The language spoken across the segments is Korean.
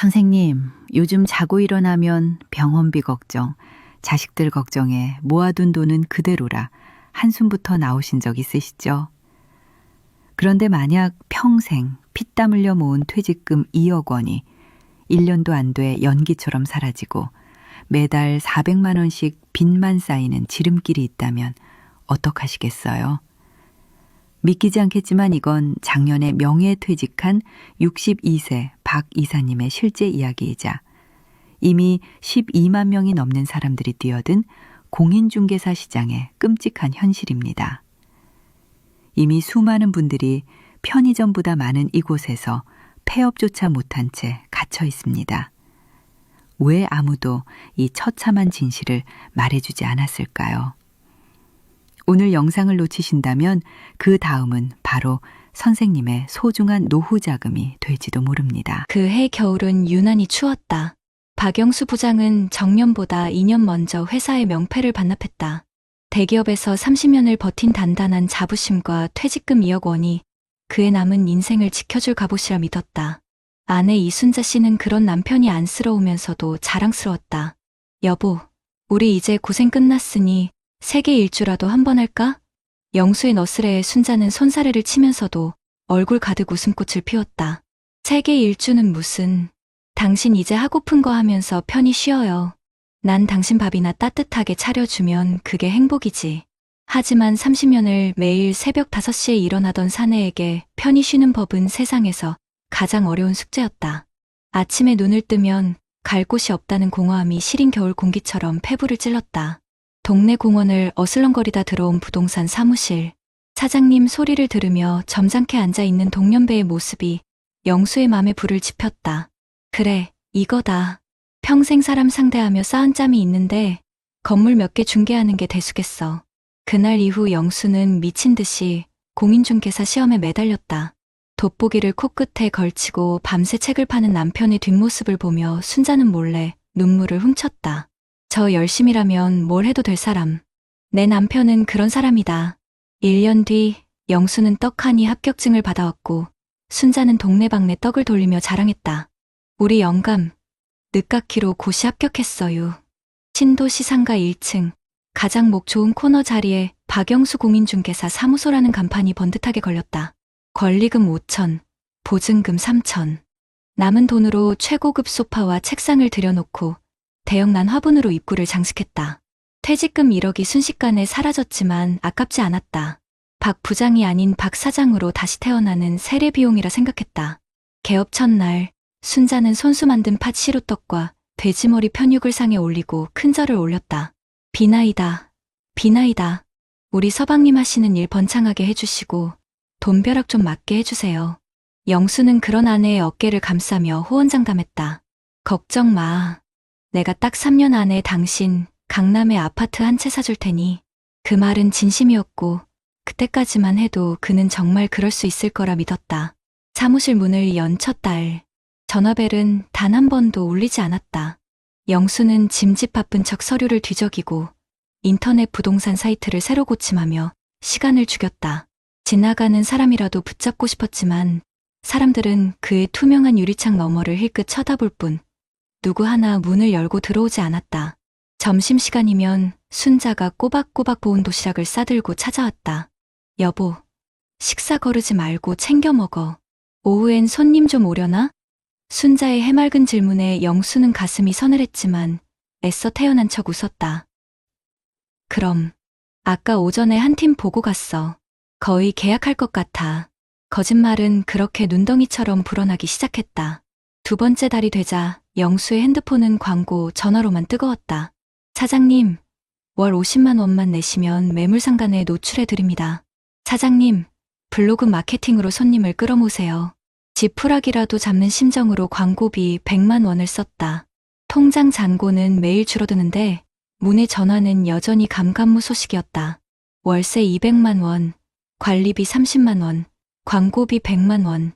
선생님, 요즘 자고 일어나면 병원비 걱정, 자식들 걱정에 모아둔 돈은 그대로라 한숨부터 나오신 적 있으시죠? 그런데 만약 평생 피땀 흘려 모은 퇴직금 2억 원이 1년도 안 돼 연기처럼 사라지고 매달 400만 원씩 빚만 쌓이는 지름길이 있다면 어떡하시겠어요? 믿기지 않겠지만 이건 작년에 명예퇴직한 62세 박 이사님의 실제 이야기이자 이미 12만 명이 넘는 사람들이 뛰어든 공인중개사 시장의 끔찍한 현실입니다. 이미 수많은 분들이 편의점보다 많은 이곳에서 폐업조차 못한 채 갇혀 있습니다. 왜 아무도 이 처참한 진실을 말해주지 않았을까요? 오늘 영상을 놓치신다면 그 다음은 바로 선생님의 소중한 노후 자금이 될지도 모릅니다. 그해 겨울은 유난히 추웠다. 박영수 부장은 정년보다 2년 먼저 회사의 명패를 반납했다. 대기업에서 30년을 버틴 단단한 자부심과 퇴직금 2억 원이 그의 남은 인생을 지켜줄 갑옷이라 믿었다. 아내 이순자 씨는 그런 남편이 안쓰러우면서도 자랑스러웠다. 여보, 우리 이제 고생 끝났으니 세계 일주라도 한번 할까? 영수의 너스레에 순자는 손사래를 치면서도 얼굴 가득 웃음꽃을 피웠다. 세계 일주는 무슨, 당신 이제 하고픈 거 하면서 편히 쉬어요. 난 당신 밥이나 따뜻하게 차려주면 그게 행복이지. 하지만 30년을 매일 새벽 5시에 일어나던 사내에게 편히 쉬는 법은 세상에서 가장 어려운 숙제였다. 아침에 눈을 뜨면 갈 곳이 없다는 공허함이 시린 겨울 공기처럼 폐부를 찔렀다. 동네 공원을 어슬렁거리다 들어온 부동산 사무실. 사장님 소리를 들으며 점잖게 앉아있는 동년배의 모습이 영수의 맘에 불을 지폈다. 그래, 이거다. 평생 사람 상대하며 쌓은 짬이 있는데 건물 몇 개 중개하는 게 대수겠어. 그날 이후 영수는 미친 듯이 공인중개사 시험에 매달렸다. 돋보기를 코끝에 걸치고 밤새 책을 파는 남편의 뒷모습을 보며 순자는 몰래 눈물을 훔쳤다. 저 열심히라면 뭘 해도 될 사람. 내 남편은 그런 사람이다. 1년 뒤 영수는 떡하니 합격증을 받아왔고 순자는 동네방네 떡을 돌리며 자랑했다. 우리 영감, 늦깎이로 고시 합격했어요. 신도시 상가 1층, 가장 목 좋은 코너 자리에 박영수 공인중개사 사무소라는 간판이 번듯하게 걸렸다. 권리금 5천, 보증금 3천. 남은 돈으로 최고급 소파와 책상을 들여놓고 대형난 화분으로 입구를 장식했다. 퇴직금 1억이 순식간에 사라졌지만 아깝지 않았다. 박 부장이 아닌 박 사장으로 다시 태어나는 세례 비용이라 생각했다. 개업 첫날, 순자는 손수 만든 팥 시루떡과 돼지머리 편육을 상에 올리고 큰 절을 올렸다. 비나이다, 비나이다. 우리 서방님 하시는 일 번창하게 해주시고 돈벼락 좀 맞게 해주세요. 영수는 그런 아내의 어깨를 감싸며 호언장담했다. 걱정 마. 내가 딱 3년 안에 당신 강남에 아파트 한 채 사줄 테니. 그 말은 진심이었고 그때까지만 해도 그는 정말 그럴 수 있을 거라 믿었다. 사무실 문을 연 첫 달. 전화벨은 단 한 번도 울리지 않았다. 영수는 짐짓 바쁜 척 서류를 뒤적이고 인터넷 부동산 사이트를 새로 고침하며 시간을 죽였다. 지나가는 사람이라도 붙잡고 싶었지만 사람들은 그의 투명한 유리창 너머를 힐끗 쳐다볼 뿐 누구 하나 문을 열고 들어오지 않았다. 점심시간이면 순자가 꼬박꼬박 보온 도시락을 싸들고 찾아왔다. 여보, 식사 거르지 말고 챙겨 먹어. 오후엔 손님 좀 오려나? 순자의 해맑은 질문에 영수는 가슴이 서늘했지만 애써 태어난 척 웃었다. 그럼, 아까 오전에 한 팀 보고 갔어. 거의 계약할 것 같아. 거짓말은 그렇게 눈덩이처럼 불어나기 시작했다. 두 번째 달이 되자 영수의 핸드폰은 광고 전화로만 뜨거웠다. 사장님, 월 50만 원만 내시면 매물상단에 노출해드립니다. 사장님, 블로그 마케팅으로 손님을 끌어모으세요. 지푸라기라도 잡는 심정으로 광고비 100만 원을 썼다. 통장 잔고는 매일 줄어드는데 문의 전화는 여전히 감감무소식이었다. 월세 200만 원, 관리비 30만 원, 광고비 100만 원,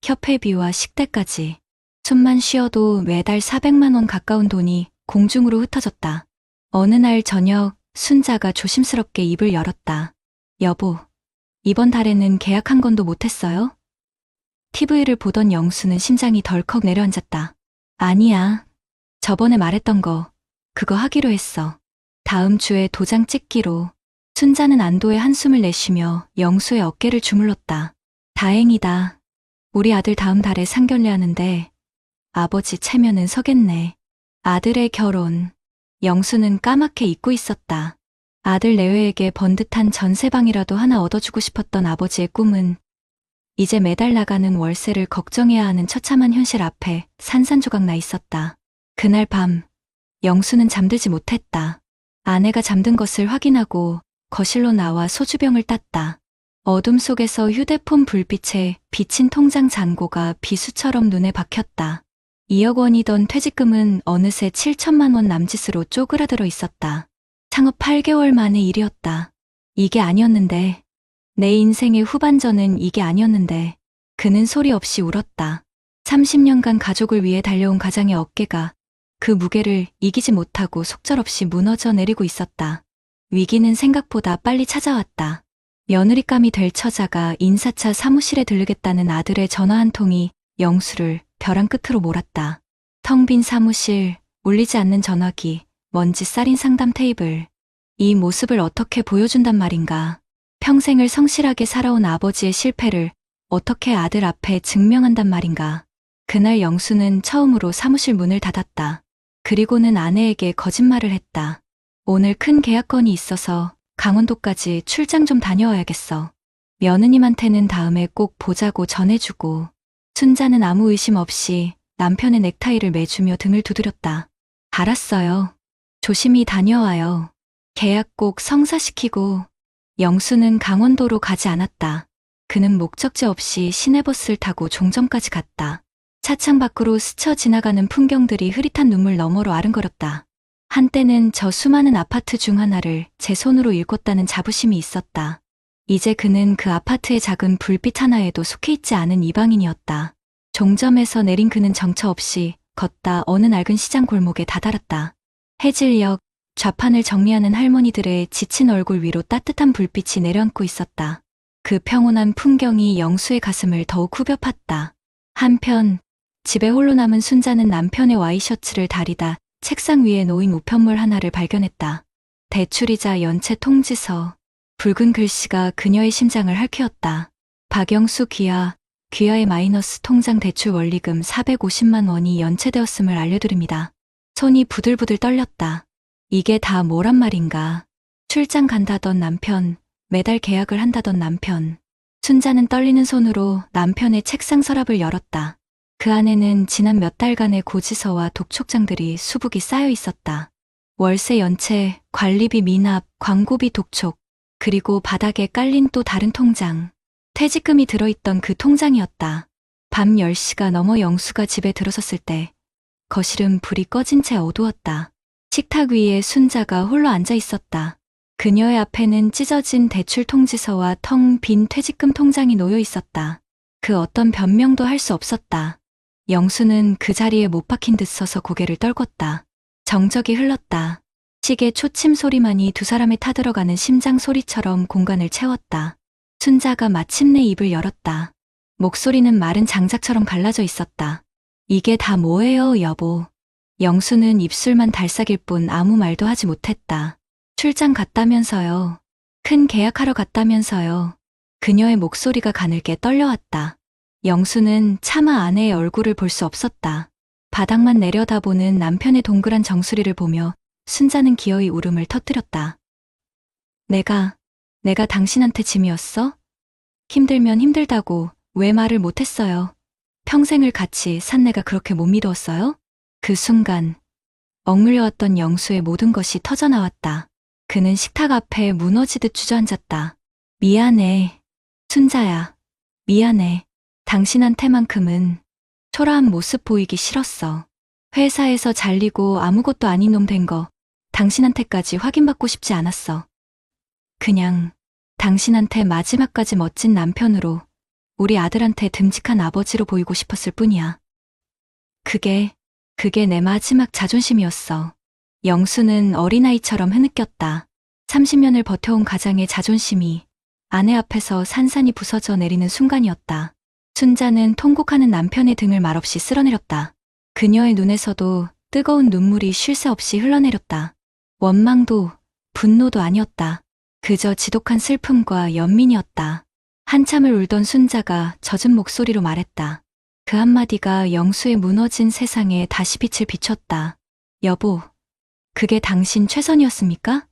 협회비와 식대까지. 숨만 쉬어도 매달 400만 원 가까운 돈이 공중으로 흩어졌다. 어느 날 저녁 순자가 조심스럽게 입을 열었다. 여보, 이번 달에는 계약 한 건도 못했어요? TV를 보던 영수는 심장이 덜컥 내려앉았다. 아니야. 저번에 말했던 거, 그거 하기로 했어. 다음 주에 도장 찍기로. 순자는 안도의 한숨을 내쉬며 영수의 어깨를 주물렀다. 다행이다. 우리 아들 다음 달에 상견례 하는데 아버지 체면은 서겠네. 아들의 결혼. 영수는 까맣게 잊고 있었다. 아들 내외에게 번듯한 전세방이라도 하나 얻어주고 싶었던 아버지의 꿈은 이제 매달 나가는 월세를 걱정해야 하는 처참한 현실 앞에 산산조각 나 있었다. 그날 밤, 영수는 잠들지 못했다. 아내가 잠든 것을 확인하고 거실로 나와 소주병을 땄다. 어둠 속에서 휴대폰 불빛에 비친 통장 잔고가 비수처럼 눈에 박혔다. 2억 원이던 퇴직금은 어느새 7천만 원 남짓으로 쪼그라들어 있었다. 창업 8개월 만의 일이었다. 이게 아니었는데, 내 인생의 후반전은 이게 아니었는데, 그는 소리 없이 울었다. 30년간 가족을 위해 달려온 가장의 어깨가 그 무게를 이기지 못하고 속절없이 무너져 내리고 있었다. 위기는 생각보다 빨리 찾아왔다. 며느리감이 될 처자가 인사차 사무실에 들르겠다는 아들의 전화 한 통이 영수를 벼랑 끝으로 몰았다. 텅 빈 사무실, 울리지 않는 전화기, 먼지 쌓인 상담 테이블. 이 모습을 어떻게 보여준단 말인가. 평생을 성실하게 살아온 아버지의 실패를 어떻게 아들 앞에 증명한단 말인가. 그날 영수는 처음으로 사무실 문을 닫았다. 그리고는 아내에게 거짓말을 했다. 오늘 큰 계약건이 있어서 강원도까지 출장 좀 다녀와야겠어. 며느님한테는 다음에 꼭 보자고 전해주고. 순자는 아무 의심 없이 남편의 넥타이를 매주며 등을 두드렸다. 알았어요. 조심히 다녀와요. 계약 꼭 성사시키고. 영수는 강원도로 가지 않았다. 그는 목적지 없이 시내버스를 타고 종점까지 갔다. 차창 밖으로 스쳐 지나가는 풍경들이 흐릿한 눈물 너머로 아른거렸다. 한때는 저 수많은 아파트 중 하나를 제 손으로 일궜다는 자부심이 있었다. 이제 그는 그 아파트의 작은 불빛 하나에도 속해 있지 않은 이방인이었다. 종점에서 내린 그는 정처 없이 걷다 어느 낡은 시장 골목에 다다랐다. 해질녘 좌판을 정리하는 할머니들의 지친 얼굴 위로 따뜻한 불빛이 내려앉고 있었다. 그 평온한 풍경이 영수의 가슴을 더욱 후벼 팠다. 한편 집에 홀로 남은 순자는 남편의 와이셔츠를 다리다 책상 위에 놓인 우편물 하나를 발견했다. 대출이자 연체 통지서. 붉은 글씨가 그녀의 심장을 핥히었다. 박영수 귀하의 마이너스 통장 대출 원리금 450만 원이 연체되었음을 알려드립니다. 손이 부들부들 떨렸다. 이게 다 뭐란 말인가. 출장 간다던 남편, 매달 계약을 한다던 남편. 순자는 떨리는 손으로 남편의 책상 서랍을 열었다. 그 안에는 지난 몇 달간의 고지서와 독촉장들이 수북이 쌓여 있었다. 월세 연체, 관리비 미납, 광고비 독촉, 그리고 바닥에 깔린 또 다른 통장. 퇴직금이 들어있던 그 통장이었다. 밤 10시가 넘어 영수가 집에 들어섰을 때 거실은 불이 꺼진 채 어두웠다. 식탁 위에 순자가 홀로 앉아 있었다. 그녀의 앞에는 찢어진 대출 통지서와 텅 빈 퇴직금 통장이 놓여 있었다. 그 어떤 변명도 할 수 없었다. 영수는 그 자리에 못 박힌 듯 서서 고개를 떨궜다. 정적이 흘렀다. 시계 초침 소리만이 두 사람에 타들어가는 심장 소리처럼 공간을 채웠다. 순자가 마침내 입을 열었다. 목소리는 마른 장작처럼 갈라져 있었다. 이게 다 뭐예요, 여보. 영수는 입술만 달싹일 뿐 아무 말도 하지 못했다. 출장 갔다면서요. 큰 계약하러 갔다면서요. 그녀의 목소리가 가늘게 떨려왔다. 영수는 차마 아내의 얼굴을 볼 수 없었다. 바닥만 내려다보는 남편의 동그란 정수리를 보며 순자는 기어이 울음을 터뜨렸다. 내가 당신한테 짐이었어? 힘들면 힘들다고 왜 말을 못했어요? 평생을 같이 산 내가 그렇게 못 믿었어요? 그 순간 억눌려왔던 영수의 모든 것이 터져나왔다. 그는 식탁 앞에 무너지듯 주저앉았다. 미안해. 순자야. 미안해. 당신한테만큼은 초라한 모습 보이기 싫었어. 회사에서 잘리고 아무것도 아닌 놈 된 거 당신한테까지 확인받고 싶지 않았어. 그냥 당신한테 마지막까지 멋진 남편으로 우리 아들한테 듬직한 아버지로 보이고 싶었을 뿐이야. 그게 내 마지막 자존심이었어. 영수는 어린아이처럼 흐느꼈다. 30년을 버텨온 가장의 자존심이 아내 앞에서 산산이 부서져 내리는 순간이었다. 순자는 통곡하는 남편의 등을 말없이 쓸어내렸다. 그녀의 눈에서도 뜨거운 눈물이 쉴 새 없이 흘러내렸다. 원망도 분노도 아니었다. 그저 지독한 슬픔과 연민이었다. 한참을 울던 순자가 젖은 목소리로 말했다. 그 한마디가 영수의 무너진 세상에 다시 빛을 비췄다. 여보, 그게 당신 최선이었습니까?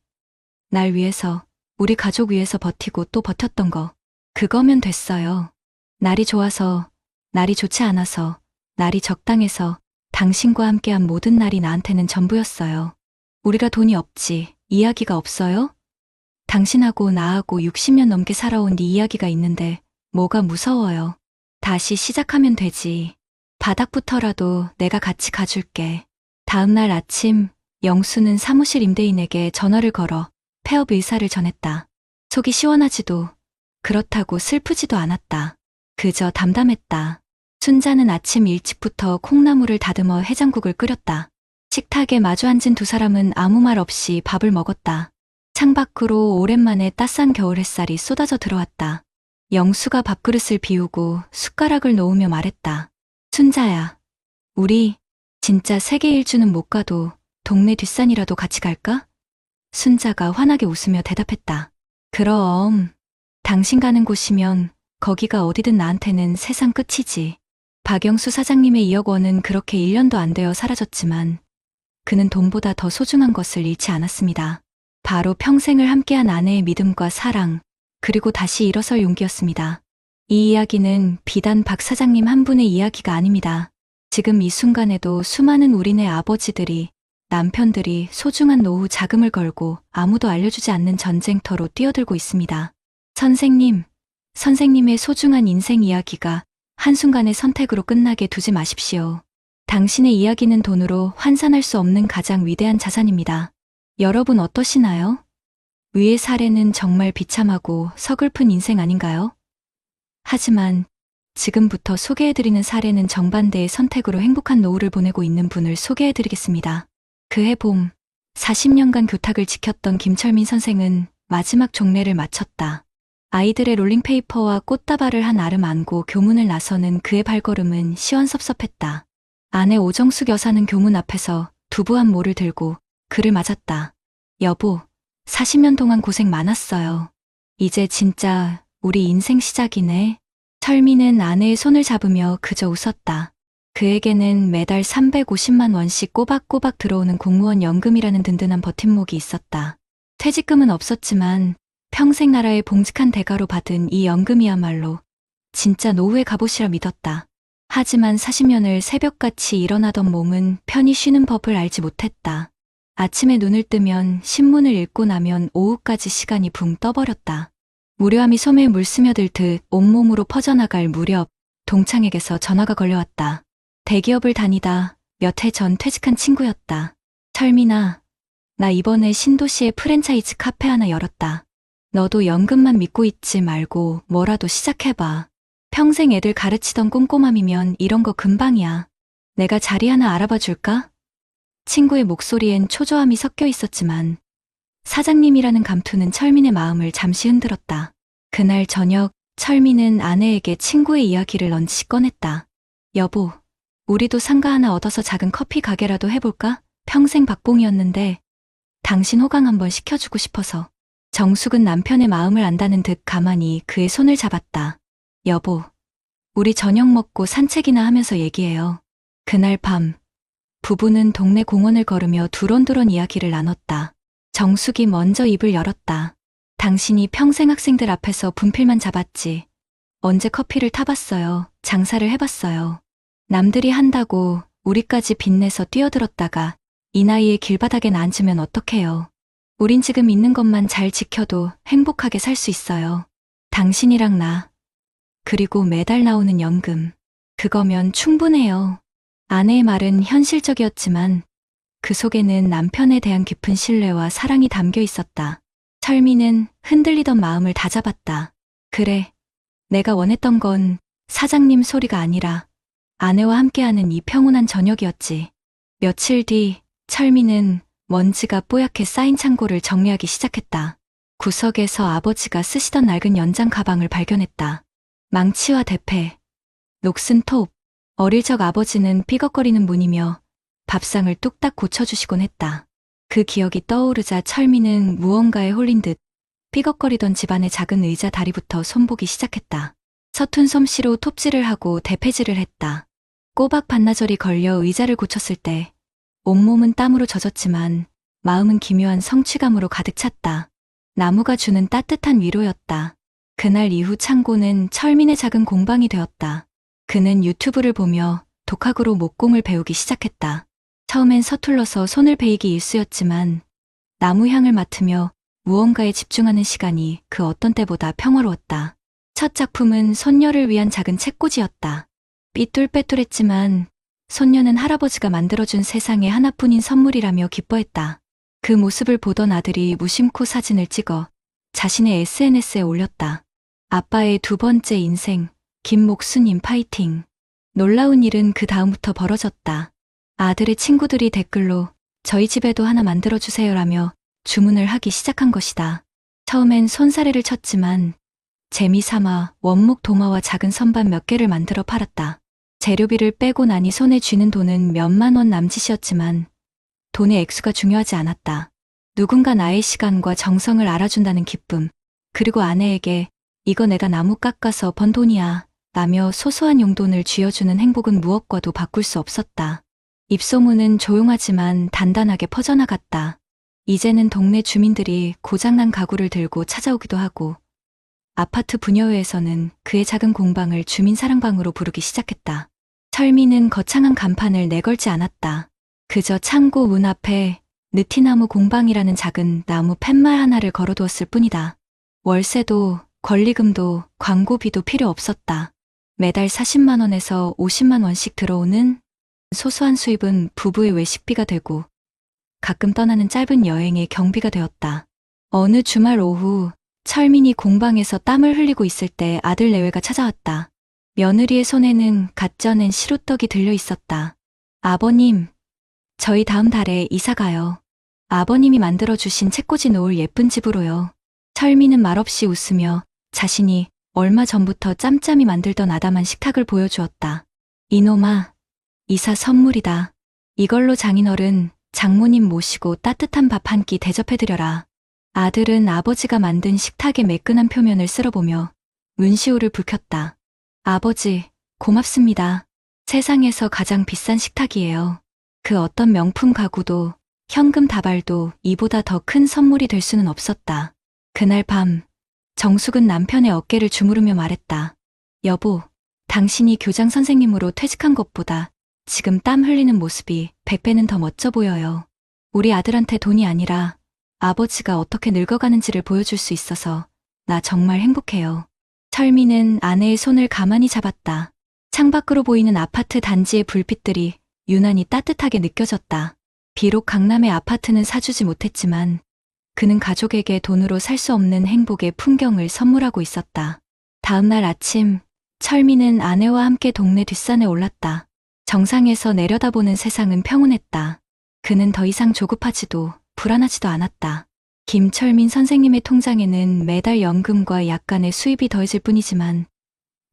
날 위해서, 우리 가족 위해서 버티고 또 버텼던 거. 그거면 됐어요. 날이 좋아서, 날이 좋지 않아서, 날이 적당해서 당신과 함께한 모든 날이 나한테는 전부였어요. 우리가 돈이 없지, 이야기가 없어요? 당신하고 나하고 60년 넘게 살아온 네 이야기가 있는데 뭐가 무서워요. 다시 시작하면 되지. 바닥부터라도 내가 같이 가줄게. 다음 날 아침 영수는 사무실 임대인에게 전화를 걸어 폐업 의사를 전했다. 속이 시원하지도 그렇다고 슬프지도 않았다. 그저 담담했다. 순자는 아침 일찍부터 콩나물을 다듬어 해장국을 끓였다. 식탁에 마주 앉은 두 사람은 아무 말 없이 밥을 먹었다. 창밖으로 오랜만에 따스한 겨울 햇살이 쏟아져 들어왔다. 영수가 밥그릇을 비우고 숟가락을 놓으며 말했다. 순자야, 우리 진짜 세계 일주는 못 가도 동네 뒷산이라도 같이 갈까? 순자가 환하게 웃으며 대답했다. 그럼, 당신 가는 곳이면 거기가 어디든 나한테는 세상 끝이지. 박영수 사장님의 2억 원은 그렇게 1년도 안 되어 사라졌지만 그는 돈보다 더 소중한 것을 잃지 않았습니다. 바로 평생을 함께한 아내의 믿음과 사랑, 그리고 다시 일어설 용기였습니다. 이 이야기는 비단 박 사장님 한 분의 이야기가 아닙니다. 지금 이 순간에도 수많은 우리네 아버지들이, 남편들이 소중한 노후 자금을 걸고 아무도 알려주지 않는 전쟁터로 뛰어들고 있습니다. 선생님의 소중한 인생 이야기가 한순간의 선택으로 끝나게 두지 마십시오. 당신의 이야기는 돈으로 환산할 수 없는 가장 위대한 자산입니다. 여러분 어떠시나요? 위의 사례는 정말 비참하고 서글픈 인생 아닌가요? 하지만 지금부터 소개해드리는 사례는 정반대의 선택으로 행복한 노후를 보내고 있는 분을 소개해드리겠습니다. 그해 봄, 40년간 교탁을 지켰던 김철민 선생은 마지막 종례를 마쳤다. 아이들의 롤링페이퍼와 꽃다발을 한 아름 안고 교문을 나서는 그의 발걸음은 시원섭섭했다. 아내 오정숙 여사는 교문 앞에서 두부한 모를 들고 그를 맞았다. 여보, 40년 동안 고생 많았어요. 이제 진짜 우리 인생 시작이네. 철민은 아내의 손을 잡으며 그저 웃었다. 그에게는 매달 350만 원씩 꼬박꼬박 들어오는 공무원 연금이라는 든든한 버팀목이 있었다. 퇴직금은 없었지만 평생 나라에 봉직한 대가로 받은 이 연금이야말로 진짜 노후의 갑옷이라 믿었다. 하지만 40년을 새벽같이 일어나던 몸은 편히 쉬는 법을 알지 못했다. 아침에 눈을 뜨면 신문을 읽고 나면 오후까지 시간이 붕 떠버렸다. 무료함이 솜에 물 스며들 듯 온몸으로 퍼져나갈 무렵 동창에게서 전화가 걸려왔다. 대기업을 다니다 몇 해 전 퇴직한 친구였다. 철민아, 나 이번에 신도시에 프랜차이즈 카페 하나 열었다. 너도 연금만 믿고 있지 말고 뭐라도 시작해봐. 평생 애들 가르치던 꼼꼼함이면 이런 거 금방이야. 내가 자리 하나 알아봐 줄까? 친구의 목소리엔 초조함이 섞여 있었지만 사장님이라는 감투는 철민의 마음을 잠시 흔들었다. 그날 저녁 철민은 아내에게 친구의 이야기를 넌지 꺼냈다. 여보, 우리도 상가 하나 얻어서 작은 커피 가게라도 해볼까? 평생 박봉이었는데 당신 호강 한번 시켜주고 싶어서. 정숙은 남편의 마음을 안다는 듯 가만히 그의 손을 잡았다. 여보, 우리 저녁 먹고 산책이나 하면서 얘기해요. 그날 밤, 부부는 동네 공원을 걸으며 두런두런 이야기를 나눴다. 정숙이 먼저 입을 열었다. 당신이 평생 학생들 앞에서 분필만 잡았지. 언제 커피를 타봤어요. 장사를 해봤어요. 남들이 한다고 우리까지 빚내서 뛰어들었다가 이 나이에 길바닥에 앉으면 어떡해요. 우린 지금 있는 것만 잘 지켜도 행복하게 살 수 있어요. 당신이랑 나. 그리고 매달 나오는 연금. 그거면 충분해요. 아내의 말은 현실적이었지만 그 속에는 남편에 대한 깊은 신뢰와 사랑이 담겨 있었다. 철민은 흔들리던 마음을 다잡았다. 그래, 내가 원했던 건 사장님 소리가 아니라 아내와 함께하는 이 평온한 저녁이었지. 며칠 뒤 철민은 먼지가 뽀얗게 쌓인 창고를 정리하기 시작했다. 구석에서 아버지가 쓰시던 낡은 연장 가방을 발견했다. 망치와 대패, 녹슨 톱, 어릴 적 아버지는 삐걱거리는 문이며 밥상을 뚝딱 고쳐주시곤 했다. 그 기억이 떠오르자 철미는 무언가에 홀린 듯 삐걱거리던 집안의 작은 의자 다리부터 손보기 시작했다. 서툰 솜씨로 톱질을 하고 대패질을 했다. 꼬박 반나절이 걸려 의자를 고쳤을 때 온몸은 땀으로 젖었지만 마음은 기묘한 성취감으로 가득 찼다. 나무가 주는 따뜻한 위로였다. 그날 이후 창고는 철민의 작은 공방이 되었다. 그는 유튜브를 보며 독학으로 목공을 배우기 시작했다. 처음엔 서툴러서 손을 베이기 일쑤였지만 나무 향을 맡으며 무언가에 집중하는 시간이 그 어떤 때보다 평화로웠다. 첫 작품은 손녀를 위한 작은 책꽂이였다. 삐뚤빼뚤했지만 손녀는 할아버지가 만들어준 세상에 하나뿐인 선물이라며 기뻐했다. 그 모습을 보던 아들이 무심코 사진을 찍어 자신의 SNS에 올렸다. 아빠의 두 번째 인생, 김목수님 파이팅. 놀라운 일은 그 다음부터 벌어졌다. 아들의 친구들이 댓글로 저희 집에도 하나 만들어주세요라며 주문을 하기 시작한 것이다. 처음엔 손사래를 쳤지만 재미삼아 원목 도마와 작은 선반 몇 개를 만들어 팔았다. 재료비를 빼고 나니 손에 쥐는 돈은 몇만 원 남짓이었지만 돈의 액수가 중요하지 않았다. 누군가 나의 시간과 정성을 알아준다는 기쁨, 그리고 아내에게 이거 내가 나무 깎아서 번 돈이야 라며 소소한 용돈을 쥐어주는 행복은 무엇과도 바꿀 수 없었다. 입소문은 조용하지만 단단하게 퍼져나갔다. 이제는 동네 주민들이 고장난 가구를 들고 찾아오기도 하고 아파트 부녀회에서는 그의 작은 공방을 주민사랑방으로 부르기 시작했다. 철미는 거창한 간판을 내걸지 않았다. 그저 창고 문 앞에 느티나무 공방이라는 작은 나무 팻말 하나를 걸어두었을 뿐이다. 월세도 권리금도 광고비도 필요 없었다. 매달 40만 원에서 50만 원씩 들어오는 소소한 수입은 부부의 외식비가 되고 가끔 떠나는 짧은 여행의 경비가 되었다. 어느 주말 오후 철민이 공방에서 땀을 흘리고 있을 때 아들 내외가 찾아왔다. 며느리의 손에는 갓 쪄낸 시루떡이 들려 있었다. 아버님, 저희 다음 달에 이사 가요. 아버님이 만들어주신 책꽂이 놓을 예쁜 집으로요. 철민은 말없이 웃으며 자신이 얼마 전부터 짬짬이 만들던 아담한 식탁을 보여주었다. 이놈아, 이사 선물이다. 이걸로 장인어른, 장모님 모시고 따뜻한 밥 한 끼 대접해드려라. 아들은 아버지가 만든 식탁의 매끈한 표면을 쓸어보며 눈시울을 붉혔다. 아버지, 고맙습니다. 세상에서 가장 비싼 식탁이에요. 그 어떤 명품 가구도 현금 다발도 이보다 더 큰 선물이 될 수는 없었다. 그날 밤 정숙은 남편의 어깨를 주무르며 말했다. 여보, 당신이 교장 선생님으로 퇴직한 것보다 지금 땀 흘리는 모습이 100배는 더 멋져 보여요. 우리 아들한테 돈이 아니라 아버지가 어떻게 늙어가는지를 보여줄 수 있어서 나 정말 행복해요. 철미는 아내의 손을 가만히 잡았다. 창밖으로 보이는 아파트 단지의 불빛들이 유난히 따뜻하게 느껴졌다. 비록 강남의 아파트는 사주지 못했지만 그는 가족에게 돈으로 살 수 없는 행복의 풍경을 선물하고 있었다. 다음 날 아침, 철미는 아내와 함께 동네 뒷산에 올랐다. 정상에서 내려다보는 세상은 평온했다. 그는 더 이상 조급하지도 불안하지도 않았다. 김철민 선생님의 통장에는 매달 연금과 약간의 수입이 더해질 뿐이지만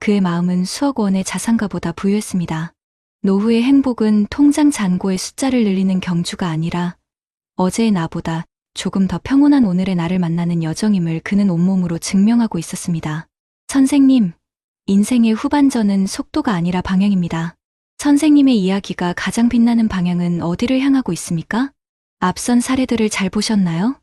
그의 마음은 수억 원의 자산가보다 부유했습니다. 노후의 행복은 통장 잔고의 숫자를 늘리는 경주가 아니라 어제의 나보다 조금 더 평온한 오늘의 나를 만나는 여정임을 그는 온몸으로 증명하고 있었습니다. 선생님, 인생의 후반전은 속도가 아니라 방향입니다. 선생님의 이야기가 가장 빛나는 방향은 어디를 향하고 있습니까? 앞선 사례들을 잘 보셨나요?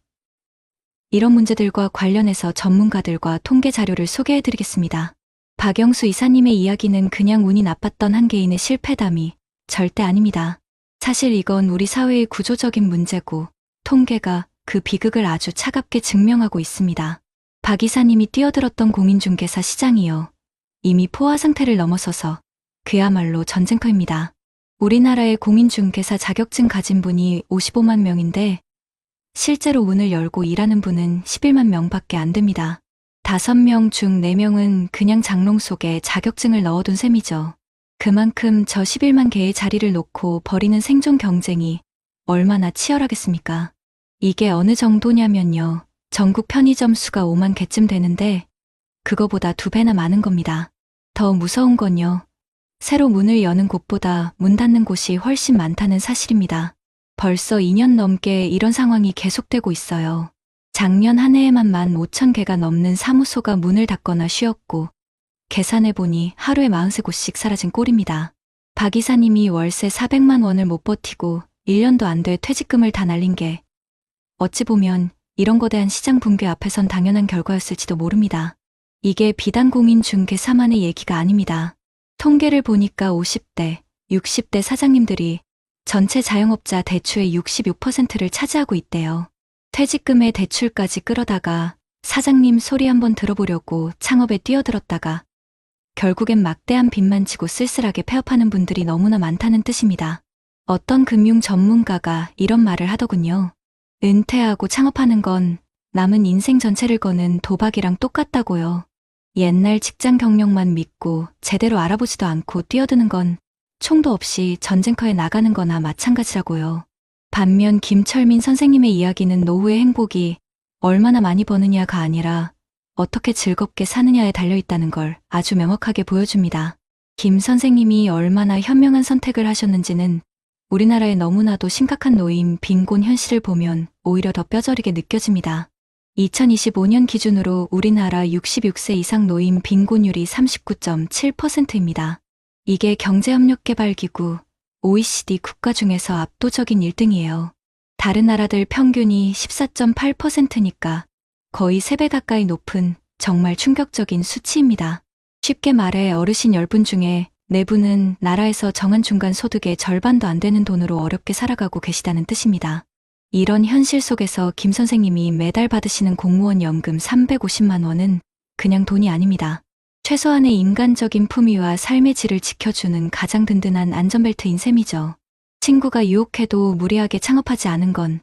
이런 문제들과 관련해서 전문가들과 통계 자료를 소개해드리겠습니다. 박영수 이사님의 이야기는 그냥 운이 나빴던 한 개인의 실패담이 절대 아닙니다. 사실 이건 우리 사회의 구조적인 문제고 통계가 그 비극을 아주 차갑게 증명하고 있습니다. 박 이사님이 뛰어들었던 공인중개사 시장이요. 이미 포화 상태를 넘어서서 그야말로 전쟁터입니다. 우리나라의 공인중개사 자격증 가진 분이 55만 명인데 실제로 문을 열고 일하는 분은 11만 명밖에 안 됩니다. 5명 중 4명은 그냥 장롱 속에 자격증을 넣어둔 셈이죠. 그만큼 저 11만 개의 자리를 놓고 벌이는 생존 경쟁이 얼마나 치열하겠습니까? 이게 어느 정도냐면요. 전국 편의점 수가 5만 개쯤 되는데 그거보다 2배나 많은 겁니다. 더 무서운 건요. 새로 문을 여는 곳보다 문 닫는 곳이 훨씬 많다는 사실입니다. 벌써 2년 넘게 이런 상황이 계속되고 있어요. 작년 한 해에만 15,000개가 넘는 사무소가 문을 닫거나 쉬었고, 계산해보니 하루에 43곳씩 사라진 꼴입니다. 박 이사님이 월세 400만 원을 못 버티고 1년도 안 돼 퇴직금을 다 날린 게 어찌 보면 이런 거대한 시장 붕괴 앞에선 당연한 결과였을지도 모릅니다. 이게 비단 공인 중개사만의 얘기가 아닙니다. 통계를 보니까 50대, 60대 사장님들이 전체 자영업자 대출의 66%를 차지하고 있대요. 퇴직금에 대출까지 끌어다가 사장님 소리 한번 들어보려고 창업에 뛰어들었다가 결국엔 막대한 빚만 지고 쓸쓸하게 폐업하는 분들이 너무나 많다는 뜻입니다. 어떤 금융 전문가가 이런 말을 하더군요. 은퇴하고 창업하는 건 남은 인생 전체를 거는 도박이랑 똑같다고요. 옛날 직장 경력만 믿고 제대로 알아보지도 않고 뛰어드는 건 총도 없이 전쟁터에 나가는 거나 마찬가지라고요. 반면 김철민 선생님의 이야기는 노후의 행복이 얼마나 많이 버느냐가 아니라 어떻게 즐겁게 사느냐에 달려있다는 걸 아주 명확하게 보여줍니다. 김 선생님이 얼마나 현명한 선택을 하셨는지는 우리나라의 너무나도 심각한 노인 빈곤 현실을 보면 오히려 더 뼈저리게 느껴집니다. 2025년 기준으로 우리나라 66세 이상 노인 빈곤율이 39.7%입니다. 이게 경제협력개발기구 OECD 국가 중에서 압도적인 1등이에요. 다른 나라들 평균이 14.8%니까 거의 3배 가까이 높은 정말 충격적인 수치입니다. 쉽게 말해 어르신 10분 중에 4분은 나라에서 정한 중간 소득의 절반도 안 되는 돈으로 어렵게 살아가고 계시다는 뜻입니다. 이런 현실 속에서 김 선생님이 매달 받으시는 공무원 연금 350만 원은 그냥 돈이 아닙니다. 최소한의 인간적인 품위와 삶의 질을 지켜주는 가장 든든한 안전벨트인 셈이죠. 친구가 유혹해도 무리하게 창업하지 않은 건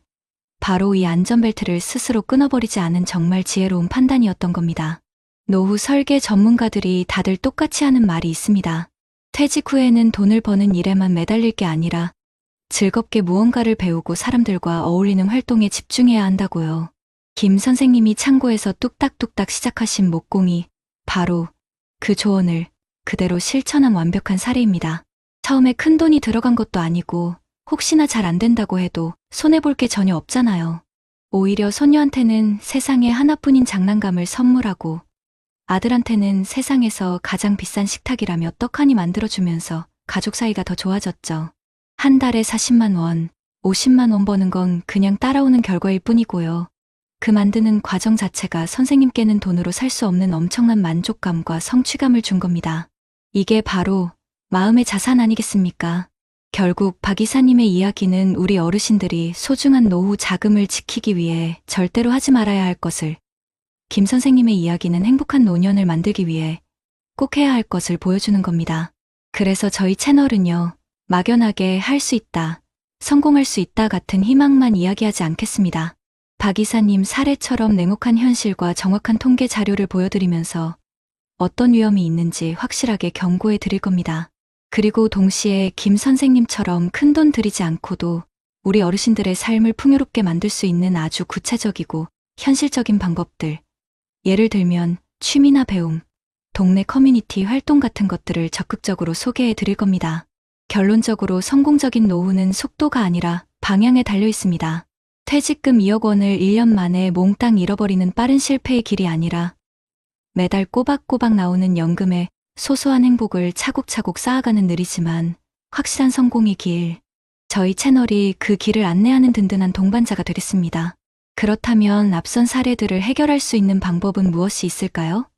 바로 이 안전벨트를 스스로 끊어버리지 않은 정말 지혜로운 판단이었던 겁니다. 노후 설계 전문가들이 다들 똑같이 하는 말이 있습니다. 퇴직 후에는 돈을 버는 일에만 매달릴 게 아니라 즐겁게 무언가를 배우고 사람들과 어울리는 활동에 집중해야 한다고요. 김 선생님이 창고에서 뚝딱뚝딱 시작하신 목공이 바로 그 조언을 그대로 실천한 완벽한 사례입니다. 처음에 큰 돈이 들어간 것도 아니고 혹시나 잘 안 된다고 해도 손해볼 게 전혀 없잖아요. 오히려 손녀한테는 세상에 하나뿐인 장난감을 선물하고 아들한테는 세상에서 가장 비싼 식탁이라며 떡 하니 만들어주면서 가족 사이가 더 좋아졌죠. 한 달에 40만 원, 50만 원 버는 건 그냥 따라오는 결과일 뿐이고요. 그 만드는 과정 자체가 선생님께는 돈으로 살 수 없는 엄청난 만족감과 성취감을 준 겁니다. 이게 바로 마음의 자산 아니겠습니까? 결국 박 이사님의 이야기는 우리 어르신들이 소중한 노후 자금을 지키기 위해 절대로 하지 말아야 할 것을, 김 선생님의 이야기는 행복한 노년을 만들기 위해 꼭 해야 할 것을 보여주는 겁니다. 그래서 저희 채널은요, 막연하게 할 수 있다, 성공할 수 있다 같은 희망만 이야기하지 않겠습니다. 박 이사님 사례처럼 냉혹한 현실과 정확한 통계 자료를 보여드리면서 어떤 위험이 있는지 확실하게 경고해 드릴 겁니다. 그리고 동시에 김 선생님처럼 큰돈 들이지 않고도 우리 어르신들의 삶을 풍요롭게 만들 수 있는 아주 구체적이고 현실적인 방법들, 예를 들면 취미나 배움, 동네 커뮤니티 활동 같은 것들을 적극적으로 소개해 드릴 겁니다. 결론적으로 성공적인 노후는 속도가 아니라 방향에 달려 있습니다. 퇴직금 2억 원을 1년 만에 몽땅 잃어버리는 빠른 실패의 길이 아니라 매달 꼬박꼬박 나오는 연금에 소소한 행복을 차곡차곡 쌓아가는 느리지만 확실한 성공의 길. 저희 채널이 그 길을 안내하는 든든한 동반자가 되겠습니다. 그렇다면 앞선 사례들을 해결할 수 있는 방법은 무엇이 있을까요?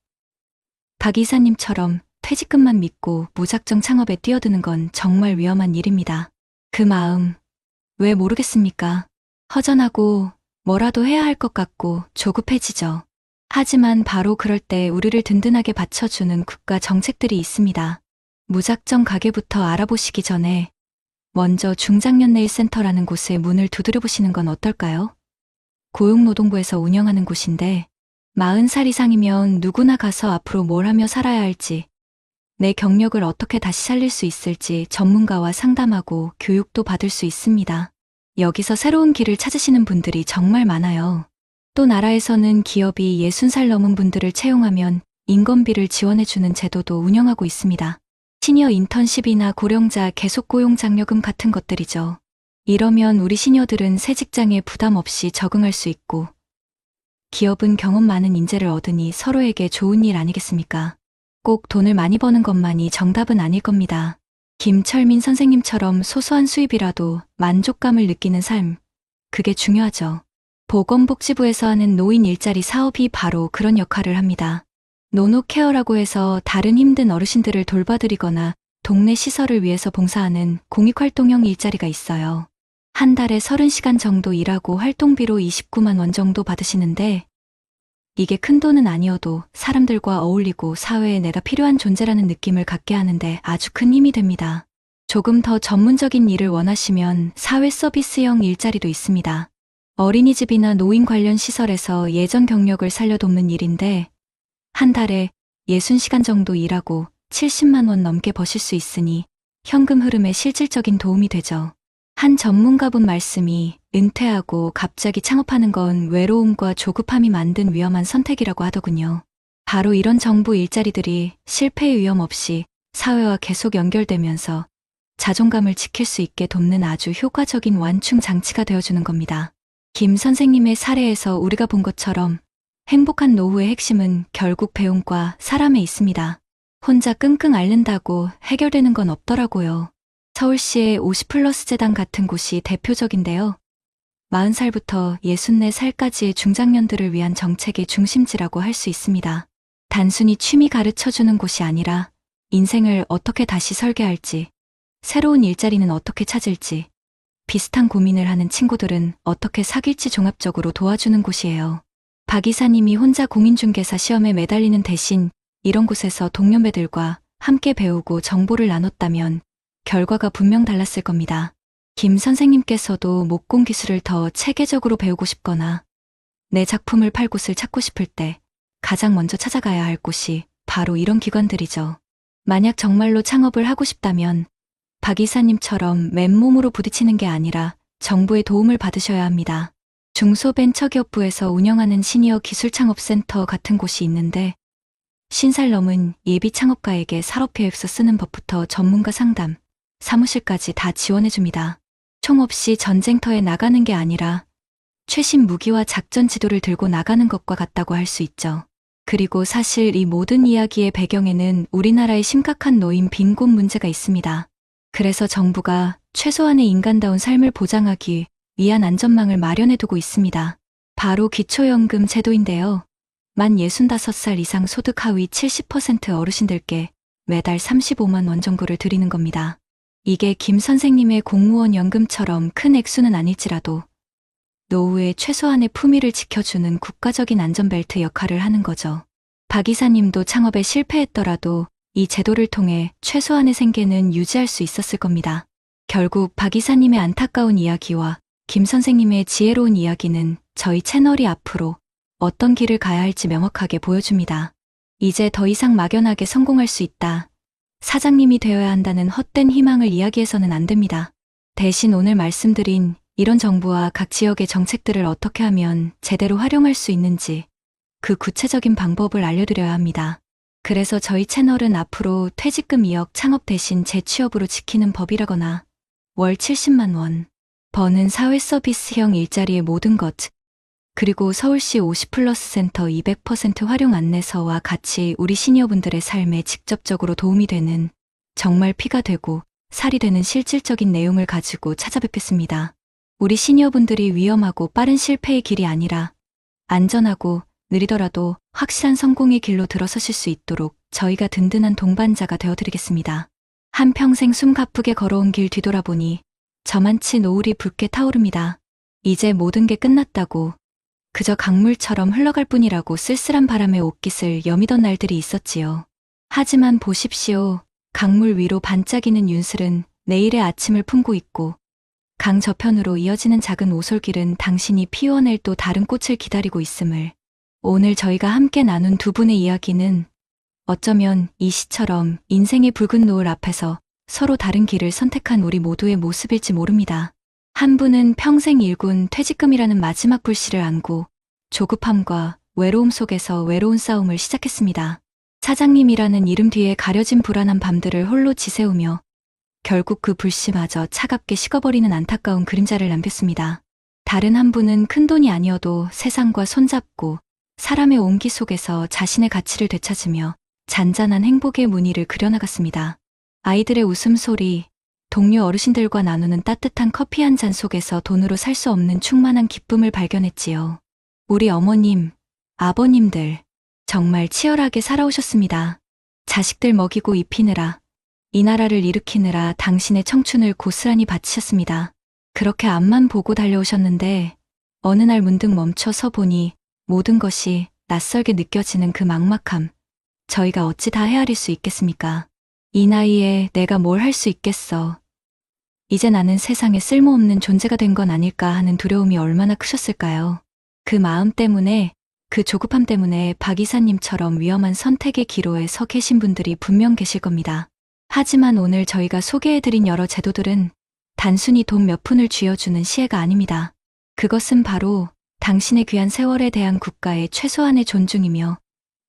박 이사님처럼 퇴직금만 믿고 무작정 창업에 뛰어드는 건 정말 위험한 일입니다. 그 마음, 왜 모르겠습니까? 허전하고 뭐라도 해야 할 것 같고 조급해지죠. 하지만 바로 그럴 때 우리를 든든하게 받쳐주는 국가 정책들이 있습니다. 무작정 가게부터 알아보시기 전에 먼저 중장년내일센터라는 곳에 문을 두드려보시는 건 어떨까요? 고용노동부에서 운영하는 곳인데 40살 이상이면 누구나 가서 앞으로 뭘 하며 살아야 할지, 내 경력을 어떻게 다시 살릴 수 있을지 전문가와 상담하고 교육도 받을 수 있습니다. 여기서 새로운 길을 찾으시는 분들이 정말 많아요. 또 나라에서는 기업이 60살 넘은 분들을 채용하면 인건비를 지원해주는 제도도 운영하고 있습니다. 시니어 인턴십이나 고령자 계속 고용 장려금 같은 것들이죠. 이러면 우리 시니어들은 새 직장에 부담 없이 적응할 수 있고 기업은 경험 많은 인재를 얻으니 서로에게 좋은 일 아니겠습니까? 꼭 돈을 많이 버는 것만이 정답은 아닐 겁니다. 김철민 선생님처럼 소소한 수입이라도 만족감을 느끼는 삶, 그게 중요하죠. 보건복지부에서 하는 노인 일자리 사업이 바로 그런 역할을 합니다. 노노케어라고 해서 다른 힘든 어르신들을 돌봐드리거나 동네 시설을 위해서 봉사하는 공익활동형 일자리가 있어요. 한 달에 30시간 정도 일하고 활동비로 29만 원 정도 받으시는데 이게 큰 돈은 아니어도 사람들과 어울리고 사회에 내가 필요한 존재라는 느낌을 갖게 하는데 아주 큰 힘이 됩니다. 조금 더 전문적인 일을 원하시면 사회 서비스형 일자리도 있습니다. 어린이집이나 노인 관련 시설에서 예전 경력을 살려돋는 일인데 한 달에 60시간 정도 일하고 70만 원 넘게 버실 수 있으니 현금 흐름에 실질적인 도움이 되죠. 한 전문가분 말씀이 은퇴하고 갑자기 창업하는 건 외로움과 조급함이 만든 위험한 선택이라고 하더군요. 바로 이런 정부 일자리들이 실패의 위험 없이 사회와 계속 연결되면서 자존감을 지킬 수 있게 돕는 아주 효과적인 완충 장치가 되어주는 겁니다. 김 선생님의 사례에서 우리가 본 것처럼 행복한 노후의 핵심은 결국 배움과 사람에 있습니다. 혼자 끙끙 앓는다고 해결되는 건 없더라고요. 서울시의 50플러스 재단 같은 곳이 대표적인데요. 40살부터 64살까지의 중장년들을 위한 정책의 중심지라고 할 수 있습니다. 단순히 취미 가르쳐주는 곳이 아니라 인생을 어떻게 다시 설계할지, 새로운 일자리는 어떻게 찾을지, 비슷한 고민을 하는 친구들은 어떻게 사귈지 종합적으로 도와주는 곳이에요. 박 이사님이 혼자 공인중개사 시험에 매달리는 대신 이런 곳에서 동년배들과 함께 배우고 정보를 나눴다면 결과가 분명 달랐을 겁니다. 김 선생님께서도 목공 기술을 더 체계적으로 배우고 싶거나 내 작품을 팔 곳을 찾고 싶을 때 가장 먼저 찾아가야 할 곳이 바로 이런 기관들이죠. 만약 정말로 창업을 하고 싶다면 박 이사님처럼 맨몸으로 부딪히는 게 아니라 정부의 도움을 받으셔야 합니다. 중소벤처기업부에서 운영하는 시니어 기술창업센터 같은 곳이 있는데 신살 넘은 예비 창업가에게 사업계획서 쓰는 법부터 전문가 상담, 사무실까지 다 지원해줍니다. 총 없이 전쟁터에 나가는 게 아니라 최신 무기와 작전 지도를 들고 나가는 것과 같다고 할 수 있죠. 그리고 사실 이 모든 이야기의 배경에는 우리나라의 심각한 노인 빈곤 문제가 있습니다. 그래서 정부가 최소한의 인간다운 삶을 보장하기 위한 안전망을 마련해두고 있습니다. 바로 기초연금 제도인데요. 만 65살 이상 소득 하위 70% 어르신들께 매달 35만 원 정도를 드리는 겁니다. 이게 김 선생님의 공무원 연금처럼 큰 액수는 아닐지라도 노후의 최소한의 품위를 지켜주는 국가적인 안전벨트 역할을 하는 거죠. 박 이사님도 창업에 실패했더라도 이 제도를 통해 최소한의 생계는 유지할 수 있었을 겁니다. 결국 박 이사님의 안타까운 이야기와 김 선생님의 지혜로운 이야기는 저희 채널이 앞으로 어떤 길을 가야 할지 명확하게 보여줍니다. 이제 더 이상 막연하게 성공할 수 있다. 사장님이 되어야 한다는 헛된 희망을 이야기해서는 안 됩니다. 대신 오늘 말씀드린 이런 정부와 각 지역의 정책들을 어떻게 하면 제대로 활용할 수 있는지 그 구체적인 방법을 알려드려야 합니다. 그래서 저희 채널은 앞으로 퇴직금 2억 창업 대신 재취업으로 지키는 법이라거나 월 70만 원 버는 사회 서비스형 일자리의 모든 것, 그리고 서울시 50플러스 센터 200% 활용 안내서와 같이 우리 시니어분들의 삶에 직접적으로 도움이 되는 정말 피가 되고 살이 되는 실질적인 내용을 가지고 찾아뵙겠습니다. 우리 시니어분들이 위험하고 빠른 실패의 길이 아니라 안전하고 느리더라도 확실한 성공의 길로 들어서실 수 있도록 저희가 든든한 동반자가 되어드리겠습니다. 한평생 숨 가쁘게 걸어온 길 뒤돌아보니 저만치 노을이 붉게 타오릅니다. 이제 모든 게 끝났다고 그저 강물처럼 흘러갈 뿐이라고 쓸쓸한 바람에 옷깃을 여미던 날들이 있었지요. 하지만 보십시오. 강물 위로 반짝이는 윤슬은 내일의 아침을 품고 있고 강 저편으로 이어지는 작은 오솔길은 당신이 피워낼 또 다른 꽃을 기다리고 있음을. 오늘 저희가 함께 나눈 두 분의 이야기는 어쩌면 이 시처럼 인생의 붉은 노을 앞에서 서로 다른 길을 선택한 우리 모두의 모습일지 모릅니다. 한 분은 평생 일군 퇴직금이라는 마지막 불씨를 안고 조급함과 외로움 속에서 외로운 싸움을 시작했습니다. 사장님이라는 이름 뒤에 가려진 불안한 밤들을 홀로 지새우며 결국 그 불씨마저 차갑게 식어버리는 안타까운 그림자를 남겼습니다. 다른 한 분은 큰돈이 아니어도 세상과 손잡고 사람의 온기 속에서 자신의 가치를 되찾으며 잔잔한 행복의 무늬를 그려나갔습니다. 아이들의 웃음소리, 동료 어르신들과 나누는 따뜻한 커피 한 잔 속에서 돈으로 살 수 없는 충만한 기쁨을 발견했지요. 우리 어머님, 아버님들, 정말 치열하게 살아오셨습니다. 자식들 먹이고 입히느라, 이 나라를 일으키느라 당신의 청춘을 고스란히 바치셨습니다. 그렇게 앞만 보고 달려오셨는데 어느 날 문득 멈춰 서 보니 모든 것이 낯설게 느껴지는 그 막막함, 저희가 어찌 다 헤아릴 수 있겠습니까? 이 나이에 내가 뭘 할 수 있겠어. 이제 나는 세상에 쓸모없는 존재가 된 건 아닐까 하는 두려움이 얼마나 크셨을까요? 그 마음 때문에, 그 조급함 때문에 박 이사님처럼 위험한 선택의 기로에 서 계신 분들이 분명 계실 겁니다. 하지만 오늘 저희가 소개해드린 여러 제도들은 단순히 돈 몇 푼을 쥐어주는 시혜가 아닙니다. 그것은 바로 당신의 귀한 세월에 대한 국가의 최소한의 존중이며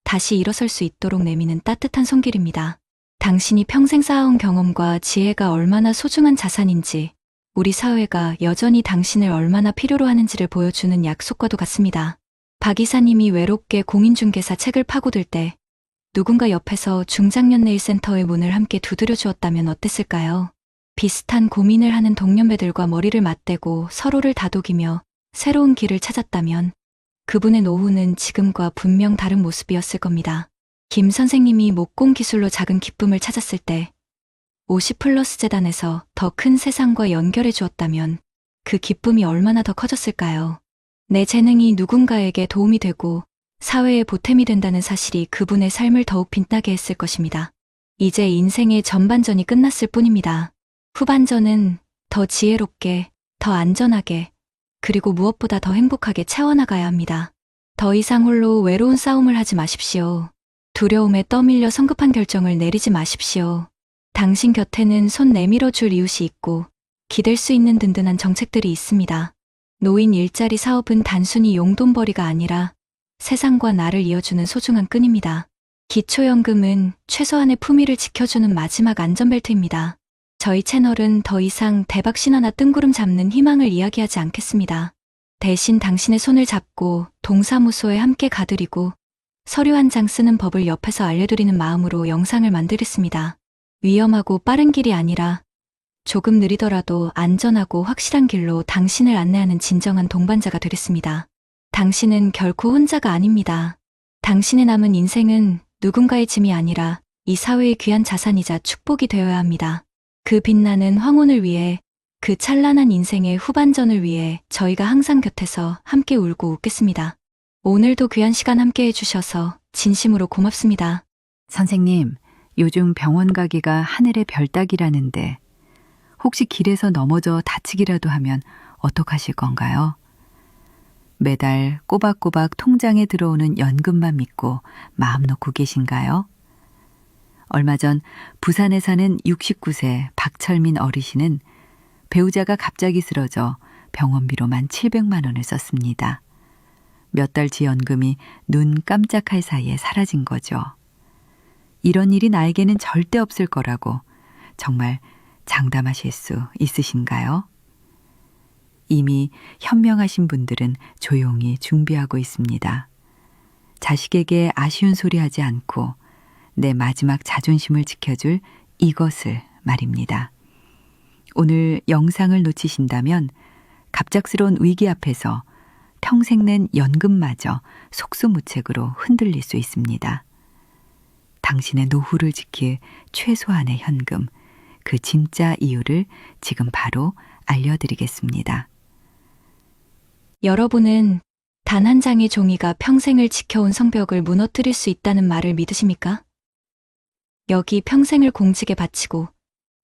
다시 일어설 수 있도록 내미는 따뜻한 손길입니다. 당신이 평생 쌓아온 경험과 지혜가 얼마나 소중한 자산인지, 우리 사회가 여전히 당신을 얼마나 필요로 하는지를 보여주는 약속과도 같습니다. 박 이사님이 외롭게 공인중개사 책을 파고들 때 누군가 옆에서 중장년내일센터의 문을 함께 두드려 주었다면 어땠을까요? 비슷한 고민을 하는 동년배들과 머리를 맞대고 서로를 다독이며 새로운 길을 찾았다면 그분의 노후는 지금과 분명 다른 모습이었을 겁니다. 김 선생님이 목공 기술로 작은 기쁨을 찾았을 때 50플러스 재단에서 더 큰 세상과 연결해 주었다면 그 기쁨이 얼마나 더 커졌을까요? 내 재능이 누군가에게 도움이 되고 사회에 보탬이 된다는 사실이 그분의 삶을 더욱 빛나게 했을 것입니다. 이제 인생의 전반전이 끝났을 뿐입니다. 후반전은 더 지혜롭게, 더 안전하게, 그리고 무엇보다 더 행복하게 채워나가야 합니다. 더 이상 홀로 외로운 싸움을 하지 마십시오. 두려움에 떠밀려 성급한 결정을 내리지 마십시오. 당신 곁에는 손 내밀어 줄 이웃이 있고 기댈 수 있는 든든한 정책들이 있습니다. 노인 일자리 사업은 단순히 용돈벌이가 아니라 세상과 나를 이어주는 소중한 끈입니다. 기초연금은 최소한의 품위를 지켜주는 마지막 안전벨트입니다. 저희 채널은 더 이상 대박 신화나 뜬구름 잡는 희망을 이야기하지 않겠습니다. 대신 당신의 손을 잡고 동사무소에 함께 가드리고 서류 한 장 쓰는 법을 옆에서 알려드리는 마음으로 영상을 만들었습니다. 위험하고 빠른 길이 아니라 조금 느리더라도 안전하고 확실한 길로 당신을 안내하는 진정한 동반자가 되겠습니다. 당신은 결코 혼자가 아닙니다. 당신의 남은 인생은 누군가의 짐이 아니라 이 사회의 귀한 자산이자 축복이 되어야 합니다. 그 빛나는 황혼을 위해, 그 찬란한 인생의 후반전을 위해 저희가 항상 곁에서 함께 울고 웃겠습니다. 오늘도 귀한 시간 함께 해주셔서 진심으로 고맙습니다. 선생님, 요즘 병원 가기가 하늘의 별 따기라는데 혹시 길에서 넘어져 다치기라도 하면 어떡하실 건가요? 매달 꼬박꼬박 통장에 들어오는 연금만 믿고 마음 놓고 계신가요? 얼마 전 부산에 사는 69세 박철민 어르신은 배우자가 갑자기 쓰러져 병원비로만 700만 원을 썼습니다. 몇 달치 연금이 눈 깜짝할 사이에 사라진 거죠. 이런 일이 나에게는 절대 없을 거라고 정말 장담하실 수 있으신가요? 이미 현명하신 분들은 조용히 준비하고 있습니다. 자식에게 아쉬운 소리 하지 않고 내 마지막 자존심을 지켜줄 이것을 말입니다. 오늘 영상을 놓치신다면 갑작스러운 위기 앞에서 평생 낸 연금마저 속수무책으로 흔들릴 수 있습니다. 당신의 노후를 지킬 최소한의 현금, 그 진짜 이유를 지금 바로 알려드리겠습니다. 여러분은 단 한 장의 종이가 평생을 지켜온 성벽을 무너뜨릴 수 있다는 말을 믿으십니까? 여기 평생을 공직에 바치고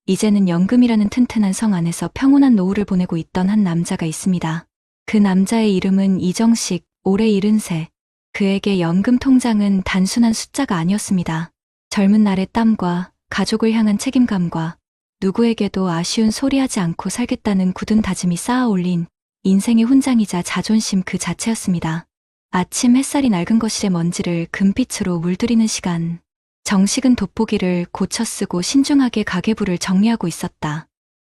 이제는 연금이라는 튼튼한 성 안에서 평온한 노후를 보내고 있던 한 남자가 있습니다. 그 남자의 이름은 이정식, 올해 70세. 그에게 연금 통장은 단순한 숫자가 아니었습니다. 젊은 날의 땀과 가족을 향한 책임감과 누구에게도 아쉬운 소리 하지 않고 살겠다는 굳은 다짐이 쌓아 올린 인생의 훈장이자 자존심 그 자체였습니다. 아침 햇살이 낡은 거실의 먼지를 금빛으로 물들이는 시간, 정식은 돋보기를 고쳐 쓰고 신중하게 가계부를 정리하고 있었다.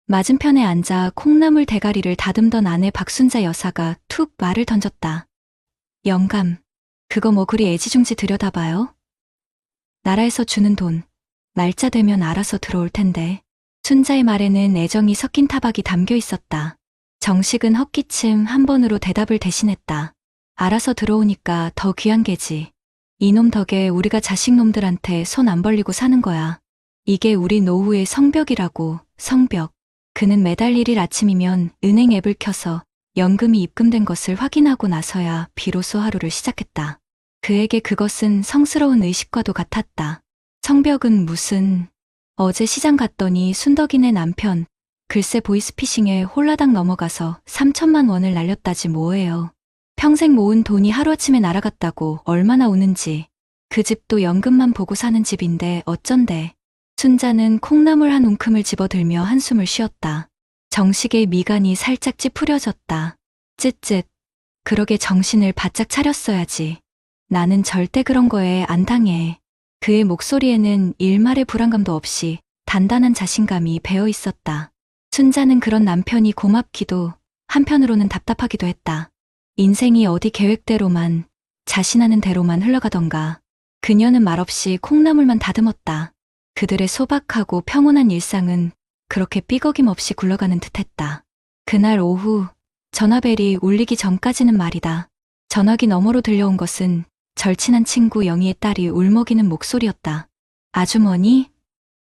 맞은편에 앉아 콩나물 대가리를 다듬던 아내 박순자 여사가 툭 말을 던졌다. 영감, 그거 뭐 그리 애지중지 들여다봐요? 나라에서 주는 돈, 날짜 되면 알아서 들어올 텐데. 순자의 말에는 애정이 섞인 타박이 담겨 있었다. 정식은 헛기침 한 번으로 대답을 대신했다. 알아서 들어오니까 더 귀한 게지. 이놈 덕에 우리가 자식놈들한테 손 안 벌리고 사는 거야. 이게 우리 노후의 성벽이라고, 성벽. 그는 매달 1일 아침이면 은행 앱을 켜서 연금이 입금된 것을 확인하고 나서야 비로소 하루를 시작했다. 그에게 그것은 성스러운 의식과도 같았다. 성벽은 무슨... 어제 시장 갔더니 순덕이네 남편, 글쎄 보이스피싱에 홀라당 넘어가서 3천만 원을 날렸다지 뭐예요. 평생 모은 돈이 하루아침에 날아갔다고 얼마나 우는지. 그 집도 연금만 보고 사는 집인데 어쩐데. 순자는 콩나물 한 움큼을 집어들며 한숨을 쉬었다. 정식의 미간이 살짝 찌푸려졌다. 쯧쯧. 그러게 정신을 바짝 차렸어야지. 나는 절대 그런 거에 안 당해. 그의 목소리에는 일말의 불안감도 없이 단단한 자신감이 배어 있었다. 순자는 그런 남편이 고맙기도 한편으로는 답답하기도 했다. 인생이 어디 계획대로만, 자신하는 대로만 흘러가던가. 그녀는 말없이 콩나물만 다듬었다. 그들의 소박하고 평온한 일상은 그렇게 삐걱임 없이 굴러가는 듯했다. 그날 오후 전화벨이 울리기 전까지는 말이다. 전화기 너머로 들려온 것은 절친한 친구 영희의 딸이 울먹이는 목소리였다. 아주머니,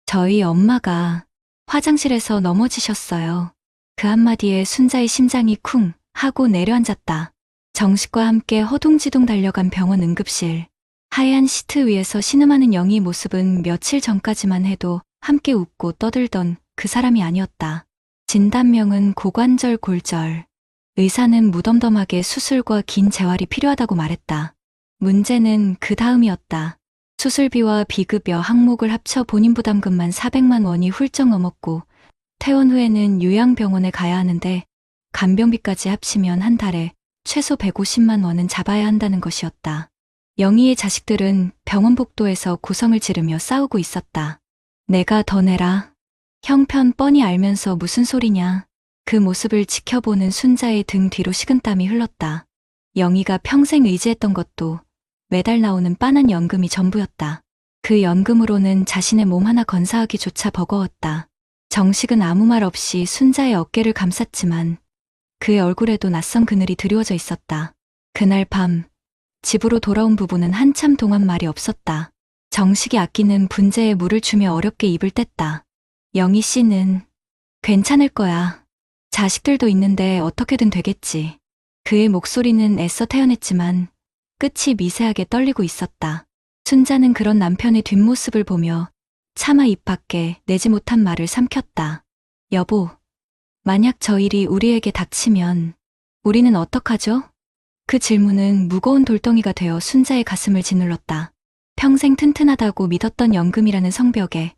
저희 엄마가 화장실에서 넘어지셨어요. 그 한마디에 순자의 심장이 쿵 하고 내려앉았다. 정식과 함께 허둥지둥 달려간 병원 응급실. 하얀 시트 위에서 신음하는 영희의 모습은 며칠 전까지만 해도 함께 웃고 떠들던 그 사람이 아니었다. 진단명은 고관절 골절. 의사는 무덤덤하게 수술과 긴 재활이 필요하다고 말했다. 문제는 그 다음이었다. 수술비와 비급여 항목을 합쳐 본인 부담금만 400만 원이 훌쩍 넘었고 퇴원 후에는 요양병원에 가야 하는데 간병비까지 합치면 한 달에 최소 150만 원은 잡아야 한다는 것이었다. 영희의 자식들은 병원 복도에서 고성을 지르며 싸우고 있었다. 내가 더 내라. 형편 뻔히 알면서 무슨 소리냐. 그 모습을 지켜보는 순자의 등 뒤로 식은땀이 흘렀다. 영희가 평생 의지했던 것도 매달 나오는 빤한 연금이 전부였다. 그 연금으로는 자신의 몸 하나 건사하기조차 버거웠다. 정식은 아무 말 없이 순자의 어깨를 감쌌지만 그의 얼굴에도 낯선 그늘이 드리워져 있었다. 그날 밤 집으로 돌아온 부부는 한참 동안 말이 없었다. 정식이 아끼는 분재에 물을 주며 어렵게 입을 뗐다. 영희 씨는 괜찮을 거야. 자식들도 있는데 어떻게든 되겠지. 그의 목소리는 애써 태어냈지만 끝이 미세하게 떨리고 있었다. 순자는 그런 남편의 뒷모습을 보며 차마 입 밖에 내지 못한 말을 삼켰다. 여보, 만약 저 일이 우리에게 닥치면 우리는 어떡하죠? 그 질문은 무거운 돌덩이가 되어 순자의 가슴을 짓눌렀다. 평생 튼튼하다고 믿었던 연금이라는 성벽에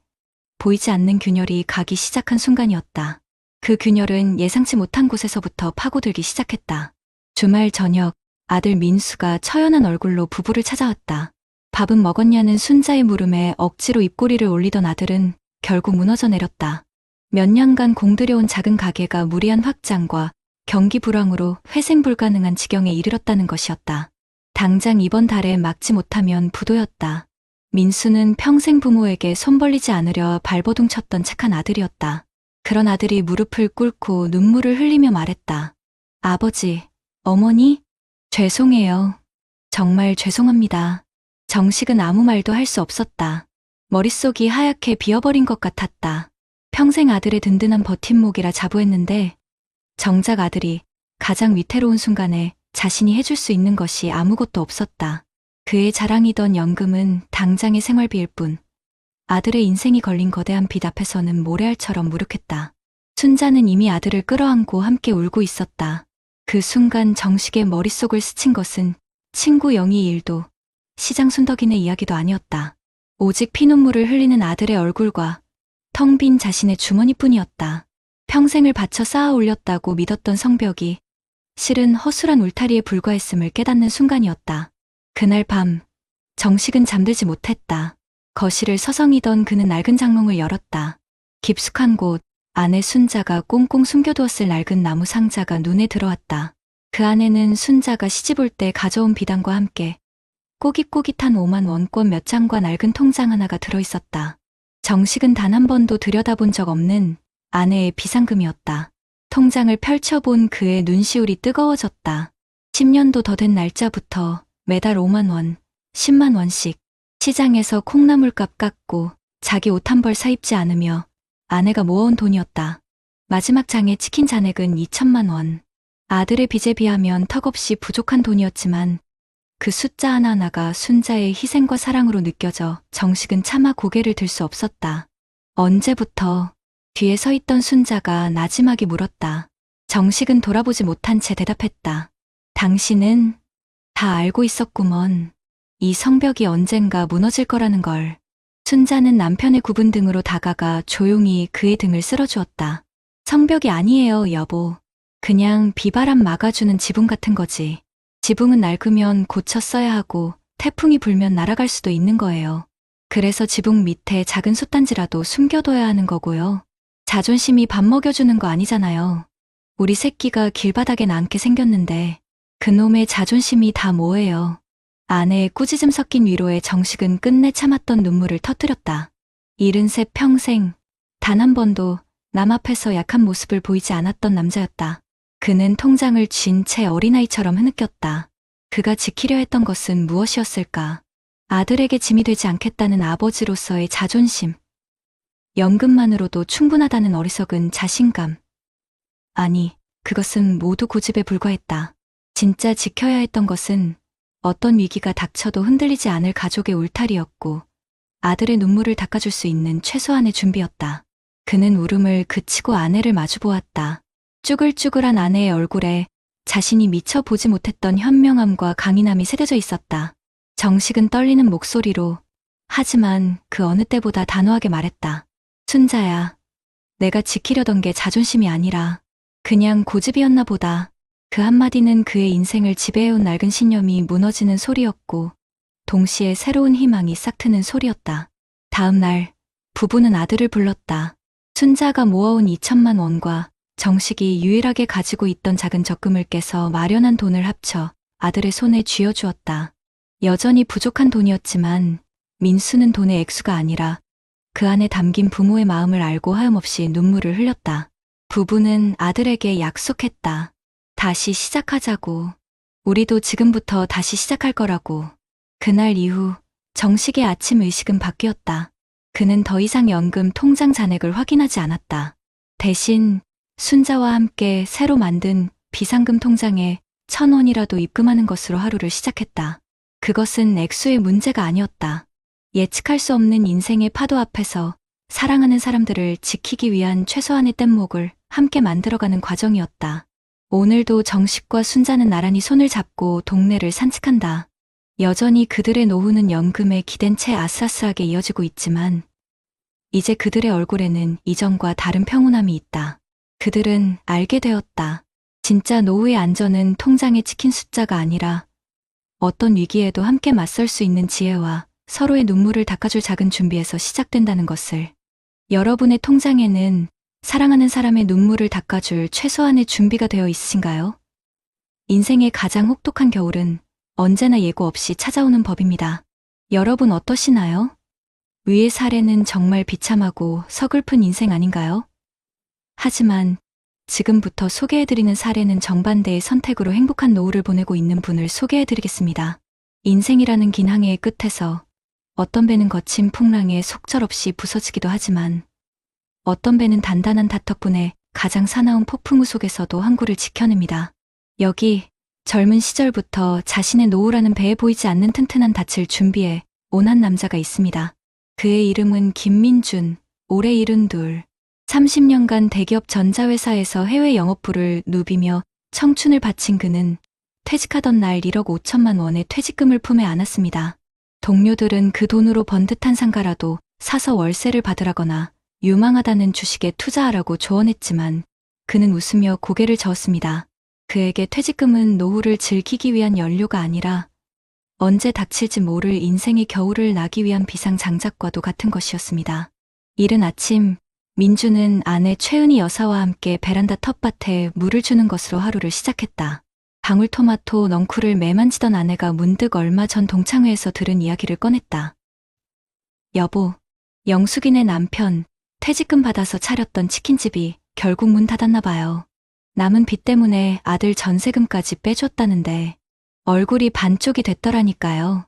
보이지 않는 균열이 가기 시작한 순간이었다. 그 균열은 예상치 못한 곳에서부터 파고들기 시작했다. 주말 저녁 아들 민수가 처연한 얼굴로 부부를 찾아왔다. 밥은 먹었냐는 순자의 물음에 억지로 입꼬리를 올리던 아들은 결국 무너져 내렸다. 몇 년간 공들여온 작은 가게가 무리한 확장과 경기 불황으로 회생 불가능한 지경에 이르렀다는 것이었다. 당장 이번 달에 막지 못하면 부도였다. 민수는 평생 부모에게 손 벌리지 않으려 발버둥 쳤던 착한 아들이었다. 그런 아들이 무릎을 꿇고 눈물을 흘리며 말했다. 아버지, 어머니, 죄송해요. 정말 죄송합니다. 정식은 아무 말도 할 수 없었다. 머릿속이 하얗게 비어버린 것 같았다. 평생 아들의 든든한 버팀목이라 자부했는데 정작 아들이 가장 위태로운 순간에 자신이 해줄 수 있는 것이 아무것도 없었다. 그의 자랑이던 연금은 당장의 생활비일 뿐 아들의 인생이 걸린 거대한 빚 앞에서는 모래알처럼 무력했다. 순자는 이미 아들을 끌어안고 함께 울고 있었다. 그 순간 정식의 머릿속을 스친 것은 친구 영희 일도 시장 순덕이네 이야기도 아니었다. 오직 피눈물을 흘리는 아들의 얼굴과 텅 빈 자신의 주머니뿐이었다. 평생을 바쳐 쌓아 올렸다고 믿었던 성벽이 실은 허술한 울타리에 불과했음을 깨닫는 순간이었다. 그날 밤 정식은 잠들지 못했다. 거실을 서성이던 그는 낡은 장롱을 열었다. 깊숙한 곳, 안에 순자가 꽁꽁 숨겨두었을 낡은 나무 상자가 눈에 들어왔다. 그 안에는 순자가 시집올 때 가져온 비단과 함께 꼬깃꼬깃한 5만 원권 몇 장과 낡은 통장 하나가 들어있었다. 정식은 단 한 번도 들여다본 적 없는 아내의 비상금이었다. 통장을 펼쳐본 그의 눈시울이 뜨거워졌다. 10년도 더 된 날짜부터 매달 5만 원, 10만 원씩 시장에서 콩나물값 깎고 자기 옷 한 벌 사입지 않으며 아내가 모아온 돈이었다. 마지막 장의 치킨 잔액은 2천만 원. 아들의 빚에 비하면 턱없이 부족한 돈이었지만 그 숫자 하나하나가 순자의 희생과 사랑으로 느껴져 정식은 차마 고개를 들 수 없었다. 언제부터? 뒤에 서 있던 순자가 나지막이 물었다. 정식은 돌아보지 못한 채 대답했다. 당신은 다 알고 있었구먼. 이 성벽이 언젠가 무너질 거라는 걸. 순자는 남편의 굽은 등으로 다가가 조용히 그의 등을 쓸어주었다. 성벽이 아니에요, 여보. 그냥 비바람 막아주는 지붕 같은 거지. 지붕은 낡으면 고쳐 써야 하고 태풍이 불면 날아갈 수도 있는 거예요. 그래서 지붕 밑에 작은 솥단지라도 숨겨둬야 하는 거고요. 자존심이 밥 먹여주는 거 아니잖아요. 우리 새끼가 길바닥에 남게 생겼는데 그놈의 자존심이 다 뭐예요. 아내의 꾸짖음 섞인 위로에 정식은 끝내 참았던 눈물을 터뜨렸다. 73 평생 단 한 번도 남 앞에서 약한 모습을 보이지 않았던 남자였다. 그는 통장을 쥔 채 어린아이처럼 흐느꼈다. 그가 지키려 했던 것은 무엇이었을까? 아들에게 짐이 되지 않겠다는 아버지로서의 자존심. 연금만으로도 충분하다는 어리석은 자신감. 아니, 그것은 모두 고집에 불과했다. 진짜 지켜야 했던 것은 어떤 위기가 닥쳐도 흔들리지 않을 가족의 울타리였고 아들의 눈물을 닦아줄 수 있는 최소한의 준비였다. 그는 울음을 그치고 아내를 마주보았다. 쭈글쭈글한 아내의 얼굴에 자신이 미처 보지 못했던 현명함과 강인함이 새겨져 있었다. 정식은 떨리는 목소리로 하지만 그 어느 때보다 단호하게 말했다. 순자야, 내가 지키려던 게 자존심이 아니라 그냥 고집이었나 보다. 그 한마디는 그의 인생을 지배해온 낡은 신념이 무너지는 소리였고 동시에 새로운 희망이 싹 트는 소리였다. 다음 날 부부는 아들을 불렀다. 순자가 모아온 2천만 원과 정식이 유일하게 가지고 있던 작은 적금을 깨서 마련한 돈을 합쳐 아들의 손에 쥐어주었다. 여전히 부족한 돈이었지만 민수는 돈의 액수가 아니라 그 안에 담긴 부모의 마음을 알고 하염없이 눈물을 흘렸다. 부부는 아들에게 약속했다. 다시 시작하자고. 우리도 지금부터 다시 시작할 거라고. 그날 이후 정식의 아침 의식은 바뀌었다. 그는 더 이상 연금 통장 잔액을 확인하지 않았다. 대신 순자와 함께 새로 만든 비상금 통장에 1,000원이라도 입금하는 것으로 하루를 시작했다. 그것은 액수의 문제가 아니었다. 예측할 수 없는 인생의 파도 앞에서 사랑하는 사람들을 지키기 위한 최소한의 뗏목을 함께 만들어가는 과정이었다. 오늘도 정식과 순자는 나란히 손을 잡고 동네를 산책한다. 여전히 그들의 노후는 연금에 기댄 채 아슬아슬하게 이어지고 있지만 이제 그들의 얼굴에는 이전과 다른 평온함이 있다. 그들은 알게 되었다. 진짜 노후의 안전은 통장에 찍힌 숫자가 아니라 어떤 위기에도 함께 맞설 수 있는 지혜와 서로의 눈물을 닦아줄 작은 준비에서 시작된다는 것을. 여러분의 통장에는 사랑하는 사람의 눈물을 닦아줄 최소한의 준비가 되어 있으신가요? 인생의 가장 혹독한 겨울은 언제나 예고 없이 찾아오는 법입니다. 여러분 어떠시나요? 위의 사례는 정말 비참하고 서글픈 인생 아닌가요? 하지만 지금부터 소개해드리는 사례는 정반대의 선택으로 행복한 노후를 보내고 있는 분을 소개해드리겠습니다. 인생이라는 긴 항해의 끝에서 어떤 배는 거친 풍랑에 속절없이 부서지기도 하지만 어떤 배는 단단한 닷 덕분에 가장 사나운 폭풍우 속에서도 항구를 지켜냅니다. 여기 젊은 시절부터 자신의 노후라는 배에 보이지 않는 튼튼한 닻을 준비해 온 한 남자가 있습니다. 그의 이름은 김민준, 올해 72. 30년간 대기업 전자회사에서 해외 영업부를 누비며 청춘을 바친 그는 퇴직하던 날 1억 5천만 원의 퇴직금을 품에 안았습니다. 동료들은 그 돈으로 번듯한 상가라도 사서 월세를 받으라거나 유망하다는 주식에 투자하라고 조언했지만 그는 웃으며 고개를 저었습니다. 그에게 퇴직금은 노후를 즐기기 위한 연료가 아니라 언제 닥칠지 모를 인생의 겨울을 나기 위한 비상장작과도 같은 것이었습니다. 이른 아침, 민주는 아내 최은희 여사와 함께 베란다 텃밭에 물을 주는 것으로 하루를 시작했다. 방울토마토 넝쿨을 매만지던 아내가 문득 얼마 전 동창회에서 들은 이야기를 꺼냈다. 여보, 영숙이네 남편, 퇴직금 받아서 차렸던 치킨집이 결국 문 닫았나 봐요. 남은 빚 때문에 아들 전세금까지 빼줬다는데 얼굴이 반쪽이 됐더라니까요.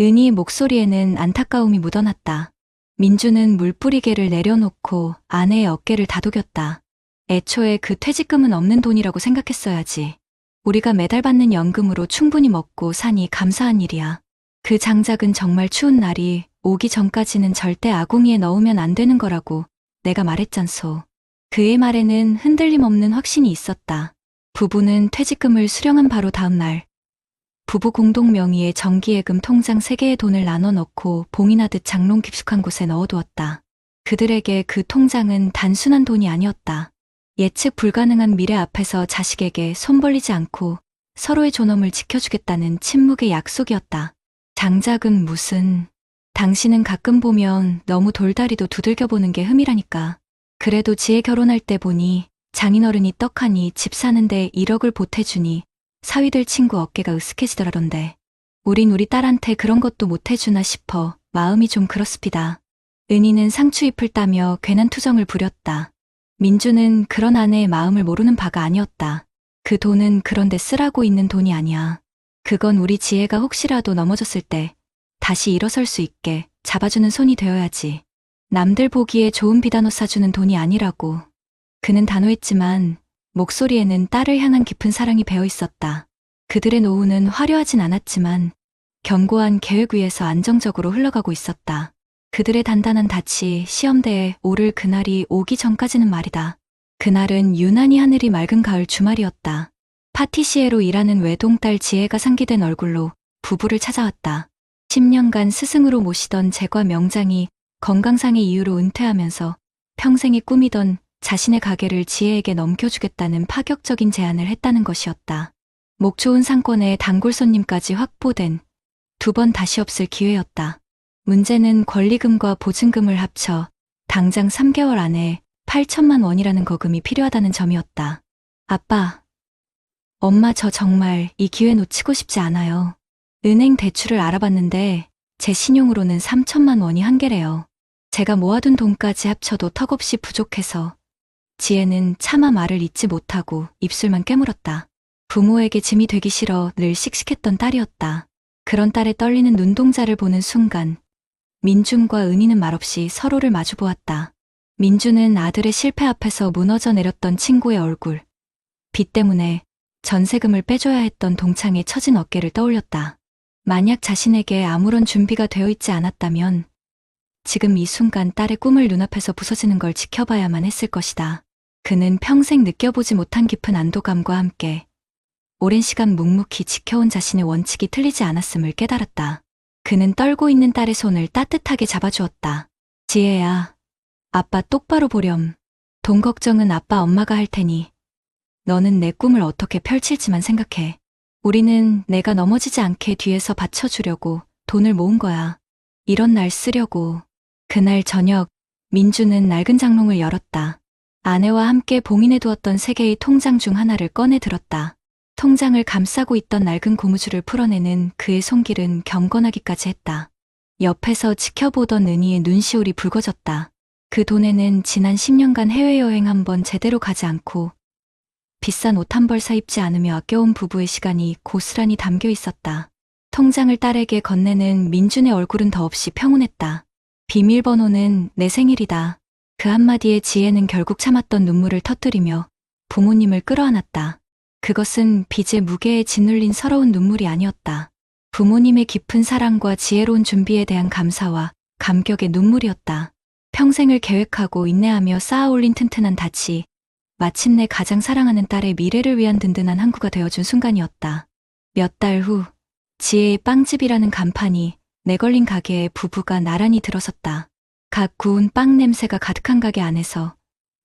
은희의 목소리에는 안타까움이 묻어났다. 민주는 물뿌리개를 내려놓고 아내의 어깨를 다독였다. 애초에 그 퇴직금은 없는 돈이라고 생각했어야지. 우리가 매달 받는 연금으로 충분히 먹고 사니 감사한 일이야. 그 장작은 정말 추운 날이 오기 전까지는 절대 아궁이에 넣으면 안 되는 거라고 내가 말했잖소. 그의 말에는 흔들림 없는 확신이 있었다. 부부는 퇴직금을 수령한 바로 다음 날 부부 공동 명의의 정기예금 통장 3개의 돈을 나눠 넣고 봉인하듯 장롱 깊숙한 곳에 넣어두었다. 그들에게 그 통장은 단순한 돈이 아니었다. 예측 불가능한 미래 앞에서 자식에게 손 벌리지 않고 서로의 존엄을 지켜주겠다는 침묵의 약속이었다. 장작은 무슨... 당신은 가끔 보면 너무 돌다리도 두들겨 보는 게 흠이라니까. 그래도 지혜 결혼할 때 보니 장인어른이 떡하니 집 사는데 1억을 보태주니 사위들 친구 어깨가 으쓱해지더라던데. 우린 우리 딸한테 그런 것도 못해주나 싶어 마음이 좀 그렇습니다. 은희는 상추잎을 따며 괜한 투정을 부렸다. 민주는 그런 아내의 마음을 모르는 바가 아니었다. 그 돈은 그런데 쓰라고 있는 돈이 아니야. 그건 우리 지혜가 혹시라도 넘어졌을 때 다시 일어설 수 있게 잡아주는 손이 되어야지. 남들 보기에 좋은 비단옷 사주는 돈이 아니라고. 그는 단호했지만 목소리에는 딸을 향한 깊은 사랑이 배어 있었다. 그들의 노후는 화려하진 않았지만 견고한 계획 위에서 안정적으로 흘러가고 있었다. 그들의 단단한 닻이 시험대에 오를 그날이 오기 전까지는 말이다. 그날은 유난히 하늘이 맑은 가을 주말이었다. 파티시에로 일하는 외동딸 지혜가 상기된 얼굴로 부부를 찾아왔다. 10년간 스승으로 모시던 제과 명장이 건강상의 이유로 은퇴하면서 평생이 꿈이던 자신의 가게를 지혜에게 넘겨주겠다는 파격적인 제안을 했다는 것이었다. 목 좋은 상권에 단골 손님까지 확보된 2번 다시 없을 기회였다. 문제는 권리금과 보증금을 합쳐 당장 3개월 안에 8천만 원이라는 거금이 필요하다는 점이었다. 아빠, 엄마 저 정말 이 기회 놓치고 싶지 않아요. 은행 대출을 알아봤는데 제 신용으로는 3천만 원이 한계래요. 제가 모아둔 돈까지 합쳐도 턱없이 부족해서 지혜는 차마 말을 잇지 못하고 입술만 깨물었다. 부모에게 짐이 되기 싫어 늘 씩씩했던 딸이었다. 그런 딸의 떨리는 눈동자를 보는 순간 민준과 은희는 말없이 서로를 마주보았다. 민준은 아들의 실패 앞에서 무너져 내렸던 친구의 얼굴, 빚 때문에 전세금을 빼줘야 했던 동창의 처진 어깨를 떠올렸다. 만약 자신에게 아무런 준비가 되어 있지 않았다면 지금 이 순간 딸의 꿈을 눈앞에서 부서지는 걸 지켜봐야만 했을 것이다. 그는 평생 느껴보지 못한 깊은 안도감과 함께 오랜 시간 묵묵히 지켜온 자신의 원칙이 틀리지 않았음을 깨달았다. 그는 떨고 있는 딸의 손을 따뜻하게 잡아주었다. 지혜야, 아빠 똑바로 보렴. 돈 걱정은 아빠 엄마가 할 테니 너는 내 꿈을 어떻게 펼칠지만 생각해. 우리는 내가 넘어지지 않게 뒤에서 받쳐주려고 돈을 모은 거야. 이런 날 쓰려고. 그날 저녁 민주는 낡은 장롱을 열었다. 아내와 함께 봉인해두었던 3개의 통장 중 하나를 꺼내 들었다. 통장을 감싸고 있던 낡은 고무줄을 풀어내는 그의 손길은 경건하기까지 했다. 옆에서 지켜보던 은희의 눈시울이 붉어졌다. 그 돈에는 지난 10년간 해외여행 한 번 제대로 가지 않고 비싼 옷 한 벌 사 입지 않으며 아껴온 부부의 시간이 고스란히 담겨 있었다. 통장을 딸에게 건네는 민준의 얼굴은 더없이 평온했다. 비밀번호는 내 생일이다. 그 한마디에 지혜는 결국 참았던 눈물을 터뜨리며 부모님을 끌어안았다. 그것은 빚의 무게에 짓눌린 서러운 눈물이 아니었다. 부모님의 깊은 사랑과 지혜로운 준비에 대한 감사와 감격의 눈물이었다. 평생을 계획하고 인내하며 쌓아올린 튼튼한 닻이 마침내 가장 사랑하는 딸의 미래를 위한 든든한 항구가 되어준 순간이었다. 몇 달 후 지혜의 빵집이라는 간판이 내걸린 가게에 부부가 나란히 들어섰다. 각 구운 빵 냄새가 가득한 가게 안에서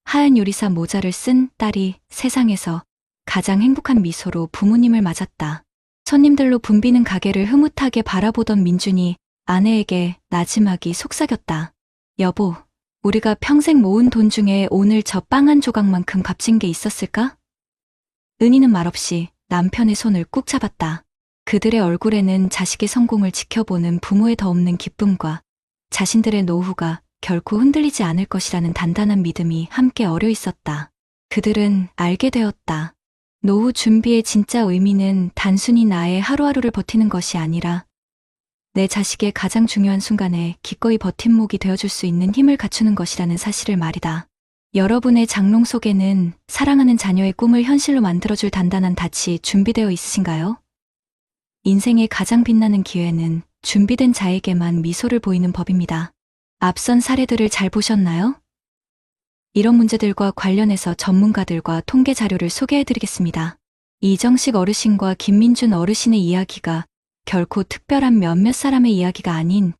하얀 요리사 모자를 쓴 딸이 세상에서 가장 행복한 미소로 부모님을 맞았다. 손님들로 붐비는 가게를 흐뭇하게 바라보던 민준이 아내에게 나지막이 속삭였다. 여보, 우리가 평생 모은 돈 중에 오늘 저 빵 한 조각만큼 값진 게 있었을까? 은희는 말없이 남편의 손을 꾹 잡았다. 그들의 얼굴에는 자식의 성공을 지켜보는 부모의 더 없는 기쁨과 자신들의 노후가 결코 흔들리지 않을 것이라는 단단한 믿음이 함께 어려 있었다. 그들은 알게 되었다. 노후 준비의 진짜 의미는 단순히 나의 하루하루를 버티는 것이 아니라 내 자식의 가장 중요한 순간에 기꺼이 버팀목이 되어줄 수 있는 힘을 갖추는 것이라는 사실을 말이다. 여러분의 장롱 속에는 사랑하는 자녀의 꿈을 현실로 만들어줄 단단한 닻이 준비되어 있으신가요? 인생의 가장 빛나는 기회는 준비된 자에게만 미소를 보이는 법입니다. 앞선 사례들을 잘 보셨나요? 이런 문제들과 관련해서 전문가들과 통계 자료를 소개해드리겠습니다. 이정식 어르신과 김민준 어르신의 이야기가 결코 특별한 몇몇 사람의 이야기가 아닌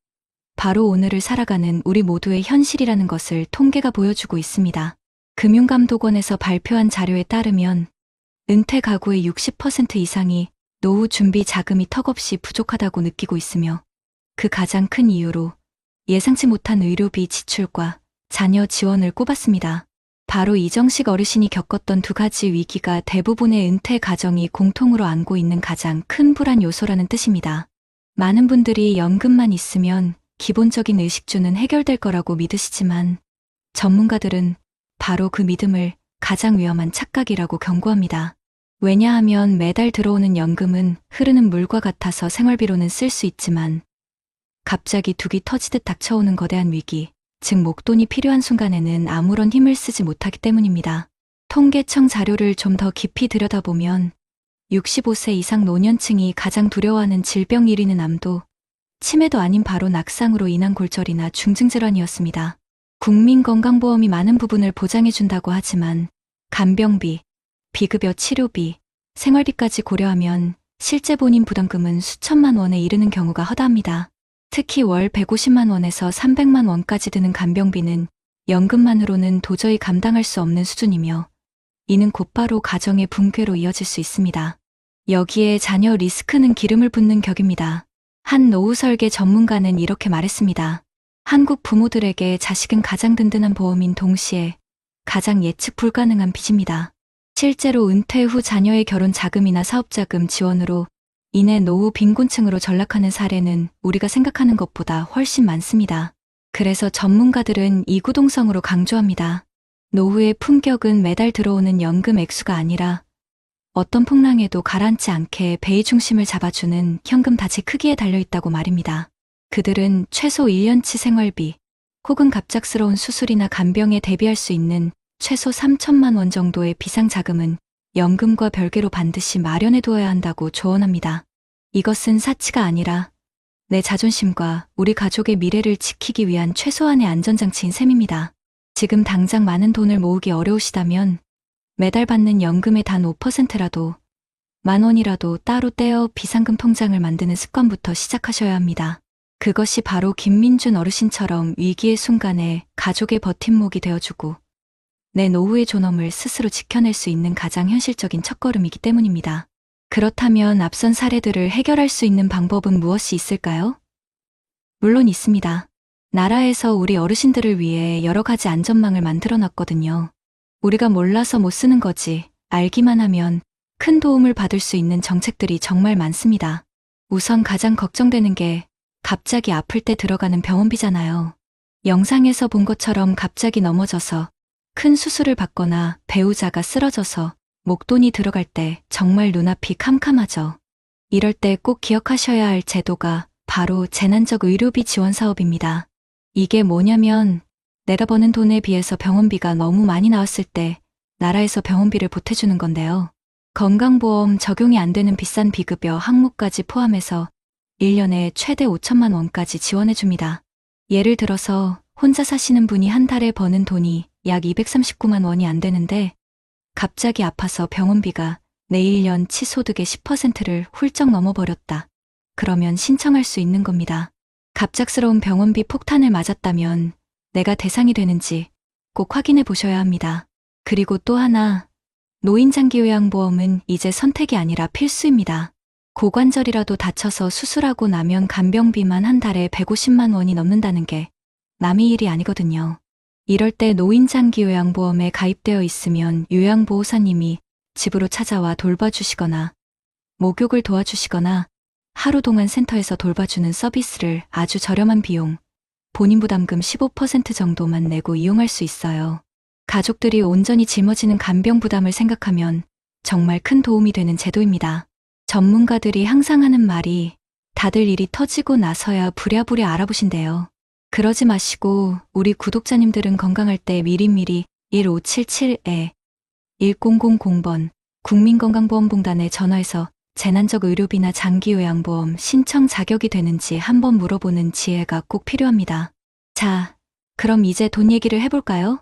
바로 오늘을 살아가는 우리 모두의 현실이라는 것을 통계가 보여주고 있습니다. 금융감독원에서 발표한 자료에 따르면 은퇴 가구의 60% 이상이 노후 준비 자금이 턱없이 부족하다고 느끼고 있으며 그 가장 큰 이유로 예상치 못한 의료비 지출과 자녀 지원을 꼽았습니다. 바로 이정식 어르신이 겪었던 두 가지 위기가 대부분의 은퇴 가정이 공통으로 안고 있는 가장 큰 불안 요소라는 뜻입니다. 많은 분들이 연금만 있으면 기본적인 의식주는 해결될 거라고 믿으시지만 전문가들은 바로 그 믿음을 가장 위험한 착각이라고 경고합니다. 왜냐하면 매달 들어오는 연금은 흐르는 물과 같아서 생활비로는 쓸 수 있지만 갑자기 둑이 터지듯 닥쳐오는 거대한 위기, 즉 목돈이 필요한 순간에는 아무런 힘을 쓰지 못하기 때문입니다. 통계청 자료를 좀 더 깊이 들여다보면 65세 이상 노년층이 가장 두려워하는 질병 1위는 암도, 치매도 아닌 바로 낙상으로 인한 골절이나 중증질환이었습니다. 국민건강보험이 많은 부분을 보장해준다고 하지만 간병비, 비급여 치료비, 생활비까지 고려하면 실제 본인 부담금은 수천만 원에 이르는 경우가 허다합니다. 특히 월 150만 원에서 300만 원까지 드는 간병비는 연금만으로는 도저히 감당할 수 없는 수준이며 이는 곧바로 가정의 붕괴로 이어질 수 있습니다. 여기에 자녀 리스크는 기름을 붓는 격입니다. 한 노후 설계 전문가는 이렇게 말했습니다. 한국 부모들에게 자식은 가장 든든한 보험인 동시에 가장 예측 불가능한 빚입니다. 실제로 은퇴 후 자녀의 결혼 자금이나 사업 자금 지원으로 인해 노후 빈곤층으로 전락하는 사례는 우리가 생각하는 것보다 훨씬 많습니다. 그래서 전문가들은 이구동성으로 강조합니다. 노후의 품격은 매달 들어오는 연금 액수가 아니라 어떤 풍랑에도 가라앉지 않게 배의 중심을 잡아주는 현금 닻의 크기에 달려있다고 말입니다. 그들은 최소 1년치 생활비 혹은 갑작스러운 수술이나 간병에 대비할 수 있는 최소 3천만 원 정도의 비상자금은 연금과 별개로 반드시 마련해 두어야 한다고 조언합니다. 이것은 사치가 아니라 내 자존심과 우리 가족의 미래를 지키기 위한 최소한의 안전장치인 셈입니다. 지금 당장 많은 돈을 모으기 어려우시다면 매달 받는 연금의 단 5%라도 10,000원이라도 따로 떼어 비상금 통장을 만드는 습관부터 시작하셔야 합니다. 그것이 바로 김민준 어르신처럼 위기의 순간에 가족의 버팀목이 되어주고 내 노후의 존엄을 스스로 지켜낼 수 있는 가장 현실적인 첫걸음이기 때문입니다. 그렇다면 앞선 사례들을 해결할 수 있는 방법은 무엇이 있을까요? 물론 있습니다. 나라에서 우리 어르신들을 위해 여러 가지 안전망을 만들어 놨거든요. 우리가 몰라서 못 쓰는 거지 알기만 하면 큰 도움을 받을 수 있는 정책들이 정말 많습니다. 우선 가장 걱정되는 게 갑자기 아플 때 들어가는 병원비잖아요. 영상에서 본 것처럼 갑자기 넘어져서 큰 수술을 받거나 배우자가 쓰러져서 목돈이 들어갈 때 정말 눈앞이 캄캄하죠. 이럴 때 꼭 기억하셔야 할 제도가 바로 재난적 의료비 지원 사업입니다. 이게 뭐냐면 내가 버는 돈에 비해서 병원비가 너무 많이 나왔을 때 나라에서 병원비를 보태주는 건데요. 건강보험 적용이 안 되는 비싼 비급여 항목까지 포함해서 1년에 최대 5천만 원까지 지원해줍니다. 예를 들어서 혼자 사시는 분이 한 달에 버는 돈이 약 239만 원이 안 되는데 갑자기 아파서 병원비가 내 1년치 소득의 10%를 훌쩍 넘어버렸다. 그러면 신청할 수 있는 겁니다. 갑작스러운 병원비 폭탄을 맞았다면 내가 대상이 되는지 꼭 확인해 보셔야 합니다. 그리고 또 하나, 노인장기요양보험은 이제 선택이 아니라 필수입니다. 고관절이라도 다쳐서 수술하고 나면 간병비만 한 달에 150만 원이 넘는다는 게 남의 일이 아니거든요. 이럴 때 노인장기요양보험에 가입되어 있으면 요양보호사님이 집으로 찾아와 돌봐주시거나 목욕을 도와주시거나 하루 동안 센터에서 돌봐주는 서비스를 아주 저렴한 비용, 본인 부담금 15% 정도만 내고 이용할 수 있어요. 가족들이 온전히 짊어지는 간병 부담을 생각하면 정말 큰 도움이 되는 제도입니다. 전문가들이 항상 하는 말이 다들 일이 터지고 나서야 부랴부랴 알아보신대요. 그러지 마시고 우리 구독자님들은 건강할 때 미리미리 1577에 1000번 국민건강보험공단에 전화해서 재난적 의료비나 장기요양보험 신청 자격이 되는지 한번 물어보는 지혜가 꼭 필요합니다. 자, 그럼 이제 돈 얘기를 해볼까요?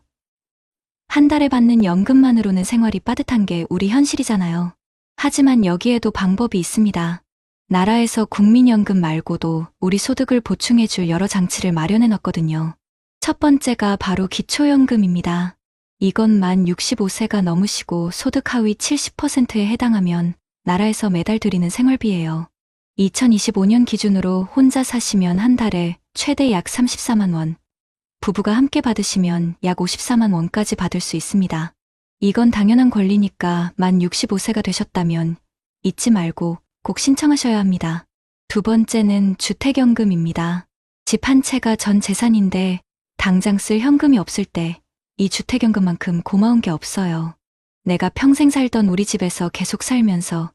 한 달에 받는 연금만으로는 생활이 빠듯한 게 우리 현실이잖아요. 하지만 여기에도 방법이 있습니다. 나라에서 국민연금 말고도 우리 소득을 보충해줄 여러 장치를 마련해 놨거든요. 첫 번째가 바로 기초연금입니다. 이건 만 65세가 넘으시고 소득 하위 70%에 해당하면 나라에서 매달 드리는 생활비예요. 2025년 기준으로 혼자 사시면 한 달에 최대 약 34만 원, 부부가 함께 받으시면 약 54만 원까지 받을 수 있습니다. 이건 당연한 권리니까 만 65세가 되셨다면 잊지 말고 꼭 신청하셔야 합니다. 두 번째는 주택연금입니다. 집 한 채가 전 재산인데 당장 쓸 현금이 없을 때 이 주택연금만큼 고마운 게 없어요. 내가 평생 살던 우리 집에서 계속 살면서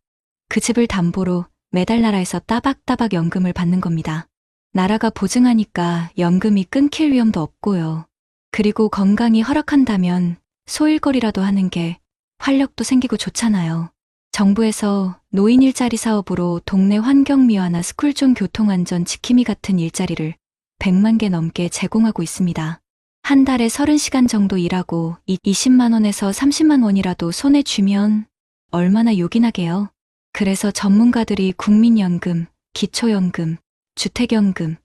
그 집을 담보로 매달 나라에서 따박따박 연금을 받는 겁니다. 나라가 보증하니까 연금이 끊길 위험도 없고요. 그리고 건강이 허락한다면 소일거리라도 하는 게 활력도 생기고 좋잖아요. 정부에서 노인 일자리 사업으로 동네 환경미화나 스쿨존 교통안전 지킴이 같은 일자리를 100만 개 넘게 제공하고 있습니다. 한 달에 30시간 정도 일하고 20만 원에서 30만 원이라도 손에 쥐면 얼마나 요긴하게요. 그래서 전문가들이 국민연금, 기초연금, 주택연금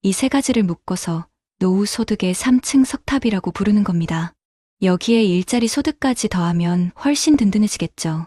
이 세 가지를 묶어서 노후소득의 3층 석탑이라고 부르는 겁니다. 여기에 일자리 소득까지 더하면 훨씬 든든해지겠죠.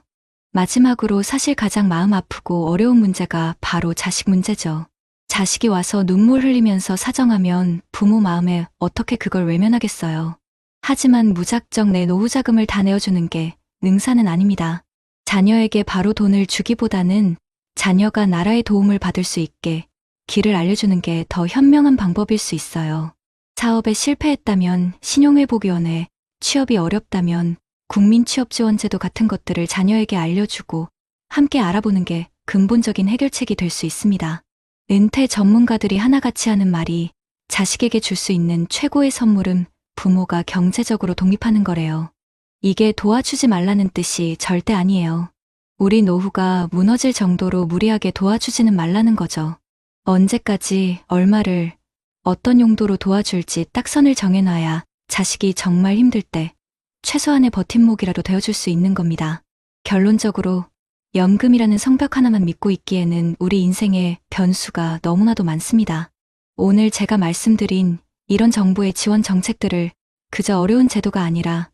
마지막으로 사실 가장 마음 아프고 어려운 문제가 바로 자식 문제죠. 자식이 와서 눈물 흘리면서 사정하면 부모 마음에 어떻게 그걸 외면하겠어요. 하지만 무작정 내 노후 자금을 다 내어주는 게 능사는 아닙니다. 자녀에게 바로 돈을 주기보다는 자녀가 나라의 도움을 받을 수 있게 길을 알려주는 게 더 현명한 방법일 수 있어요. 사업에 실패했다면 신용회복위원회, 취업이 어렵다면 국민취업지원제도 같은 것들을 자녀에게 알려주고 함께 알아보는 게 근본적인 해결책이 될 수 있습니다. 은퇴 전문가들이 하나같이 하는 말이 자식에게 줄 수 있는 최고의 선물은 부모가 경제적으로 독립하는 거래요. 이게 도와주지 말라는 뜻이 절대 아니에요. 우리 노후가 무너질 정도로 무리하게 도와주지는 말라는 거죠. 언제까지 얼마를 어떤 용도로 도와줄지 딱 선을 정해놔야 자식이 정말 힘들 때 최소한의 버팀목이라도 되어줄 수 있는 겁니다. 결론적으로 연금이라는 성벽 하나만 믿고 있기에는 우리 인생에 변수가 너무나도 많습니다. 오늘 제가 말씀드린 이런 정부의 지원 정책들을 그저 어려운 제도가 아니라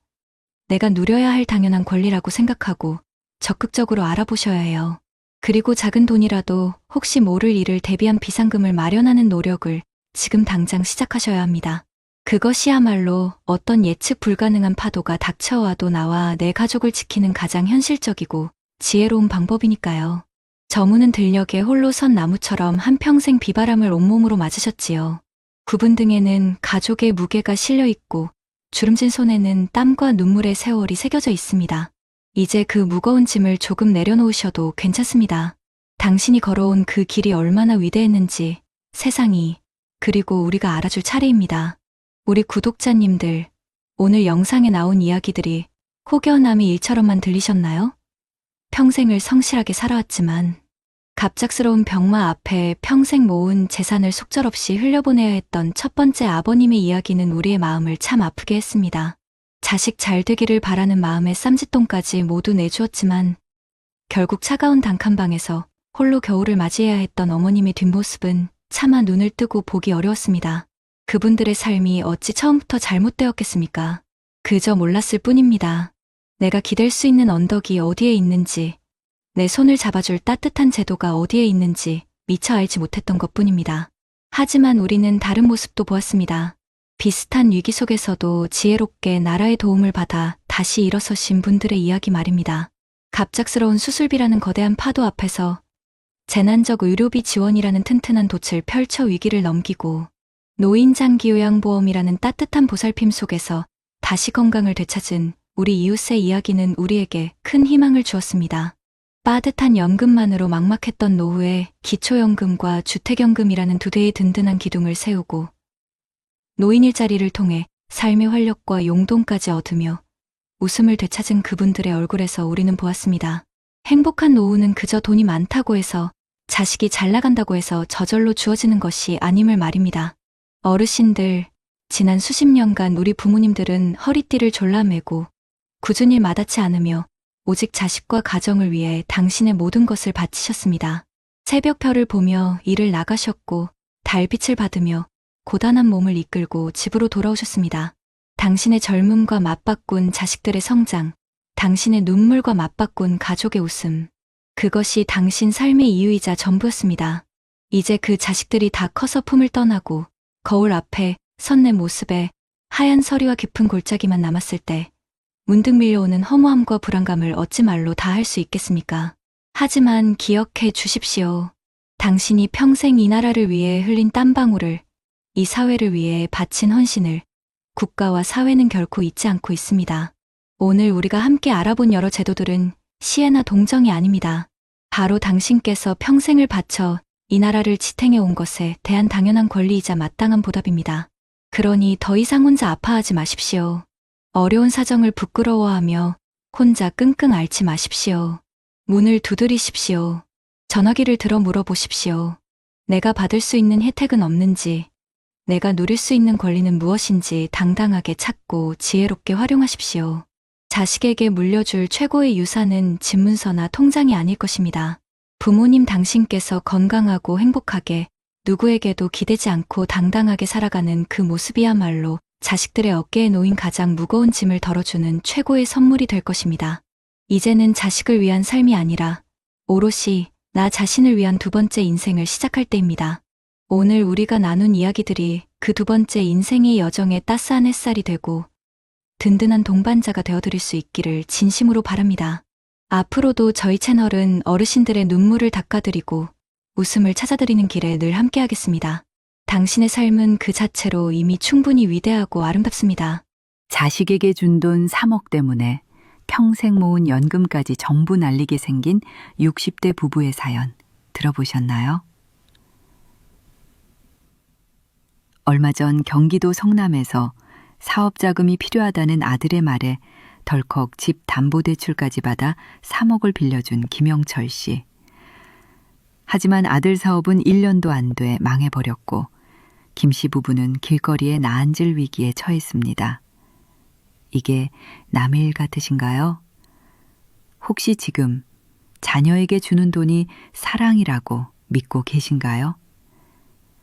내가 누려야 할 당연한 권리라고 생각하고 적극적으로 알아보셔야 해요. 그리고 작은 돈이라도 혹시 모를 일을 대비한 비상금을 마련하는 노력을 지금 당장 시작하셔야 합니다. 그것이야말로 어떤 예측 불가능한 파도가 닥쳐와도 나와 내 가족을 지키는 가장 현실적이고 지혜로운 방법이니까요. 저무는 들녘에 홀로 선 나무처럼 한평생 비바람을 온몸으로 맞으셨지요. 굽은 등에는 가족의 무게가 실려 있고 주름진 손에는 땀과 눈물의 세월이 새겨져 있습니다. 이제 그 무거운 짐을 조금 내려놓으셔도 괜찮습니다. 당신이 걸어온 그 길이 얼마나 위대했는지 세상이 그리고 우리가 알아줄 차례입니다. 우리 구독자님들, 오늘 영상에 나온 이야기들이 혹여남이 일처럼만 들리셨나요? 평생을 성실하게 살아왔지만 갑작스러운 병마 앞에 평생 모은 재산을 속절없이 흘려보내야 했던 첫 번째 아버님의 이야기는 우리의 마음을 참 아프게 했습니다. 자식 잘 되기를 바라는 마음에 쌈짓돈까지 모두 내주었지만 결국 차가운 단칸방에서 홀로 겨울을 맞이해야 했던 어머님의 뒷모습은 차마 눈을 뜨고 보기 어려웠습니다. 그분들의 삶이 어찌 처음부터 잘못되었겠습니까? 그저 몰랐을 뿐입니다. 내가 기댈 수 있는 언덕이 어디에 있는지, 내 손을 잡아줄 따뜻한 제도가 어디에 있는지 미처 알지 못했던 것뿐입니다. 하지만 우리는 다른 모습도 보았습니다. 비슷한 위기 속에서도 지혜롭게 나라의 도움을 받아 다시 일어서신 분들의 이야기 말입니다. 갑작스러운 수술비라는 거대한 파도 앞에서 재난적 의료비 지원이라는 튼튼한 돛을 펼쳐 위기를 넘기고 노인 장기 요양보험이라는 따뜻한 보살핌 속에서 다시 건강을 되찾은 우리 이웃의 이야기는 우리에게 큰 희망을 주었습니다. 빠듯한 연금만으로 막막했던 노후에 기초연금과 주택연금이라는 두 대의 든든한 기둥을 세우고 노인 일자리를 통해 삶의 활력과 용돈까지 얻으며 웃음을 되찾은 그분들의 얼굴에서 우리는 보았습니다. 행복한 노후는 그저 돈이 많다고 해서 자식이 잘 나간다고 해서 저절로 주어지는 것이 아님을 말입니다. 어르신들, 지난 수십 년간 우리 부모님들은 허리띠를 졸라매고 굳은 일 마다치 않으며 오직 자식과 가정을 위해 당신의 모든 것을 바치셨습니다. 새벽별을 보며 일을 나가셨고 달빛을 받으며 고단한 몸을 이끌고 집으로 돌아오셨습니다. 당신의 젊음과 맞바꾼 자식들의 성장, 당신의 눈물과 맞바꾼 가족의 웃음, 그것이 당신 삶의 이유이자 전부였습니다. 이제 그 자식들이 다 커서 품을 떠나고 거울 앞에 선 내 모습에 하얀 서리와 깊은 골짜기만 남았을 때 문득 밀려오는 허무함과 불안감을 어찌 말로 다 할 수 있겠습니까? 하지만 기억해 주십시오. 당신이 평생 이 나라를 위해 흘린 땀방울을, 이 사회를 위해 바친 헌신을 국가와 사회는 결코 잊지 않고 있습니다. 오늘 우리가 함께 알아본 여러 제도들은 시혜나 동정이 아닙니다. 바로 당신께서 평생을 바쳐 이 나라를 지탱해 온 것에 대한 당연한 권리이자 마땅한 보답입니다. 그러니 더 이상 혼자 아파하지 마십시오. 어려운 사정을 부끄러워하며 혼자 끙끙 앓지 마십시오. 문을 두드리십시오. 전화기를 들어 물어보십시오. 내가 받을 수 있는 혜택은 없는지, 내가 누릴 수 있는 권리는 무엇인지 당당하게 찾고 지혜롭게 활용하십시오. 자식에게 물려줄 최고의 유산은 집문서나 통장이 아닐 것입니다. 부모님 당신께서 건강하고 행복하게 누구에게도 기대지 않고 당당하게 살아가는 그 모습이야말로 자식들의 어깨에 놓인 가장 무거운 짐을 덜어주는 최고의 선물이 될 것입니다. 이제는 자식을 위한 삶이 아니라 오롯이 나 자신을 위한 두 번째 인생을 시작할 때입니다. 오늘 우리가 나눈 이야기들이 그 두 번째 인생의 여정에 따스한 햇살이 되고 든든한 동반자가 되어드릴 수 있기를 진심으로 바랍니다. 앞으로도 저희 채널은 어르신들의 눈물을 닦아드리고 웃음을 찾아드리는 길에 늘 함께하겠습니다. 당신의 삶은 그 자체로 이미 충분히 위대하고 아름답습니다. 자식에게 준 돈 3억 때문에 평생 모은 연금까지 전부 날리게 생긴 60대 부부의 사연 들어보셨나요? 얼마 전 경기도 성남에서 사업 자금이 필요하다는 아들의 말에 덜컥 집 담보대출까지 받아 3억을 빌려준 김영철 씨. 하지만 아들 사업은 1년도 안 돼 망해버렸고 김 씨 부부는 길거리에 나앉을 위기에 처했습니다. 이게 남의 일 같으신가요? 혹시 지금 자녀에게 주는 돈이 사랑이라고 믿고 계신가요?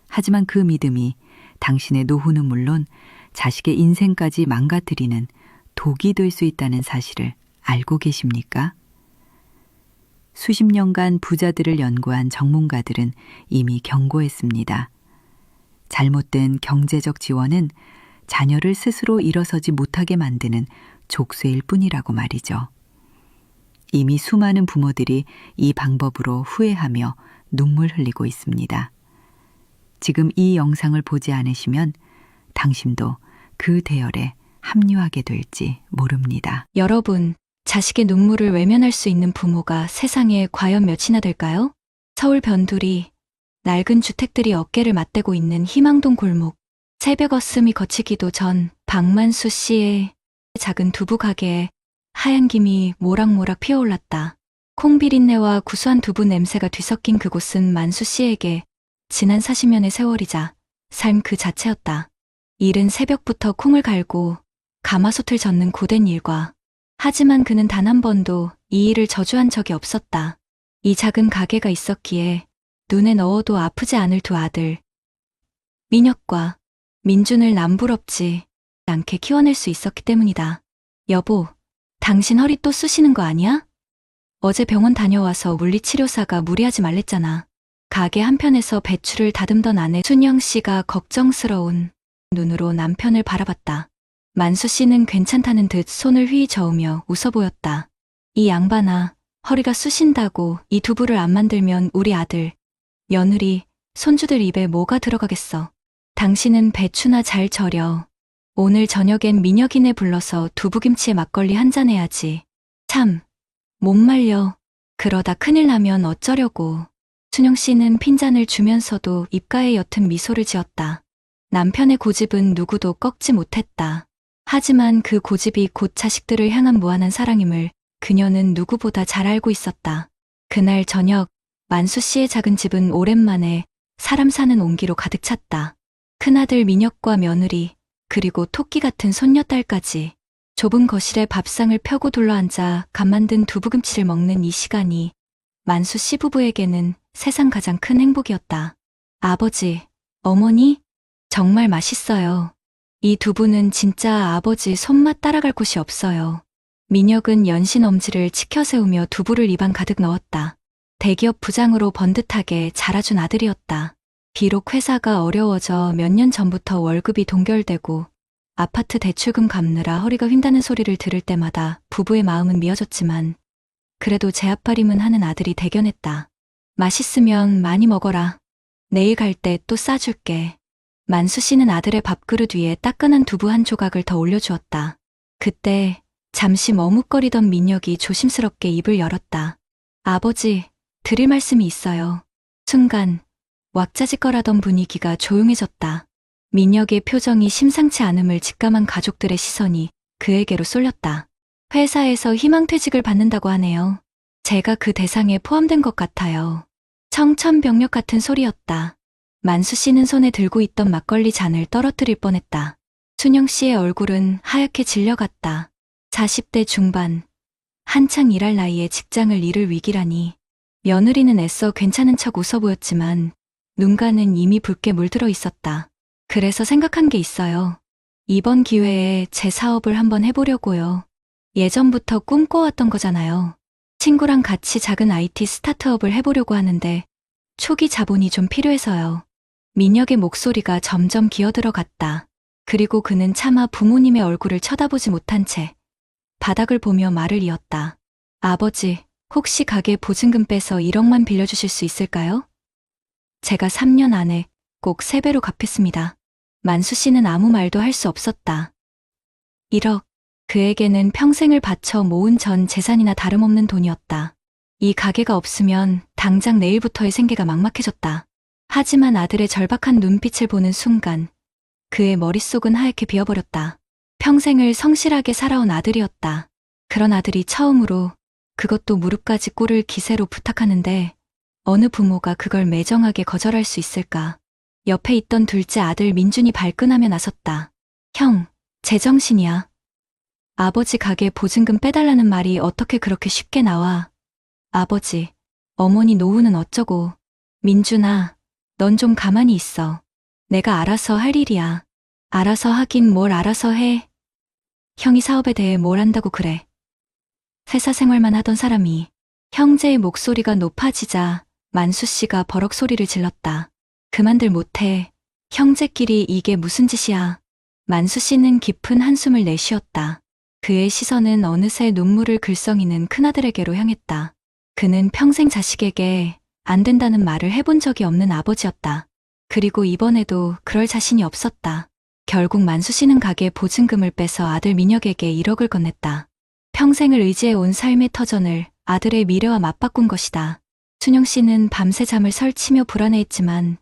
하지만 그 믿음이 당신의 노후는 물론 자식의 인생까지 망가뜨리는 독이 될 수 있다는 사실을 알고 계십니까? 수십 년간 부자들을 연구한 전문가들은 이미 경고했습니다. 잘못된 경제적 지원은 자녀를 스스로 일어서지 못하게 만드는 족쇄일 뿐이라고 말이죠. 이미 수많은 부모들이 이 방법으로 후회하며 눈물 흘리고 있습니다. 지금 이 영상을 보지 않으시면 당신도 그 대열에 합류하게 될지 모릅니다. 여러분, 자식의 눈물을 외면할 수 있는 부모가 세상에 과연 몇이나 될까요? 서울 변두리, 낡은 주택들이 어깨를 맞대고 있는 희망동 골목, 새벽 어슴이 거치기도 전 박만수 씨의 작은 두부 가게에 하얀 김이 모락모락 피어올랐다. 콩비린내와 구수한 두부 냄새가 뒤섞인 그곳은 만수 씨에게 지난 40년의 세월이자 삶 그 자체였다. 이른 새벽부터 콩을 갈고 가마솥을 젓는 고된 일과 하지만 그는 단 한 번도 이 일을 저주한 적이 없었다. 이 작은 가게가 있었기에 눈에 넣어도 아프지 않을 두 아들 민혁과 민준을 남부럽지 않게 키워낼 수 있었기 때문이다. 여보, 당신 허리 또 쑤시는 거 아니야? 어제 병원 다녀와서 물리치료사가 무리하지 말랬잖아. 가게 한편에서 배추를 다듬던 아내 순영 씨가 걱정스러운 눈으로 남편을 바라봤다. 만수 씨는 괜찮다는 듯 손을 휘 저으며 웃어 보였다. 이 양반아, 허리가 쑤신다고 이 두부를 안 만들면 우리 아들, 며느리, 손주들 입에 뭐가 들어가겠어. 당신은 배추나 잘 절여. 오늘 저녁엔 민혁이네 불러서 두부김치에 막걸리 한잔 해야지. 참, 못 말려. 그러다 큰일 나면 어쩌려고. 순영 씨는 핀잔을 주면서도 입가에 옅은 미소를 지었다. 남편의 고집은 누구도 꺾지 못했다. 하지만 그 고집이 곧 자식들을 향한 무한한 사랑임을 그녀는 누구보다 잘 알고 있었다. 그날 저녁, 만수 씨의 작은 집은 오랜만에 사람 사는 온기로 가득 찼다. 큰아들 민혁과 며느리, 그리고 토끼 같은 손녀딸까지 좁은 거실에 밥상을 펴고 둘러앉아 갓 만든 두부김치를 먹는 이 시간이 만수 씨 부부에게는 세상 가장 큰 행복이었다. 아버지, 어머니, 정말 맛있어요. 이 두부는 진짜 아버지 손맛 따라갈 곳이 없어요. 민혁은 연신 엄지를 치켜 세우며 두부를 입안 가득 넣었다. 대기업 부장으로 번듯하게 자라준 아들이었다. 비록 회사가 어려워져 몇 년 전부터 월급이 동결되고 아파트 대출금 갚느라 허리가 휜다는 소리를 들을 때마다 부부의 마음은 미어졌지만 그래도 제압바림은 하는 아들이 대견했다. 맛있으면 많이 먹어라. 내일 갈 때 또 싸줄게. 만수 씨는 아들의 밥그릇 위에 따끈한 두부 한 조각을 더 올려주었다. 그때 잠시 머뭇거리던 민혁이 조심스럽게 입을 열었다. 아버지, 드릴 말씀이 있어요. 순간 왁자지껄하던 분위기가 조용해졌다. 민혁의 표정이 심상치 않음을 직감한 가족들의 시선이 그에게로 쏠렸다. 회사에서 희망퇴직을 받는다고 하네요. 제가 그 대상에 포함된 것 같아요. 청천벽력 같은 소리였다. 만수 씨는 손에 들고 있던 막걸리 잔을 떨어뜨릴 뻔했다. 순영 씨의 얼굴은 하얗게 질려갔다. 40대 중반, 한창 일할 나이에 직장을 잃을 위기라니. 며느리는 애써 괜찮은 척 웃어 보였지만 눈가는 이미 붉게 물들어 있었다. 그래서 생각한 게 있어요. 이번 기회에 제 사업을 한번 해보려고요. 예전부터 꿈꿔왔던 거잖아요. 친구랑 같이 작은 IT 스타트업을 해보려고 하는데 초기 자본이 좀 필요해서요. 민혁의 목소리가 점점 기어들어갔다. 그리고 그는 차마 부모님의 얼굴을 쳐다보지 못한 채 바닥을 보며 말을 이었다. 아버지, 혹시 가게 보증금 빼서 1억만 빌려주실 수 있을까요? 제가 3년 안에 꼭 3배로 갚겠습니다. 만수 씨는 아무 말도 할 수 없었다. 1억, 그에게는 평생을 바쳐 모은 전 재산이나 다름없는 돈이었다. 이 가게가 없으면 당장 내일부터의 생계가 막막해졌다. 하지만 아들의 절박한 눈빛을 보는 순간 그의 머릿속은 하얗게 비어버렸다. 평생을 성실하게 살아온 아들이었다. 그런 아들이 처음으로, 그것도 무릎까지 꿇을 기세로 부탁하는데 어느 부모가 그걸 매정하게 거절할 수 있을까. 옆에 있던 둘째 아들 민준이 발끈하며 나섰다. 형, 제정신이야. 아버지 가게 보증금 빼달라는 말이 어떻게 그렇게 쉽게 나와. 아버지, 어머니 노후는 어쩌고. 민준아, 넌 좀 가만히 있어. 내가 알아서 할 일이야. 알아서 하긴 뭘 알아서 해. 형이 사업에 대해 뭘 안다고 그래. 회사 생활만 하던 사람이. 형제의 목소리가 높아지자 만수 씨가 버럭 소리를 질렀다. 그만들 못해. 형제끼리 이게 무슨 짓이야. 만수 씨는 깊은 한숨을 내쉬었다. 그의 시선은 어느새 눈물을 글썽이는 큰아들에게로 향했다. 그는 평생 자식에게 안 된다는 말을 해본 적이 없는 아버지였다. 그리고 이번에도 그럴 자신이 없었다. 결국 만수 씨는 가게 보증금을 빼서 아들 민혁에게 1억을 건넸다. 평생을 의지해온 삶의 터전을 아들의 미래와 맞바꾼 것이다. 순영 씨는 밤새 잠을 설치며 불안해했지만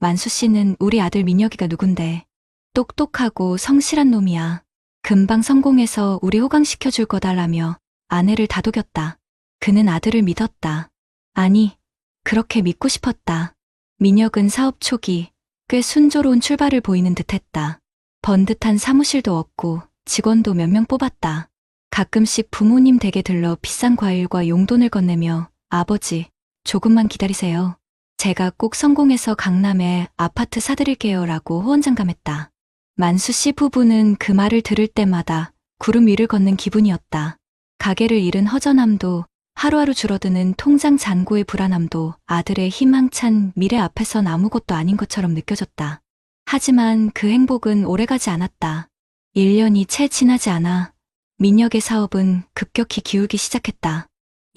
만수 씨는 우리 아들 민혁이가 누군데. 똑똑하고 성실한 놈이야. 금방 성공해서 우리 호강시켜줄 거다라며 아내를 다독였다. 그는 아들을 믿었다. 아니, 그렇게 믿고 싶었다. 민혁은 사업 초기 꽤 순조로운 출발을 보이는 듯했다. 번듯한 사무실도 없고 직원도 몇 명 뽑았다. 가끔씩 부모님 댁에 들러 비싼 과일과 용돈을 건네며 아버지, 조금만 기다리세요. 제가 꼭 성공해서 강남에 아파트 사드릴게요 라고 호언장담했다. 만수 씨 부부는 그 말을 들을 때마다 구름 위를 걷는 기분이었다. 가게를 잃은 허전함도 하루하루 줄어드는 통장 잔고의 불안함도 아들의 희망찬 미래 앞에선 아무것도 아닌 것처럼 느껴졌다. 하지만 그 행복은 오래가지 않았다. 1년이 채 지나지 않아 민혁의 사업은 급격히 기울기 시작했다.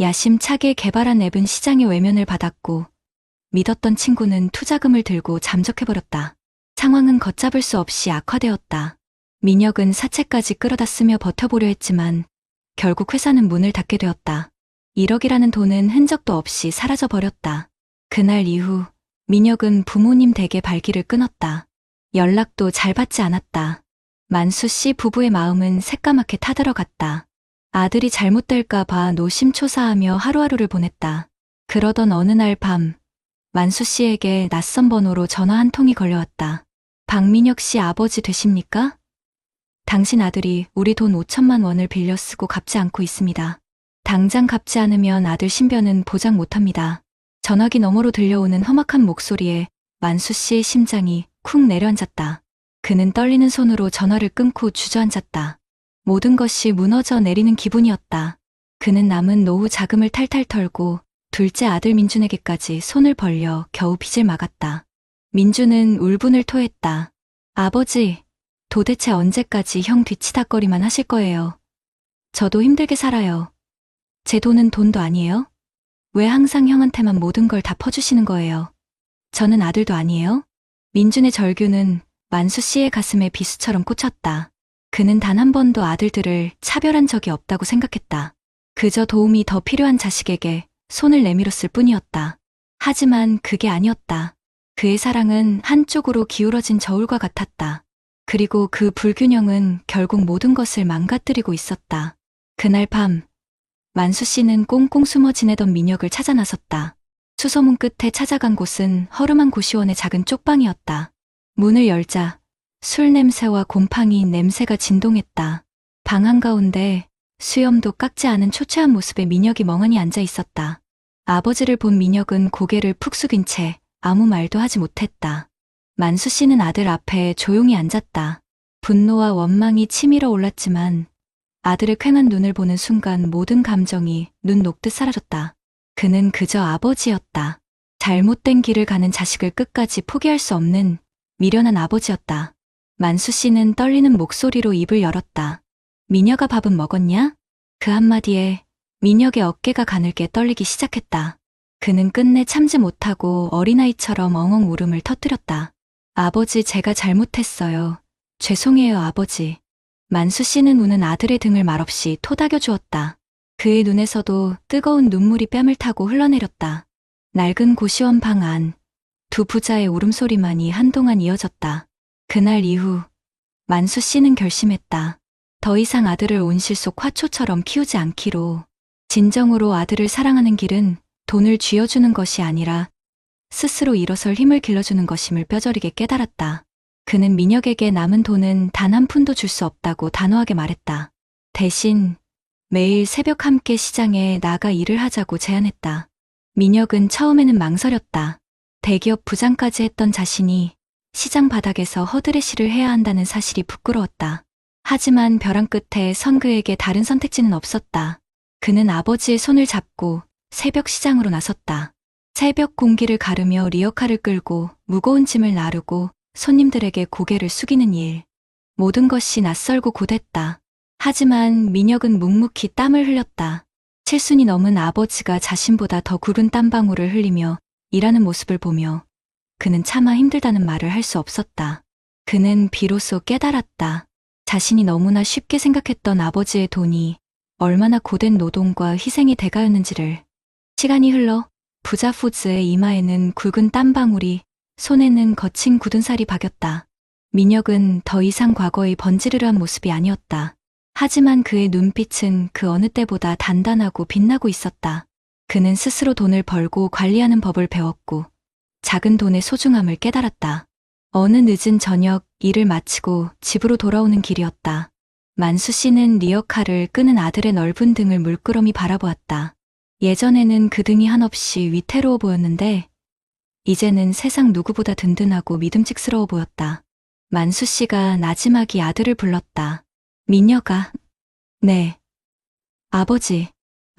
야심차게 개발한 앱은 시장의 외면을 받았고 믿었던 친구는 투자금을 들고 잠적해버렸다. 상황은 걷잡을 수 없이 악화되었다. 민혁은 사채까지 끌어다 쓰며 버텨보려 했지만 결국 회사는 문을 닫게 되었다. 1억이라는 돈은 흔적도 없이 사라져버렸다. 그날 이후 민혁은 부모님 댁에 발길을 끊었다. 연락도 잘 받지 않았다. 만수 씨 부부의 마음은 새까맣게 타들어갔다. 아들이 잘못될까 봐 노심초사하며 하루하루를 보냈다. 그러던 어느 날 밤 만수 씨에게 낯선 번호로 전화 한 통이 걸려왔다. 박민혁 씨 아버지 되십니까? 당신 아들이 우리 돈 5천만 원을 빌려 쓰고 갚지 않고 있습니다. 당장 갚지 않으면 아들 신변은 보장 못합니다. 전화기 너머로 들려오는 험악한 목소리에 만수 씨의 심장이 쿵 내려앉았다. 그는 떨리는 손으로 전화를 끊고 주저앉았다. 모든 것이 무너져 내리는 기분이었다. 그는 남은 노후 자금을 탈탈 털고 둘째 아들 민준에게까지 손을 벌려 겨우 빚을 막았다. 민준은 울분을 토했다. 아버지, 도대체 언제까지 형 뒤치다꺼리만 하실 거예요? 저도 힘들게 살아요. 제 돈은 돈도 아니에요? 왜 항상 형한테만 모든 걸 다 퍼주시는 거예요? 저는 아들도 아니에요? 민준의 절규는 만수 씨의 가슴에 비수처럼 꽂혔다. 그는 단 한 번도 아들들을 차별한 적이 없다고 생각했다. 그저 도움이 더 필요한 자식에게 손을 내밀었을 뿐이었다. 하지만 그게 아니었다. 그의 사랑은 한쪽으로 기울어진 저울과 같았다. 그리고 그 불균형은 결국 모든 것을 망가뜨리고 있었다. 그날 밤, 만수 씨는 꽁꽁 숨어 지내던 민혁을 찾아 나섰다. 수소문 끝에 찾아간 곳은 허름한 고시원의 작은 쪽방이었다. 문을 열자 술 냄새와 곰팡이 냄새가 진동했다. 방 한가운데 수염도 깎지 않은 초췌한 모습의 민혁이 멍하니 앉아 있었다. 아버지를 본 민혁은 고개를 푹 숙인 채 아무 말도 하지 못했다. 만수 씨는 아들 앞에 조용히 앉았다. 분노와 원망이 치밀어 올랐지만 아들의 퀭한 눈을 보는 순간 모든 감정이 눈 녹듯 사라졌다. 그는 그저 아버지였다. 잘못된 길을 가는 자식을 끝까지 포기할 수 없는 미련한 아버지였다. 만수 씨는 떨리는 목소리로 입을 열었다. 미녀가 밥은 먹었냐? 그 한마디에 민혁의 어깨가 가늘게 떨리기 시작했다. 그는 끝내 참지 못하고 어린아이처럼 엉엉 울음을 터뜨렸다. 아버지, 제가 잘못했어요. 죄송해요, 아버지. 만수 씨는 우는 아들의 등을 말없이 토닥여 주었다. 그의 눈에서도 뜨거운 눈물이 뺨을 타고 흘러내렸다. 낡은 고시원 방 안, 두 부자의 울음소리만이 한동안 이어졌다. 그날 이후 만수 씨는 결심했다. 더 이상 아들을 온실 속 화초처럼 키우지 않기로. 진정으로 아들을 사랑하는 길은 돈을 쥐어주는 것이 아니라 스스로 일어설 힘을 길러주는 것임을 뼈저리게 깨달았다. 그는 민혁에게 남은 돈은 단 한 푼도 줄 수 없다고 단호하게 말했다. 대신 매일 새벽 함께 시장에 나가 일을 하자고 제안했다. 민혁은 처음에는 망설였다. 대기업 부장까지 했던 자신이 시장 바닥에서 허드렛일을 해야 한다는 사실이 부끄러웠다. 하지만 벼랑 끝에 선 그에게 다른 선택지는 없었다. 그는 아버지의 손을 잡고 새벽 시장으로 나섰다. 새벽 공기를 가르며 리어카를 끌고 무거운 짐을 나르고 손님들에게 고개를 숙이는 일. 모든 것이 낯설고 고됐다. 하지만 민혁은 묵묵히 땀을 흘렸다. 7순이 넘은 아버지가 자신보다 더 굵은 땀방울을 흘리며 일하는 모습을 보며 그는 차마 힘들다는 말을 할 수 없었다. 그는 비로소 깨달았다. 자신이 너무나 쉽게 생각했던 아버지의 돈이 얼마나 고된 노동과 희생의 대가였는지를. 시간이 흘러 부자 푸즈의 이마에는 굵은 땀방울이, 손에는 거친 굳은 살이 박였다. 민혁은 더 이상 과거의 번지르르한 모습이 아니었다. 하지만 그의 눈빛은 그 어느 때보다 단단하고 빛나고 있었다. 그는 스스로 돈을 벌고 관리하는 법을 배웠고 작은 돈의 소중함을 깨달았다. 어느 늦은 저녁 일을 마치고 집으로 돌아오는 길이었다. 만수 씨는 리어카를 끄는 아들의 넓은 등을 물끄러미 바라보았다. 예전에는 그 등이 한없이 위태로워 보였는데 이제는 세상 누구보다 든든하고 믿음직스러워 보였다. 만수 씨가 나지막이 아들을 불렀다. 민혁아. 네. 아버지.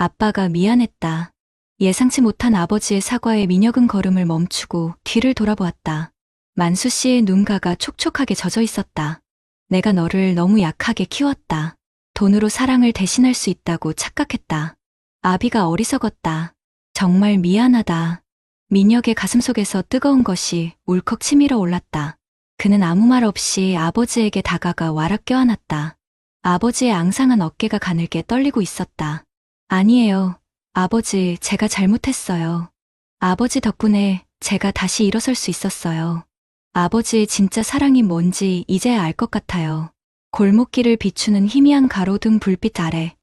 아빠가 미안했다. 예상치 못한 아버지의 사과에 민혁은 걸음을 멈추고 뒤를 돌아보았다. 만수 씨의 눈가가 촉촉하게 젖어 있었다. 내가 너를 너무 약하게 키웠다. 돈으로 사랑을 대신할 수 있다고 착각했다. 아비가 어리석었다. 정말 미안하다. 민혁의 가슴속에서 뜨거운 것이 울컥 치밀어 올랐다. 그는 아무 말 없이 아버지에게 다가가 와락 껴안았다. 아버지의 앙상한 어깨가 가늘게 떨리고 있었다. 아니에요. 아버지, 제가 잘못했어요. 아버지 덕분에 제가 다시 일어설 수 있었어요. 아버지의 진짜 사랑이 뭔지 이제야 알 것 같아요. 골목길을 비추는 희미한 가로등 불빛 아래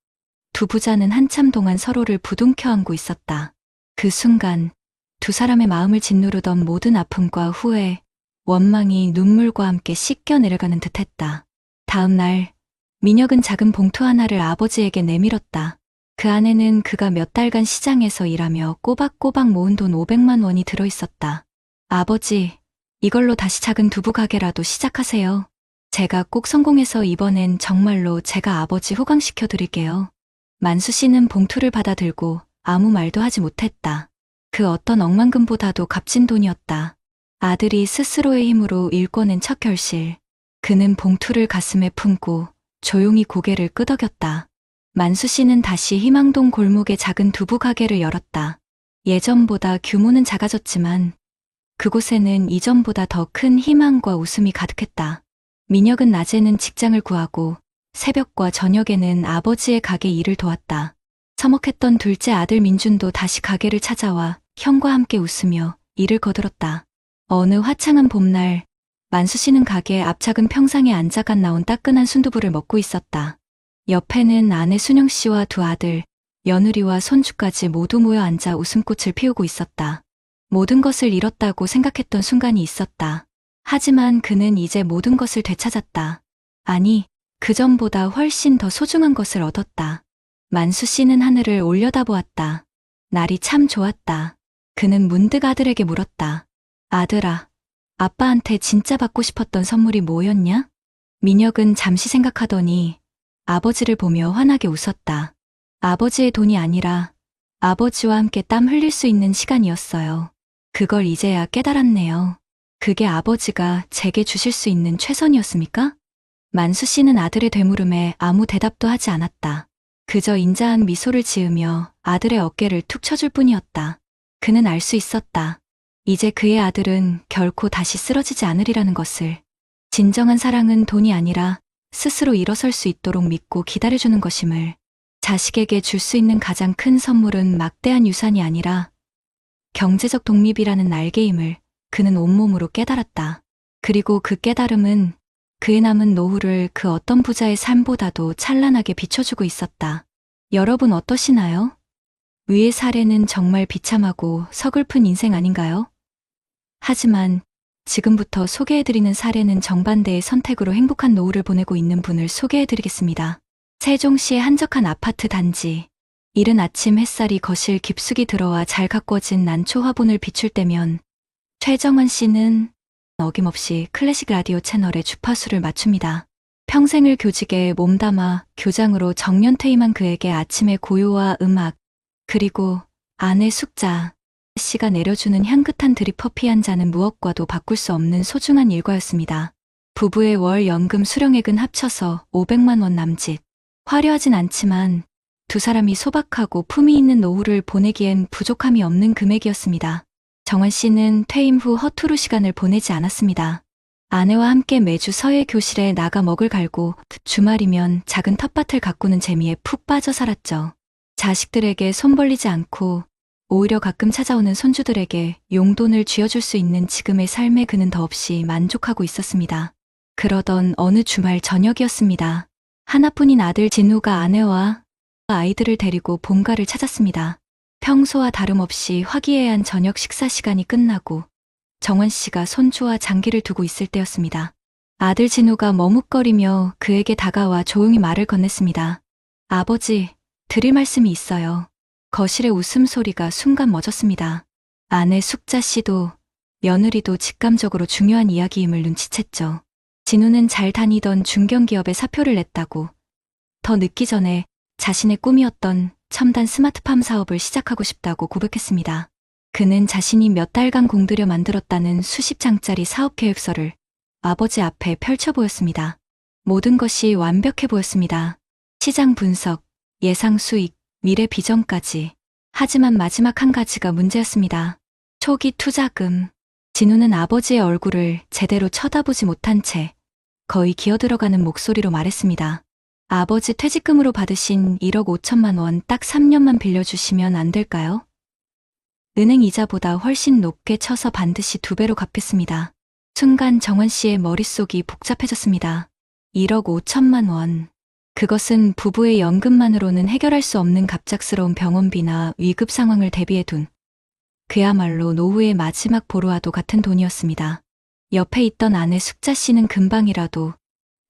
두 부자는 한참 동안 서로를 부둥켜 안고 있었다. 그 순간 두 사람의 마음을 짓누르던 모든 아픔과 후회, 원망이 눈물과 함께 씻겨 내려가는 듯했다. 다음 날 민혁은 작은 봉투 하나를 아버지에게 내밀었다. 그 안에는 그가 몇 달간 시장에서 일하며 꼬박꼬박 모은 돈 500만 원이 들어있었다. 아버지, 이걸로 다시 작은 두부 가게라도 시작하세요. 제가 꼭 성공해서 이번엔 정말로 제가 아버지 호강시켜 드릴게요. 만수 씨는 봉투를 받아들고 아무 말도 하지 못했다. 그 어떤 억만금보다도 값진 돈이었다. 아들이 스스로의 힘으로 일궈낸 첫 결실. 그는 봉투를 가슴에 품고 조용히 고개를 끄덕였다. 만수 씨는 다시 희망동 골목에 작은 두부 가게를 열었다. 예전보다 규모는 작아졌지만 그곳에는 이전보다 더 큰 희망과 웃음이 가득했다. 민혁은 낮에는 직장을 구하고 새벽과 저녁에는 아버지의 가게 일을 도왔다. 서먹했던 둘째 아들 민준도 다시 가게를 찾아와 형과 함께 웃으며 일을 거들었다. 어느 화창한 봄날 만수 씨는 가게 앞 작은 평상에 앉아간 나온 따끈한 순두부를 먹고 있었다. 옆에는 아내 순영 씨와 두 아들, 며느리와 손주까지 모두 모여 앉아 웃음꽃을 피우고 있었다. 모든 것을 잃었다고 생각했던 순간이 있었다. 하지만 그는 이제 모든 것을 되찾았다. 아니, 그전보다 훨씬 더 소중한 것을 얻었다. 만수 씨는 하늘을 올려다보았다. 날이 참 좋았다. 그는 문득 아들에게 물었다. 아들아, 아빠한테 진짜 받고 싶었던 선물이 뭐였냐? 민혁은 잠시 생각하더니 아버지를 보며 환하게 웃었다. 아버지의 돈이 아니라 아버지와 함께 땀 흘릴 수 있는 시간이었어요. 그걸 이제야 깨달았네요. 그게 아버지가 제게 주실 수 있는 최선이었습니까? 만수 씨는 아들의 되물음에 아무 대답도 하지 않았다. 그저 인자한 미소를 지으며 아들의 어깨를 툭 쳐줄 뿐이었다. 그는 알 수 있었다. 이제 그의 아들은 결코 다시 쓰러지지 않으리라는 것을. 진정한 사랑은 돈이 아니라 스스로 일어설 수 있도록 믿고 기다려주는 것임을. 자식에게 줄 수 있는 가장 큰 선물은 막대한 유산이 아니라 경제적 독립이라는 날개임을 그는 온몸으로 깨달았다. 그리고 그 깨달음은 그의 남은 노후를 그 어떤 부자의 삶보다도 찬란하게 비춰주고 있었다. 여러분 어떠시나요? 위의 사례는 정말 비참하고 서글픈 인생 아닌가요? 하지만 지금부터 소개해드리는 사례는 정반대의 선택으로 행복한 노후를 보내고 있는 분을 소개해드리겠습니다. 세종시의 한적한 아파트 단지. 이른 아침 햇살이 거실 깊숙이 들어와 잘 가꿔진 난초 화분을 비출 때면 최정원 씨는 어김없이 클래식 라디오 채널의 주파수를 맞춥니다. 평생을 교직에 몸담아 교장으로 정년퇴임한 그에게 아침의 고요와 음악, 그리고 아내 숙자 씨가 내려주는 향긋한 드립 커피 한 잔은 무엇과도 바꿀 수 없는 소중한 일과였습니다. 부부의 월 연금 수령액은 합쳐서 500만 원 남짓. 화려하진 않지만 두 사람이 소박하고 품위 있는 노후를 보내기엔 부족함이 없는 금액이었습니다. 정원 씨는 퇴임 후 허투루 시간을 보내지 않았습니다. 아내와 함께 매주 서예 교실에 나가 먹을 갈고 주말이면 작은 텃밭을 가꾸는 재미에 푹 빠져 살았죠. 자식들에게 손 벌리지 않고 오히려 가끔 찾아오는 손주들에게 용돈을 쥐어줄 수 있는 지금의 삶에 그는 더없이 만족하고 있었습니다. 그러던 어느 주말 저녁이었습니다. 하나뿐인 아들 진우가 아내와 아이들을 데리고 본가를 찾았습니다. 평소와 다름없이 화기애애한 저녁 식사 시간이 끝나고 정원 씨가 손주와 장기를 두고 있을 때였습니다. 아들 진우가 머뭇거리며 그에게 다가와 조용히 말을 건넸습니다. 아버지, 드릴 말씀이 있어요. 거실의 웃음소리가 순간 멎었습니다. 아내 숙자 씨도 며느리도 직감적으로 중요한 이야기임을 눈치챘죠. 진우는 잘 다니던 중견기업에 사표를 냈다고. 더 늦기 전에 자신의 꿈이었던 첨단 스마트팜 사업을 시작하고 싶다고 고백했습니다. 그는 자신이 몇 달간 공들여 만들었다는 수십 장짜리 사업 계획서를 아버지 앞에 펼쳐 보였습니다. 모든 것이 완벽해 보였습니다. 시장 분석, 예상 수익, 미래 비전까지. 하지만 마지막 한 가지가 문제였습니다. 초기 투자금. 진우는 아버지의 얼굴을 제대로 쳐다보지 못한 채 거의 기어들어가는 목소리로 말했습니다. 아버지 퇴직금으로 받으신 1억 5천만 원 딱 3년만 빌려주시면 안 될까요? 은행 이자보다 훨씬 높게 쳐서 반드시 2배로 갚겠습니다. 순간 정원 씨의 머릿속이 복잡해졌습니다. 1억 5천만 원. 그것은 부부의 연금만으로는 해결할 수 없는 갑작스러운 병원비나 위급 상황을 대비해 둔 그야말로 노후의 마지막 보루와도 같은 돈이었습니다. 옆에 있던 아내 숙자 씨는 금방이라도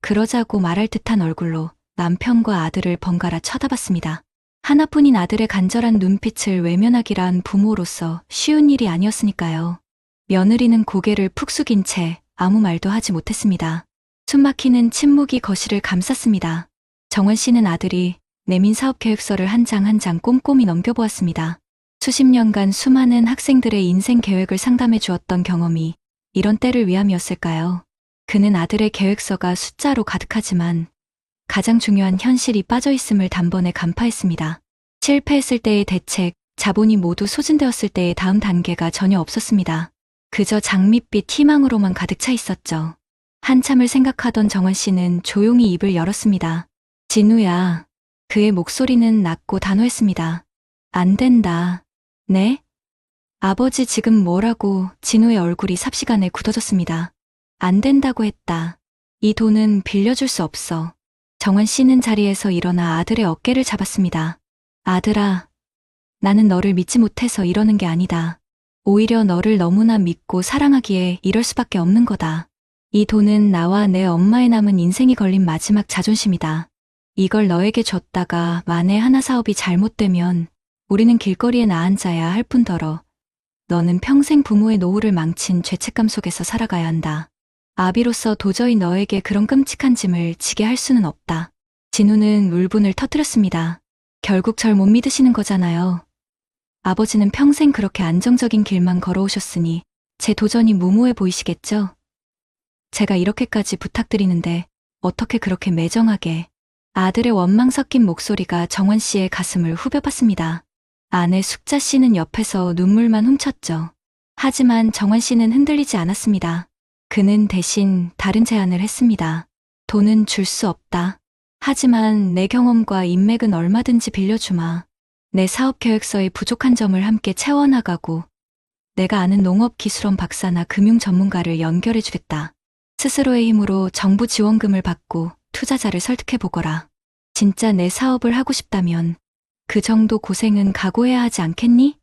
그러자고 말할 듯한 얼굴로 남편과 아들을 번갈아 쳐다봤습니다. 하나뿐인 아들의 간절한 눈빛을 외면하기란 부모로서 쉬운 일이 아니었으니까요. 며느리는 고개를 푹 숙인 채 아무 말도 하지 못했습니다. 숨막히는 침묵이 거실을 감쌌습니다. 정원 씨는 아들이 내민 사업 계획서를 한 장 한 장 꼼꼼히 넘겨보았습니다. 수십 년간 수많은 학생들의 인생 계획을 상담해 주었던 경험이 이런 때를 위함이었을까요? 그는 아들의 계획서가 숫자로 가득하지만 가장 중요한 현실이 빠져있음을 단번에 간파했습니다. 실패했을 때의 대책, 자본이 모두 소진되었을 때의 다음 단계가 전혀 없었습니다. 그저 장밋빛 희망으로만 가득 차 있었죠. 한참을 생각하던 정원 씨는 조용히 입을 열었습니다. 진우야. 그의 목소리는 낮고 단호했습니다. 안 된다. 네? 아버지 지금 뭐라고? 진우의 얼굴이 삽시간에 굳어졌습니다. 안 된다고 했다. 이 돈은 빌려줄 수 없어. 정원 씨는 자리에서 일어나 아들의 어깨를 잡았습니다. 아들아, 나는 너를 믿지 못해서 이러는 게 아니다. 오히려 너를 너무나 믿고 사랑하기에 이럴 수밖에 없는 거다. 이 돈은 나와 내 엄마의 남은 인생이 걸린 마지막 자존심이다. 이걸 너에게 줬다가 만에 하나 사업이 잘못되면 우리는 길거리에 나앉아야 할 뿐더러 너는 평생 부모의 노후를 망친 죄책감 속에서 살아가야 한다. 아비로서 도저히 너에게 그런 끔찍한 짐을 지게 할 수는 없다. 진우는 울분을 터뜨렸습니다. 결국 절 못 믿으시는 거잖아요. 아버지는 평생 그렇게 안정적인 길만 걸어오셨으니 제 도전이 무모해 보이시겠죠? 제가 이렇게까지 부탁드리는데 어떻게 그렇게 매정하게. 아들의 원망 섞인 목소리가 정원 씨의 가슴을 후벼팠습니다. 아내 숙자 씨는 옆에서 눈물만 훔쳤죠. 하지만 정원 씨는 흔들리지 않았습니다. 그는 대신 다른 제안을 했습니다. 돈은 줄 수 없다. 하지만 내 경험과 인맥은 얼마든지 빌려주마. 내 사업 계획서의 부족한 점을 함께 채워나가고 내가 아는 농업기술원 박사나 금융 전문가를 연결해주겠다. 스스로의 힘으로 정부 지원금을 받고 투자자를 설득해보거라. 진짜 내 사업을 하고 싶다면 그 정도 고생은 각오해야 하지 않겠니?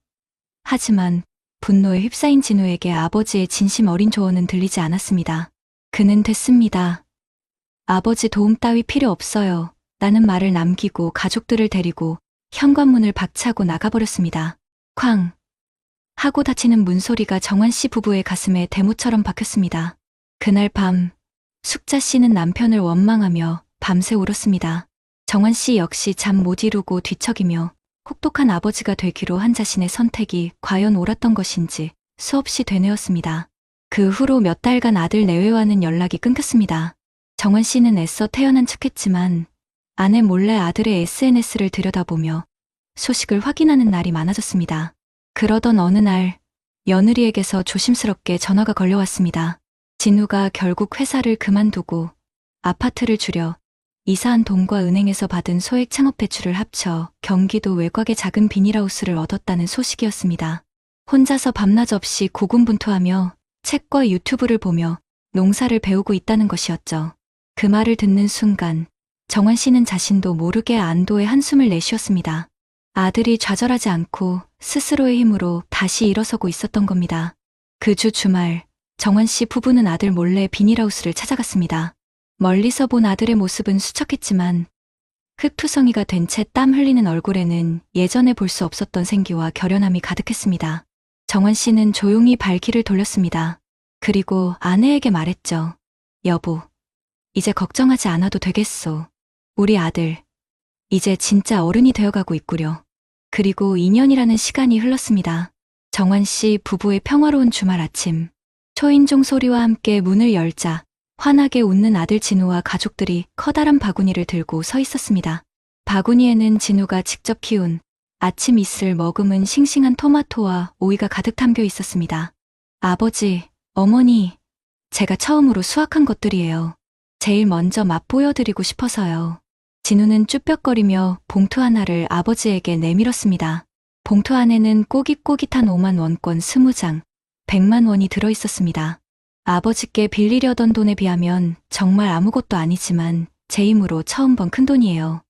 하지만 분노에 휩싸인 진우에게 아버지의 진심 어린 조언은 들리지 않았습니다. 그는 됐습니다. 아버지 도움 따위 필요 없어요. 라는 말을 남기고 가족들을 데리고 현관문을 박차고 나가버렸습니다. 쾅! 하고 닫히는 문소리가 정환 씨 부부의 가슴에 대모처럼 박혔습니다. 그날 밤, 숙자 씨는 남편을 원망하며 밤새 울었습니다. 정환 씨 역시 잠 못 이루고 뒤척이며 혹독한 아버지가 되기로 한 자신의 선택이 과연 옳았던 것인지 수없이 되뇌었습니다. 그 후로 몇 달간 아들 내외와는 연락이 끊겼습니다. 정환 씨는 애써 태어난 척했지만 아내 몰래 아들의 SNS를 들여다보며 소식을 확인하는 날이 많아졌습니다. 그러던 어느 날 며느리에게서 조심스럽게 전화가 걸려왔습니다. 진우가 결국 회사를 그만두고 아파트를 줄여 이사한 돈과 은행에서 받은 소액 창업 대출을 합쳐 경기도 외곽의 작은 비닐하우스를 얻었다는 소식이었습니다. 혼자서 밤낮 없이 고군분투하며 책과 유튜브를 보며 농사를 배우고 있다는 것이었죠. 그 말을 듣는 순간 정환 씨는 자신도 모르게 안도의 한숨을 내쉬었습니다. 아들이 좌절하지 않고 스스로의 힘으로 다시 일어서고 있었던 겁니다. 그 주 주말 정환 씨 부부는 아들 몰래 비닐하우스를 찾아갔습니다. 멀리서 본 아들의 모습은 수척했지만 흙투성이가 된 채 땀 흘리는 얼굴에는 예전에 볼 수 없었던 생기와 결연함이 가득했습니다. 정환 씨는 조용히 발길을 돌렸습니다. 그리고 아내에게 말했죠. 여보, 이제 걱정하지 않아도 되겠소. 우리 아들, 이제 진짜 어른이 되어가고 있구려. 그리고 2년이라는 시간이 흘렀습니다. 정환 씨 부부의 평화로운 주말 아침. 초인종 소리와 함께 문을 열자 환하게 웃는 아들 진우와 가족들이 커다란 바구니를 들고 서 있었습니다. 바구니에는 진우가 직접 키운 아침 이슬 머금은 싱싱한 토마토와 오이가 가득 담겨 있었습니다. 아버지, 어머니, 제가 처음으로 수확한 것들이에요. 제일 먼저 맛보여드리고 싶어서요. 진우는 쭈뼛거리며 봉투 하나를 아버지에게 내밀었습니다. 봉투 안에는 꼬깃꼬깃한 5만 원권 20장, 100만 원이 들어있었습니다. 아버지께 빌리려던 돈에 비하면 정말 아무것도 아니지만 제 힘으로 처음 번 큰돈이에요.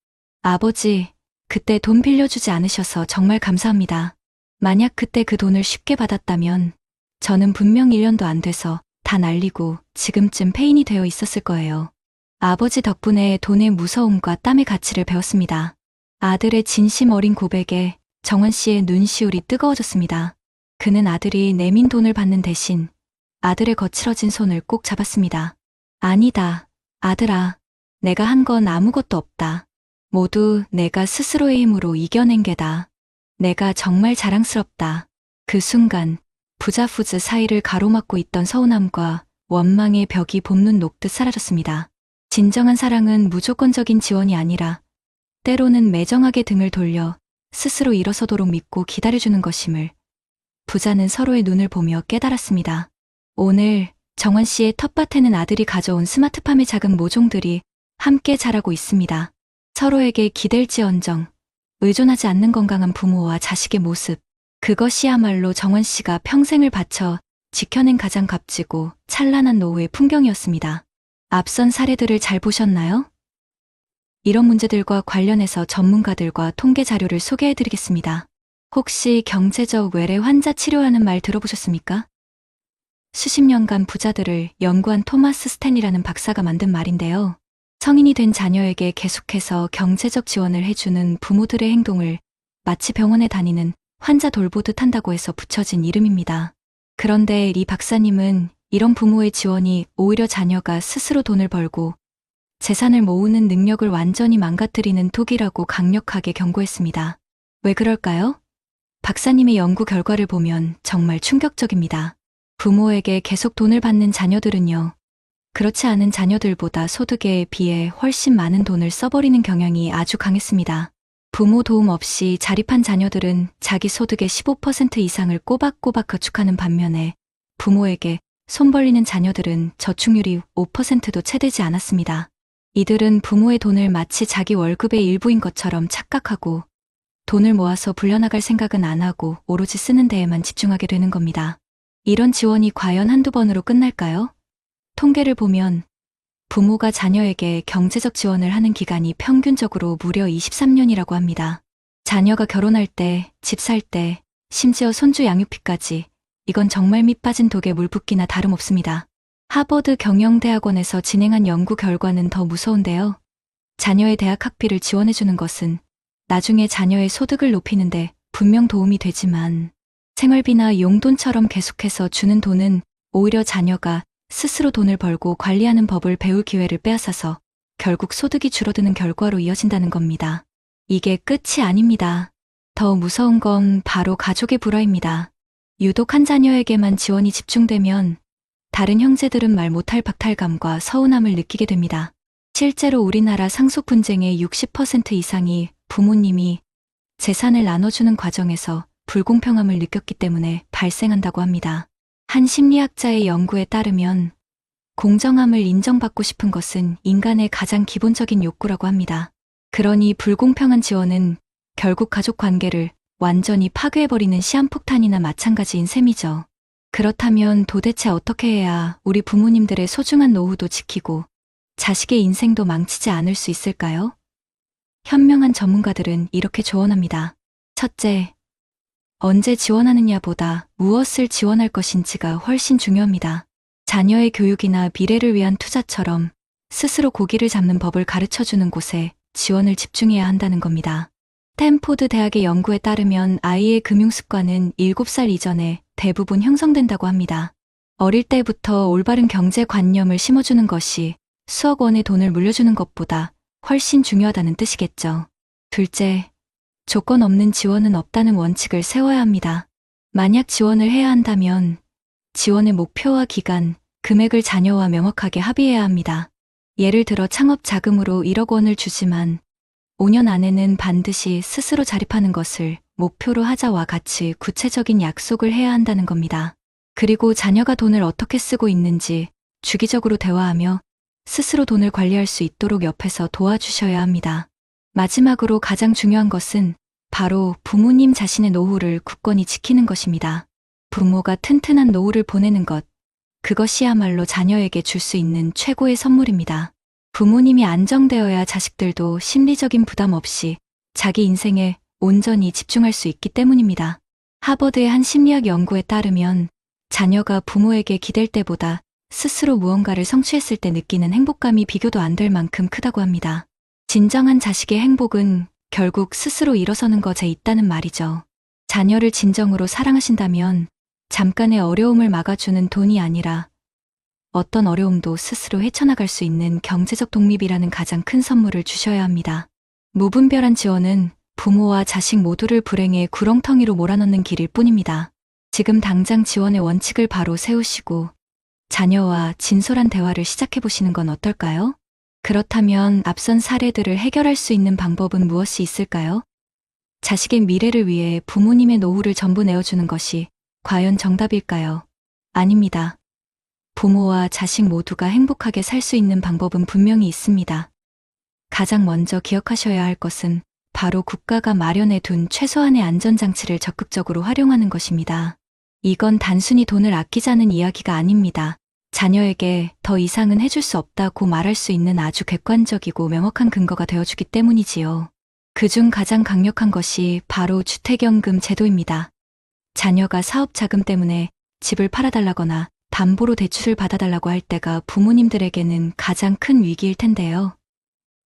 아버지, 그때 돈 빌려주지 않으셔서 정말 감사합니다. 만약 그때 그 돈을 쉽게 받았다면 저는 분명 1년도 안 돼서 다 날리고 지금쯤 폐인이 되어 있었을 거예요. 아버지 덕분에 돈의 무서움과 땀의 가치를 배웠습니다. 아들의 진심 어린 고백에 정환 씨의 눈시울이 뜨거워졌습니다. 그는 아들이 내민 돈을 받는 대신 아들의 거칠어진 손을 꼭 잡았습니다. 아니다, 아들아. 내가 한 건 아무것도 없다. 모두 내가 스스로의 힘으로 이겨낸 게다. 내가 정말 자랑스럽다. 그 순간 부자후즈 사이를 가로막고 있던 서운함과 원망의 벽이 봄눈 녹듯 사라졌습니다. 진정한 사랑은 무조건적인 지원이 아니라 때로는 매정하게 등을 돌려 스스로 일어서도록 믿고 기다려주는 것임을 부자는 서로의 눈을 보며 깨달았습니다. 오늘 정환 씨의 텃밭에는 아들이 가져온 스마트팜의 작은 모종들이 함께 자라고 있습니다. 서로에게 기댈지언정 의존하지 않는 건강한 부모와 자식의 모습, 그것이야말로 정환 씨가 평생을 바쳐 지켜낸 가장 값지고 찬란한 노후의 풍경이었습니다. 앞선 사례들을 잘 보셨나요? 이런 문제들과 관련해서 전문가들과 통계 자료를 소개해드리겠습니다. 혹시 경제적 외래 환자 치료하는 말 들어보셨습니까? 수십 년간 부자들을 연구한 토마스 스탠리라는 박사가 만든 말인데요. 성인이 된 자녀에게 계속해서 경제적 지원을 해주는 부모들의 행동을 마치 병원에 다니는 환자 돌보듯 한다고 해서 붙여진 이름입니다. 그런데 이 박사님은 이런 부모의 지원이 오히려 자녀가 스스로 돈을 벌고 재산을 모으는 능력을 완전히 망가뜨리는 독이라고 강력하게 경고했습니다. 왜 그럴까요? 박사님의 연구 결과를 보면 정말 충격적입니다. 부모에게 계속 돈을 받는 자녀들은요, 그렇지 않은 자녀들보다 소득에 비해 훨씬 많은 돈을 써버리는 경향이 아주 강했습니다. 부모 도움 없이 자립한 자녀들은 자기 소득의 15% 이상을 꼬박꼬박 저축하는 반면에 부모에게 손 벌리는 자녀들은 저축률이 5%도 채 되지 않았습니다. 이들은 부모의 돈을 마치 자기 월급의 일부인 것처럼 착각하고 돈을 모아서 불려나갈 생각은 안 하고 오로지 쓰는 데에만 집중하게 되는 겁니다. 이런 지원이 과연 한두 번으로 끝날까요? 통계를 보면 부모가 자녀에게 경제적 지원을 하는 기간이 평균적으로 무려 23년이라고 합니다. 자녀가 결혼할 때, 집 살 때, 심지어 손주 양육비까지 이건 정말 밑 빠진 독에 물 붓기나 다름없습니다. 하버드 경영대학원에서 진행한 연구 결과는 더 무서운데요. 자녀의 대학 학비를 지원해주는 것은 나중에 자녀의 소득을 높이는데 분명 도움이 되지만 생활비나 용돈처럼 계속해서 주는 돈은 오히려 자녀가 스스로 돈을 벌고 관리하는 법을 배울 기회를 빼앗아서 결국 소득이 줄어드는 결과로 이어진다는 겁니다. 이게 끝이 아닙니다. 더 무서운 건 바로 가족의 불화입니다. 유독 한 자녀에게만 지원이 집중되면 다른 형제들은 말 못할 박탈감과 서운함을 느끼게 됩니다. 실제로 우리나라 상속 분쟁의 60% 이상이 부모님이 재산을 나눠주는 과정에서 불공평함을 느꼈기 때문에 발생한다고 합니다. 한 심리학자의 연구에 따르면 공정함을 인정받고 싶은 것은 인간의 가장 기본적인 욕구라고 합니다. 그러니 불공평한 지원은 결국 가족 관계를 완전히 파괴해버리는 시한폭탄이나 마찬가지인 셈이죠. 그렇다면 도대체 어떻게 해야 우리 부모님들의 소중한 노후도 지키고 자식의 인생도 망치지 않을 수 있을까요? 현명한 전문가들은 이렇게 조언합니다. 첫째, 언제 지원하느냐보다 무엇을 지원할 것인지가 훨씬 중요합니다. 자녀의 교육이나 미래를 위한 투자처럼 스스로 고기를 잡는 법을 가르쳐주는 곳에 지원을 집중해야 한다는 겁니다. 스탠포드 대학의 연구에 따르면 아이의 금융습관은 7살 이전에 대부분 형성된다고 합니다. 어릴 때부터 올바른 경제관념을 심어주는 것이 수억 원의 돈을 물려주는 것보다 훨씬 중요하다는 뜻이겠죠. 둘째, 조건 없는 지원은 없다는 원칙을 세워야 합니다. 만약 지원을 해야 한다면 지원의 목표와 기간, 금액을 자녀와 명확하게 합의해야 합니다. 예를 들어 창업 자금으로 1억 원을 주지만 5년 안에는 반드시 스스로 자립하는 것을 목표로 하자와 같이 구체적인 약속을 해야 한다는 겁니다. 그리고 자녀가 돈을 어떻게 쓰고 있는지 주기적으로 대화하며 스스로 돈을 관리할 수 있도록 옆에서 도와주셔야 합니다. 마지막으로 가장 중요한 것은 바로 부모님 자신의 노후를 굳건히 지키는 것입니다. 부모가 튼튼한 노후를 보내는 것, 그것이야말로 자녀에게 줄 수 있는 최고의 선물입니다. 부모님이 안정되어야 자식들도 심리적인 부담 없이 자기 인생에 온전히 집중할 수 있기 때문입니다. 하버드의 한 심리학 연구에 따르면 자녀가 부모에게 기댈 때보다 스스로 무언가를 성취했을 때 느끼는 행복감이 비교도 안 될 만큼 크다고 합니다. 진정한 자식의 행복은 결국 스스로 일어서는 것에 있다는 말이죠. 자녀를 진정으로 사랑하신다면 잠깐의 어려움을 막아주는 돈이 아니라 어떤 어려움도 스스로 헤쳐나갈 수 있는 경제적 독립이라는 가장 큰 선물을 주셔야 합니다. 무분별한 지원은 부모와 자식 모두를 불행의 구렁텅이로 몰아넣는 길일 뿐입니다. 지금 당장 지원의 원칙을 바로 세우시고 자녀와 진솔한 대화를 시작해보시는 건 어떨까요? 그렇다면 앞선 사례들을 해결할 수 있는 방법은 무엇이 있을까요? 자식의 미래를 위해 부모님의 노후를 전부 내어주는 것이 과연 정답일까요? 아닙니다. 부모와 자식 모두가 행복하게 살 수 있는 방법은 분명히 있습니다. 가장 먼저 기억하셔야 할 것은 바로 국가가 마련해 둔 최소한의 안전장치를 적극적으로 활용하는 것입니다. 이건 단순히 돈을 아끼자는 이야기가 아닙니다. 자녀에게 더 이상은 해줄 수 없다고 말할 수 있는 아주 객관적이고 명확한 근거가 되어주기 때문이지요. 그중 가장 강력한 것이 바로 주택연금 제도입니다. 자녀가 사업 자금 때문에 집을 팔아달라거나 담보로 대출을 받아달라고 할 때가 부모님들에게는 가장 큰 위기일 텐데요.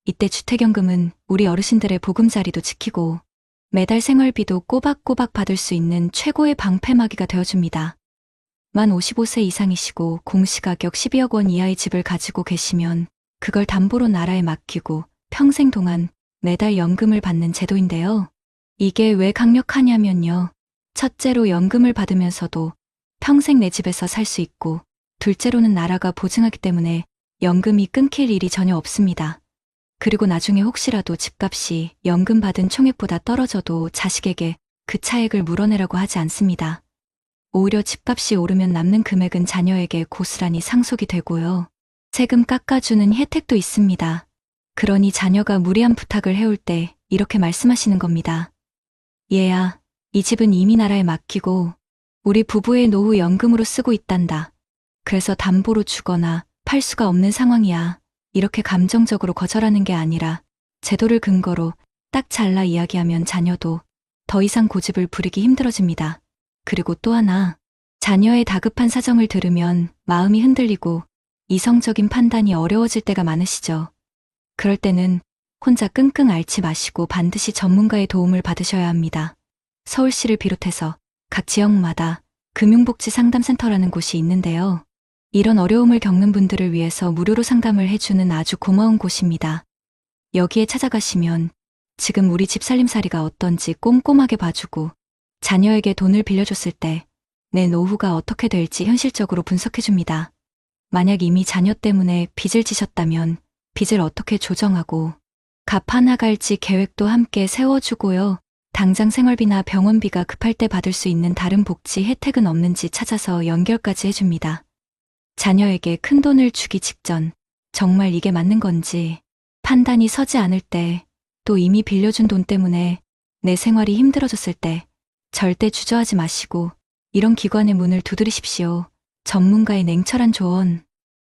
이때 주택연금은 우리 어르신들의 보금자리도 지키고 매달 생활비도 꼬박꼬박 받을 수 있는 최고의 방패막이가 되어줍니다. 만 55세 이상이시고 공시가격 12억 원 이하의 집을 가지고 계시면 그걸 담보로 나라에 맡기고 평생 동안 매달 연금을 받는 제도인데요. 이게 왜 강력하냐면요. 첫째로 연금을 받으면서도 평생 내 집에서 살 수 있고 둘째로는 나라가 보증하기 때문에 연금이 끊길 일이 전혀 없습니다. 그리고 나중에 혹시라도 집값이 연금 받은 총액보다 떨어져도 자식에게 그 차액을 물어내라고 하지 않습니다. 오히려 집값이 오르면 남는 금액은 자녀에게 고스란히 상속이 되고요. 세금 깎아주는 혜택도 있습니다. 그러니 자녀가 무리한 부탁을 해올 때 이렇게 말씀하시는 겁니다. 얘야, 이 집은 이미 나라에 맡기고 우리 부부의 노후 연금으로 쓰고 있단다. 그래서 담보로 주거나 팔 수가 없는 상황이야. 이렇게 감정적으로 거절하는 게 아니라 제도를 근거로 딱 잘라 이야기하면 자녀도 더 이상 고집을 부리기 힘들어집니다. 그리고 또 하나, 자녀의 다급한 사정을 들으면 마음이 흔들리고 이성적인 판단이 어려워질 때가 많으시죠. 그럴 때는 혼자 끙끙 앓지 마시고 반드시 전문가의 도움을 받으셔야 합니다. 서울시를 비롯해서 각 지역마다 금융복지 상담센터라는 곳이 있는데요. 이런 어려움을 겪는 분들을 위해서 무료로 상담을 해주는 아주 고마운 곳입니다. 여기에 찾아가시면 지금 우리 집 살림살이가 어떤지 꼼꼼하게 봐주고 자녀에게 돈을 빌려줬을 때 내 노후가 어떻게 될지 현실적으로 분석해줍니다. 만약 이미 자녀 때문에 빚을 지셨다면 빚을 어떻게 조정하고 갚아나갈지 계획도 함께 세워주고요. 당장 생활비나 병원비가 급할 때 받을 수 있는 다른 복지 혜택은 없는지 찾아서 연결까지 해줍니다. 자녀에게 큰 돈을 주기 직전 정말 이게 맞는 건지 판단이 서지 않을 때, 또 이미 빌려준 돈 때문에 내 생활이 힘들어졌을 때 절대 주저하지 마시고 이런 기관의 문을 두드리십시오. 전문가의 냉철한 조언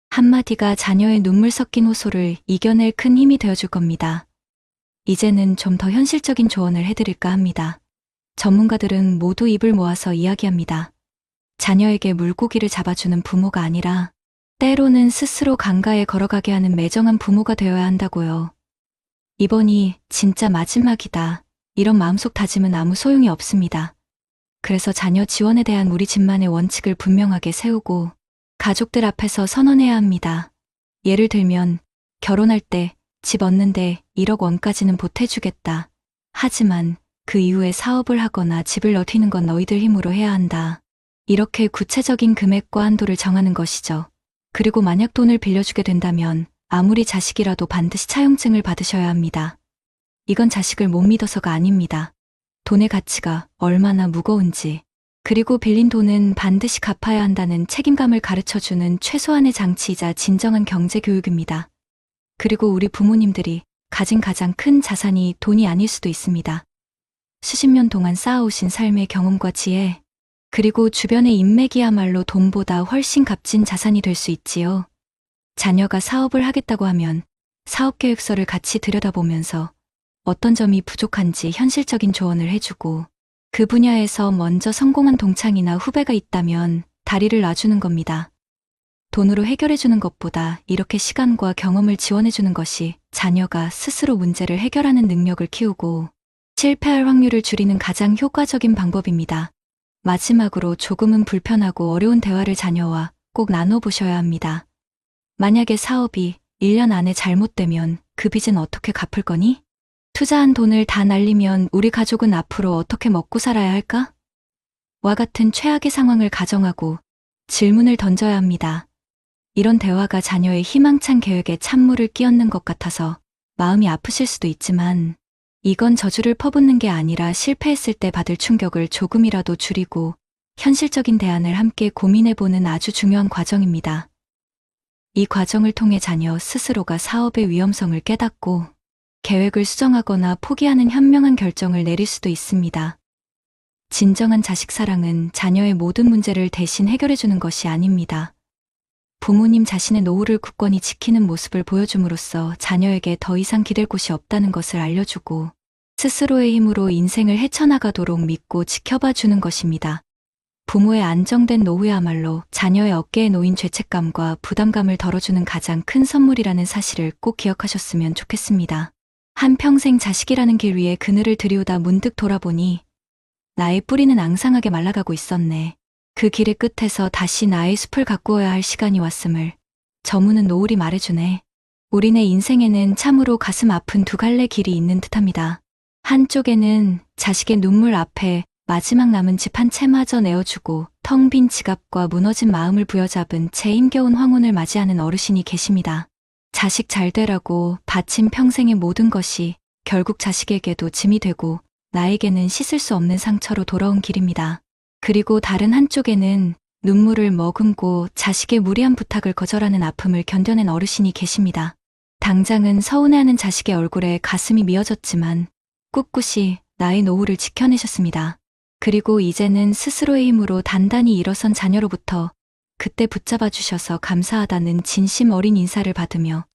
한마디가 자녀의 눈물 섞인 호소를 이겨낼 큰 힘이 되어줄 겁니다. 이제는 좀 더 현실적인 조언을 해드릴까 합니다. 전문가들은 모두 입을 모아서 이야기합니다. 자녀에게 물고기를 잡아주는 부모가 아니라 때로는 스스로 강가에 걸어가게 하는 매정한 부모가 되어야 한다고요. 이번이 진짜 마지막이다. 이런 마음속 다짐은 아무 소용이 없습니다. 그래서 자녀 지원에 대한 우리 집만의 원칙을 분명하게 세우고 가족들 앞에서 선언해야 합니다. 예를 들면 결혼할 때 집 얻는데 1억 원까지는 보태주겠다. 하지만 그 이후에 사업을 하거나 집을 넓히는 건 너희들 힘으로 해야 한다. 이렇게 구체적인 금액과 한도를 정하는 것이죠. 그리고 만약 돈을 빌려주게 된다면 아무리 자식이라도 반드시 차용증을 받으셔야 합니다. 이건 자식을 못 믿어서가 아닙니다. 돈의 가치가 얼마나 무거운지, 그리고 빌린 돈은 반드시 갚아야 한다는 책임감을 가르쳐주는 최소한의 장치이자 진정한 경제 교육입니다. 그리고 우리 부모님들이 가진 가장 큰 자산이 돈이 아닐 수도 있습니다. 수십 년 동안 쌓아오신 삶의 경험과 지혜, 그리고 주변의 인맥이야말로 돈보다 훨씬 값진 자산이 될 수 있지요. 자녀가 사업을 하겠다고 하면 사업계획서를 같이 들여다보면서 어떤 점이 부족한지 현실적인 조언을 해주고, 그 분야에서 먼저 성공한 동창이나 후배가 있다면 다리를 놔주는 겁니다. 돈으로 해결해주는 것보다 이렇게 시간과 경험을 지원해주는 것이 자녀가 스스로 문제를 해결하는 능력을 키우고 실패할 확률을 줄이는 가장 효과적인 방법입니다. 마지막으로 조금은 불편하고 어려운 대화를 자녀와 꼭 나눠보셔야 합니다. 만약에 사업이 1년 안에 잘못되면 그 빚은 어떻게 갚을 거니? 투자한 돈을 다 날리면 우리 가족은 앞으로 어떻게 먹고 살아야 할까? 와 같은 최악의 상황을 가정하고 질문을 던져야 합니다. 이런 대화가 자녀의 희망찬 계획에 찬물을 끼얹는 것 같아서 마음이 아프실 수도 있지만, 이건 저주를 퍼붓는 게 아니라 실패했을 때 받을 충격을 조금이라도 줄이고 현실적인 대안을 함께 고민해보는 아주 중요한 과정입니다. 이 과정을 통해 자녀 스스로가 사업의 위험성을 깨닫고 계획을 수정하거나 포기하는 현명한 결정을 내릴 수도 있습니다. 진정한 자식 사랑은 자녀의 모든 문제를 대신 해결해주는 것이 아닙니다. 부모님 자신의 노후를 굳건히 지키는 모습을 보여줌으로써 자녀에게 더 이상 기댈 곳이 없다는 것을 알려주고 스스로의 힘으로 인생을 헤쳐나가도록 믿고 지켜봐 주는 것입니다. 부모의 안정된 노후야말로 자녀의 어깨에 놓인 죄책감과 부담감을 덜어주는 가장 큰 선물이라는 사실을 꼭 기억하셨으면 좋겠습니다. 한평생 자식이라는 길 위에 그늘을 들이우다 문득 돌아보니 나의 뿌리는 앙상하게 말라가고 있었네. 그 길의 끝에서 다시 나의 숲을 가꾸어야 할 시간이 왔음을 저무는 노을이 말해주네. 우리네 인생에는 참으로 가슴 아픈 두 갈래 길이 있는 듯합니다. 한쪽에는 자식의 눈물 앞에 마지막 남은 집 한 채마저 내어주고 텅 빈 지갑과 무너진 마음을 부여잡은 채 힘겨운 황혼을 맞이하는 어르신이 계십니다. 자식 잘 되라고 바친 평생의 모든 것이 결국 자식에게도 짐이 되고 나에게는 씻을 수 없는 상처로 돌아온 길입니다. 그리고 다른 한쪽에는 눈물을 머금고 자식의 무리한 부탁을 거절하는 아픔을 견뎌낸 어르신이 계십니다. 당장은 서운해하는 자식의 얼굴에 가슴이 미어졌지만 꿋꿋이 나의 노후를 지켜내셨습니다. 그리고 이제는 스스로의 힘으로 단단히 일어선 자녀로부터 그때 붙잡아 주셔서 감사하다는 진심 어린 인사를 받으며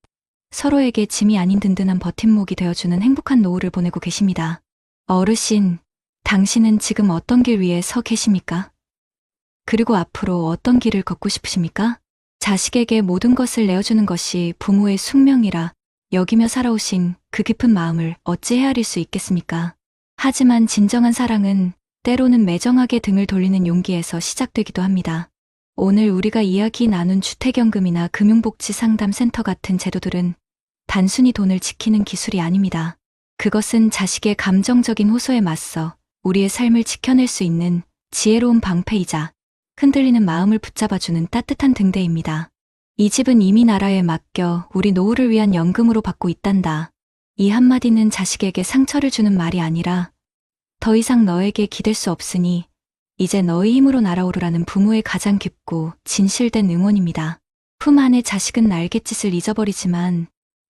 서로에게 짐이 아닌 든든한 버팀목이 되어주는 행복한 노후를 보내고 계십니다. 어르신, 당신은 지금 어떤 길 위에 서 계십니까? 그리고 앞으로 어떤 길을 걷고 싶으십니까? 자식에게 모든 것을 내어주는 것이 부모의 숙명이라 여기며 살아오신 그 깊은 마음을 어찌 헤아릴 수 있겠습니까? 하지만 진정한 사랑은 때로는 매정하게 등을 돌리는 용기에서 시작되기도 합니다. 오늘 우리가 이야기 나눈 주택연금이나 금융복지상담센터 같은 제도들은 단순히 돈을 지키는 기술이 아닙니다. 그것은 자식의 감정적인 호소에 맞서 우리의 삶을 지켜낼 수 있는 지혜로운 방패이자 흔들리는 마음을 붙잡아주는 따뜻한 등대입니다. 이 집은 이미 나라에 맡겨 우리 노후를 위한 연금으로 받고 있단다. 이 한마디는 자식에게 상처를 주는 말이 아니라 더 이상 너에게 기댈 수 없으니 이제 너의 힘으로 날아오르라는 부모의 가장 깊고 진실된 응원입니다. 품 안의 자식은 날갯짓을 잊어버리지만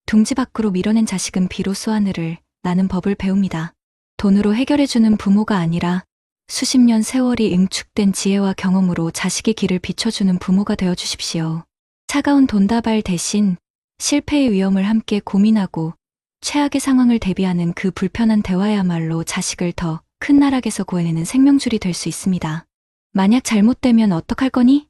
둥지 밖으로 밀어낸 자식은 비로소 하늘을 나는 법을 배웁니다. 돈으로 해결해주는 부모가 아니라 수십 년 세월이 응축된 지혜와 경험으로 자식의 길을 비춰주는 부모가 되어주십시오. 차가운 돈다발 대신 실패의 위험을 함께 고민하고 최악의 상황을 대비하는 그 불편한 대화야말로 자식을 더 큰 나락에서 구해내는 생명줄이 될 수 있습니다. 만약 잘못되면 어떡할 거니?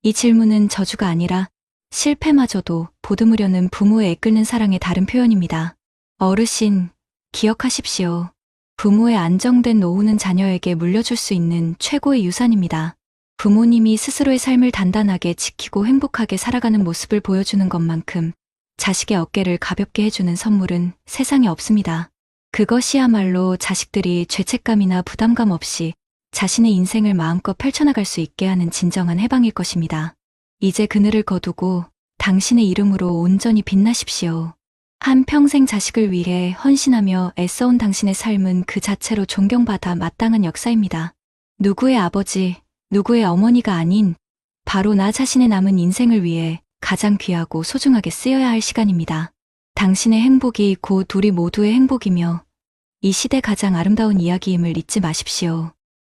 이 질문은 저주가 아니라 실패마저도 보듬으려는 부모의 애끓는 사랑의 다른 표현입니다. 어르신, 기억하십시오. 부모의 안정된 노후는 자녀에게 물려줄 수 있는 최고의 유산입니다. 부모님이 스스로의 삶을 단단하게 지키고 행복하게 살아가는 모습을 보여주는 것만큼 자식의 어깨를 가볍게 해주는 선물은 세상에 없습니다. 그것이야말로 자식들이 죄책감이나 부담감 없이 자신의 인생을 마음껏 펼쳐나갈 수 있게 하는 진정한 해방일 것입니다. 이제 그늘을 거두고 당신의 이름으로 온전히 빛나십시오. 한평생 자식을 위해 헌신하며 애써온 당신의 삶은 그 자체로 존경받아 마땅한 역사입니다. 누구의 아버지, 누구의 어머니가 아닌 바로 나 자신의 남은 인생을 위해 가장 귀하고 소중하게 쓰여야 할 시간입니다. 당신의 행복이 곧 우리 모두의 행복이며 이 시대 가장 아름다운 이야기임을 잊지 마십시오.